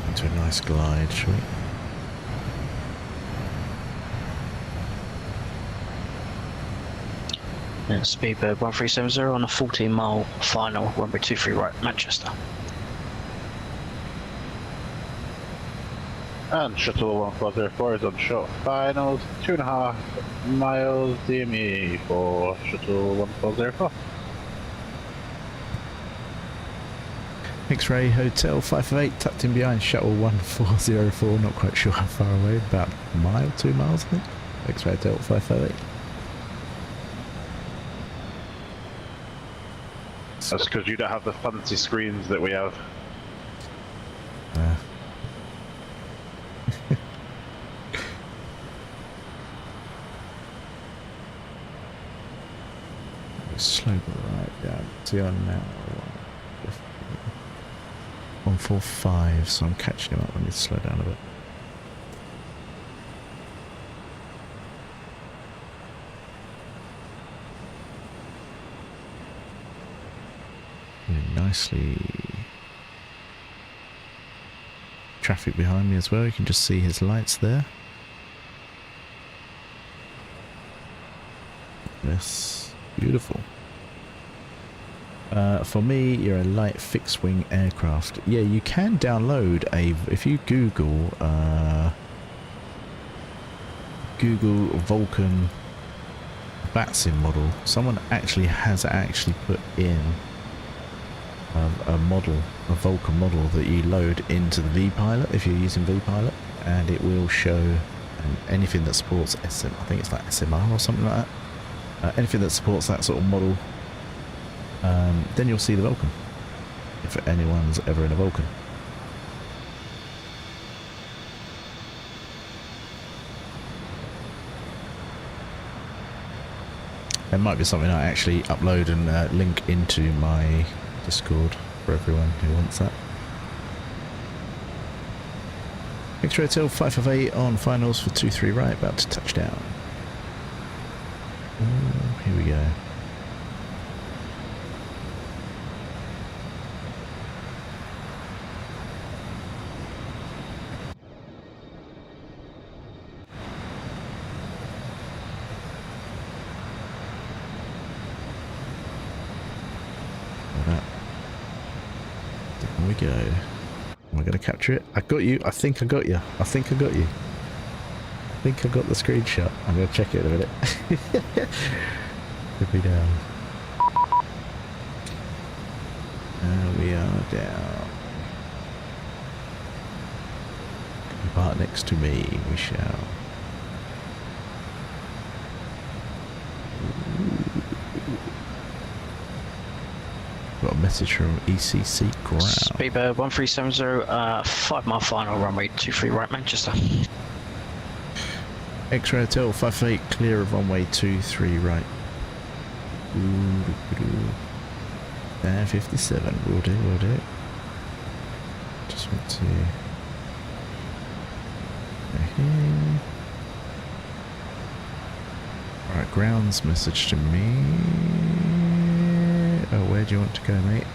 [SPEAKER 1] Into a nice glide, shall we?
[SPEAKER 3] And Speedbird 1370 on a 14-mile final, runway 23 right Manchester.
[SPEAKER 9] And shuttle 1404 is on short finals, 2.5 miles DME for shuttle 1404.
[SPEAKER 1] X-ray Hotel 558 tucked in behind shuttle 1404, not quite sure how far away, about a mile, 2 miles I think. X-ray Hotel 558.
[SPEAKER 9] That's because you don't have the fancy screens that we have.
[SPEAKER 1] Slow right down to now 145, so I'm catching him up. I need to slow down a bit. Really nicely. Traffic behind me as well, you can just see his lights there. Yes, beautiful. For me, you're a light fixed-wing aircraft. Yeah, you can download if you Google Vulcan Vatsim model, someone has put in a model, a Vulcan model that you load into the V-Pilot if you're using V-Pilot, and it will show anything that supports I think it's like SMR or something like that. Anything that supports that sort of model. Then you'll see the Vulcan, if anyone's ever in a Vulcan. It might be something I actually upload and link into my Discord for everyone who wants that. X-ray Hotel 558 on finals for 23 right, about to touch down. Ooh, here we go. There we go. Am I going to capture it? I got you. I think I got you. I think I got you. I think I got the screenshot. I'm going to check it in a minute. Could be down. We are down. Part next to me, we shall. Got a message from ECC ground.
[SPEAKER 3] Speedbird 1370, 5-mile final, runway 23 right Manchester.
[SPEAKER 1] X-ray Hotel 58 clear of runway 23 right. 57, will do, will do. Just want to... here. Alright, ground's message to me. Oh, where do you want to go, mate?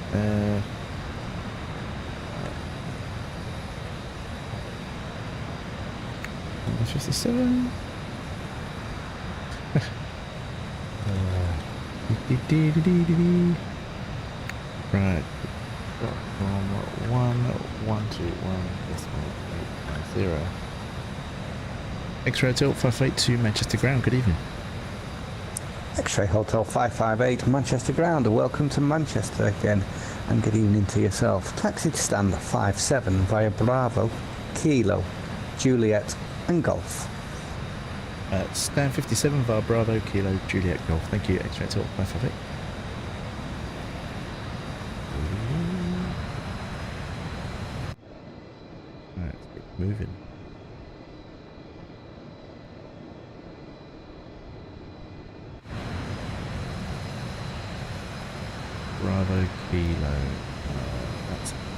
[SPEAKER 1] 57. Right. Platform 1121.850. X-Ray Hotel 582 Manchester Ground, good evening.
[SPEAKER 2] X-Ray Hotel 558 Manchester Ground, welcome to Manchester again, and good evening to yourself. Taxi to stand 57 via Bravo, Kilo, Juliet and Golf.
[SPEAKER 1] Stand 57 via Bravo, Kilo, Juliet, Golf. Thank you, X-Ray Hotel 558. Alright, let's get moving. Bravo, Kilo.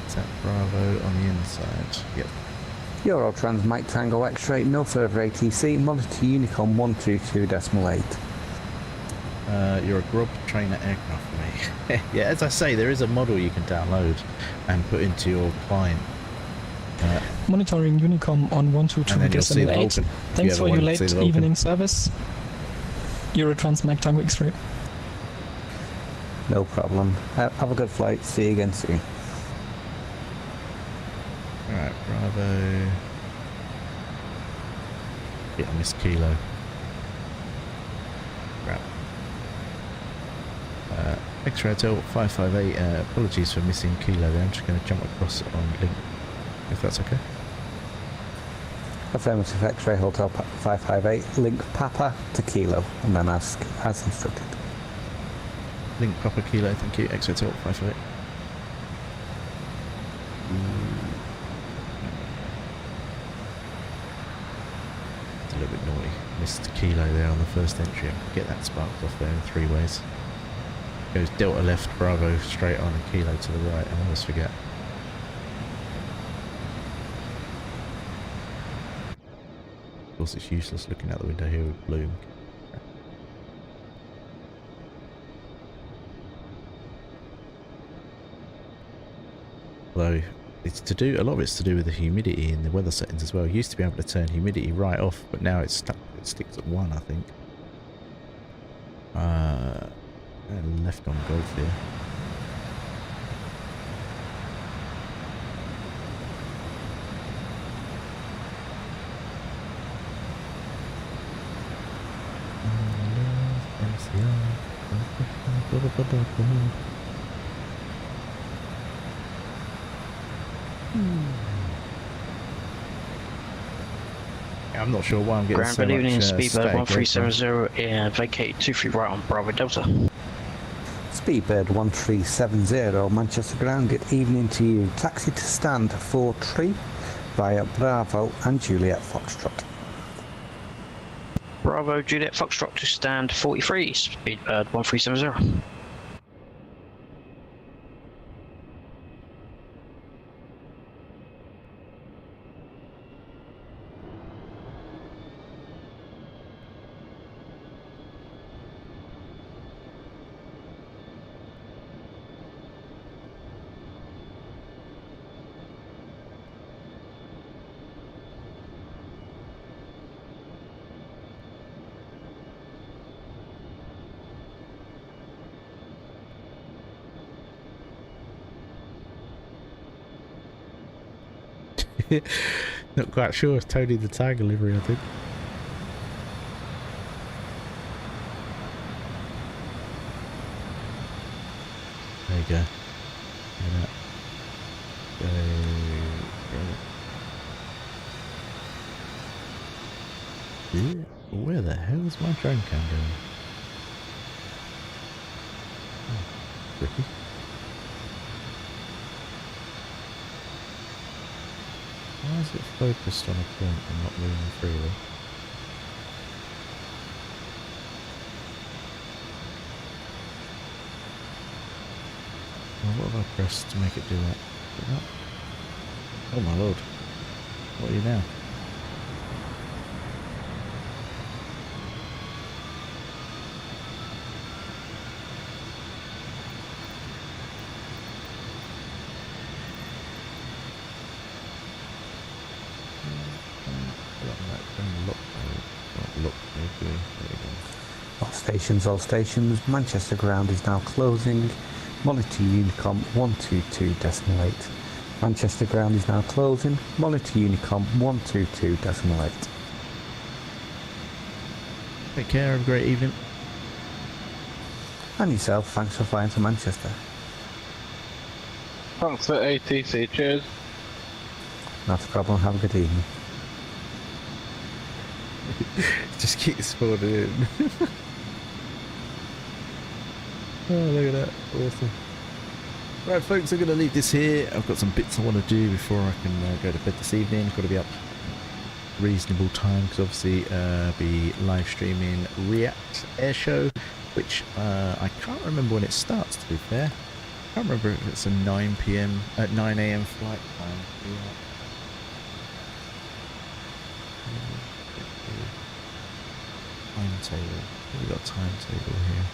[SPEAKER 1] Is that Bravo on the inside? Yep.
[SPEAKER 2] Eurotrans Mike Tango X-Ray, no further ATC, monitor Unicom 122.8.
[SPEAKER 1] You're a grub trainer aircraft for me. Yeah, as I say, there is a model you can download and put into your client.
[SPEAKER 10] Monitoring Unicom on 122.8. Thanks for your late evening service. Eurotrans Mike Tango X-Ray.
[SPEAKER 2] No problem. Have a good flight. See you again soon.
[SPEAKER 1] Alright, Bravo. Yeah, I missed Kilo. Crap. X-Ray Hotel 558, apologies for missing Kilo there. I'm just going to jump across on Link, if that's okay.
[SPEAKER 2] Affirmative X-Ray Hotel 558, link Papa to Kilo, and then ask as instructed.
[SPEAKER 1] Link Papa Kilo, thank you. X-Ray Hotel 558. It's a little bit naughty. Missed Kilo there on the first entry. Get that sparked off there in 3 ways. Goes Delta left, Bravo straight on, and Kilo to the right. I always forget. Of course, it's useless looking out the window here with Bloom. Although it's to do, a lot of it's to do with the humidity in the weather settings as well. You used to be able to turn humidity right off, but now it's stuck. It sticks at 1, I think. And left on Golf here. I'm not sure why I'm getting
[SPEAKER 3] Ground,
[SPEAKER 1] so
[SPEAKER 3] good evening,
[SPEAKER 1] much
[SPEAKER 3] Speedbird
[SPEAKER 1] static
[SPEAKER 3] 1370 and vacate 23 right on Bravo Delta.
[SPEAKER 2] Speedbird 1370 Manchester Ground, good evening to you. Taxi to stand 43 via Bravo and Juliet Foxtrot.
[SPEAKER 3] Bravo Juliet Foxtrot to stand 43, Speedbird 1370.
[SPEAKER 1] Not quite sure. It's Tony the Tiger livery, I think. There you go. Look at that. Yeah. Where the hell is my drone cam going? Oh, tricky. Why is it focused on a point and not moving freely? Well, what have I pressed to make it do that? Did that? Oh my lord. What are you now?
[SPEAKER 2] All stations, Manchester Ground is now closing. Monitor Unicom 122.8. Manchester ground is now closing. Monitor Unicom 122.8.
[SPEAKER 1] Take care, have a great evening.
[SPEAKER 2] And yourself, thanks for flying to Manchester.
[SPEAKER 9] Thanks for ATC, cheers.
[SPEAKER 2] Not a problem, have a good evening.
[SPEAKER 1] Just keep spawning in. Oh, look at that. Awesome. Right, folks, I'm going to leave this here. I've got some bits I want to do before I can go to bed this evening. Got to be up reasonable time because obviously be live streaming RIAT air show, which I can't remember when it starts, to be fair. I can't remember if it's a 9 a.m. flight time. Timetable. We've got a timetable here.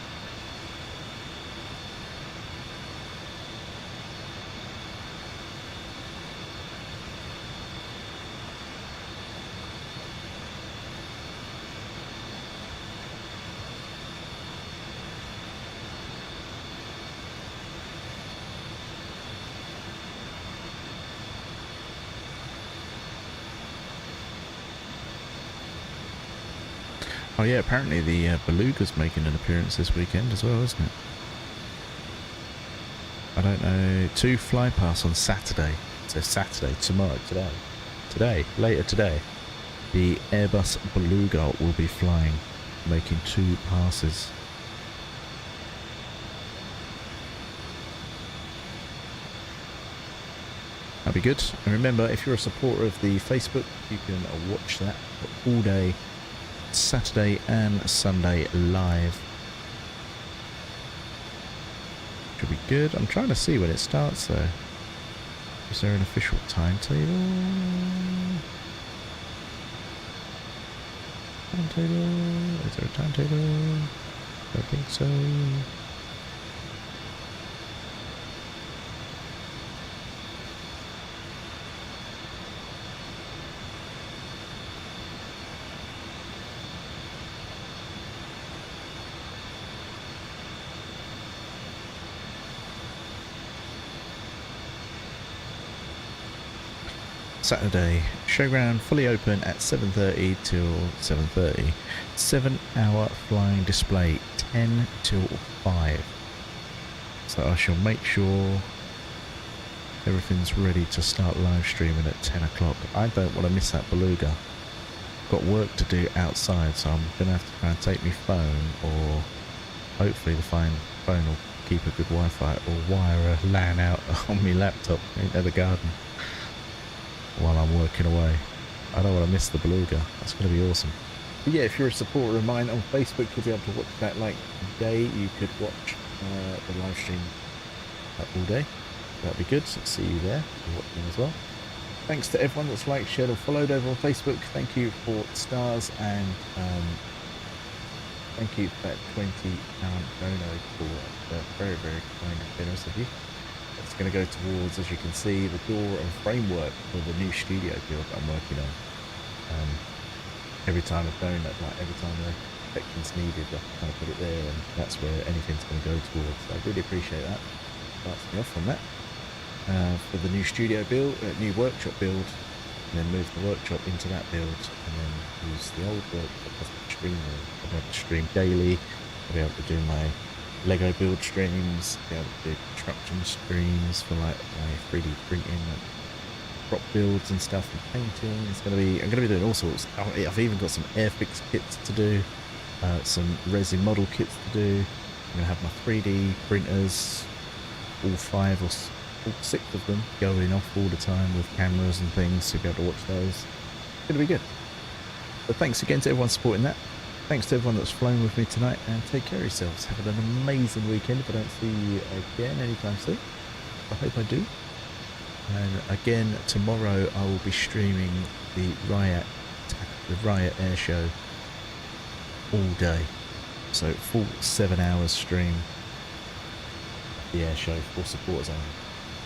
[SPEAKER 1] Oh yeah, apparently the Beluga's making an appearance this weekend as well, isn't it? I don't know. 2 fly pass on Saturday. So Saturday, tomorrow, later today. The Airbus Beluga will be flying, making 2 passes. That'd be good. And remember, if you're a supporter of the Facebook, you can watch that all day, Saturday and Sunday live. Should be good. I'm trying to see when it starts though. Is there an official timetable? Is there a timetable? I don't think so. Saturday, showground fully open at 7:30 till 7:30. 7-hour flying display, 10 till 5. So I shall make sure everything's ready to start live streaming at 10 o'clock. I don't want to miss that Beluga. Got work to do outside, so I'm going to have to try and take my phone, or hopefully the phone will keep a good Wi-Fi, or wire a LAN out on my laptop into the garden while I'm working away. I don't want to miss the Beluga. That's going to be awesome. But yeah, if you're a supporter of mine on Facebook, you'll be able to watch that like today. You could watch the live stream all day. That'd be good. So see you there. You're watching as well. Thanks to everyone that's liked, shared or followed over on Facebook. Thank you for stars, and thank you for that £20 donate for very, very kind and generous of you. It's going to go towards, as you can see, the door and framework for the new studio build that I'm working on. Every time a donut, like every time the section's needed, I kind of put it there, and that's where anything's going to go towards. So I really appreciate that. Starts me off on that. For the new studio build, new workshop build, and then move the workshop into that build, and then use the old workshop as a stream. I'll be able to stream daily. I'll be able to do my Lego build streams, be able to do construction streams for like my 3D printing and prop builds and stuff, and painting. I'm gonna be doing all sorts. I've even got some airfix kits to do, some resin model kits to do. I'm gonna have my 3D printers, all 5 or 6 of them, going off all the time with cameras and things, so you'll be able to watch those. It's gonna be good. But thanks again to everyone supporting that. Thanks to everyone that's flown with me tonight, and take care of yourselves. Have an amazing weekend if I don't see you again anytime soon. I hope I do. And again, tomorrow I will be streaming the RIAT air show all day. So full 7 hours stream the air show for supporters only.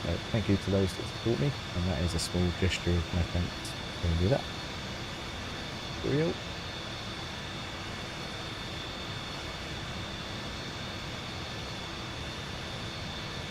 [SPEAKER 1] So thank you to those that support me, and that is a small gesture of my thanks for doing that. Real.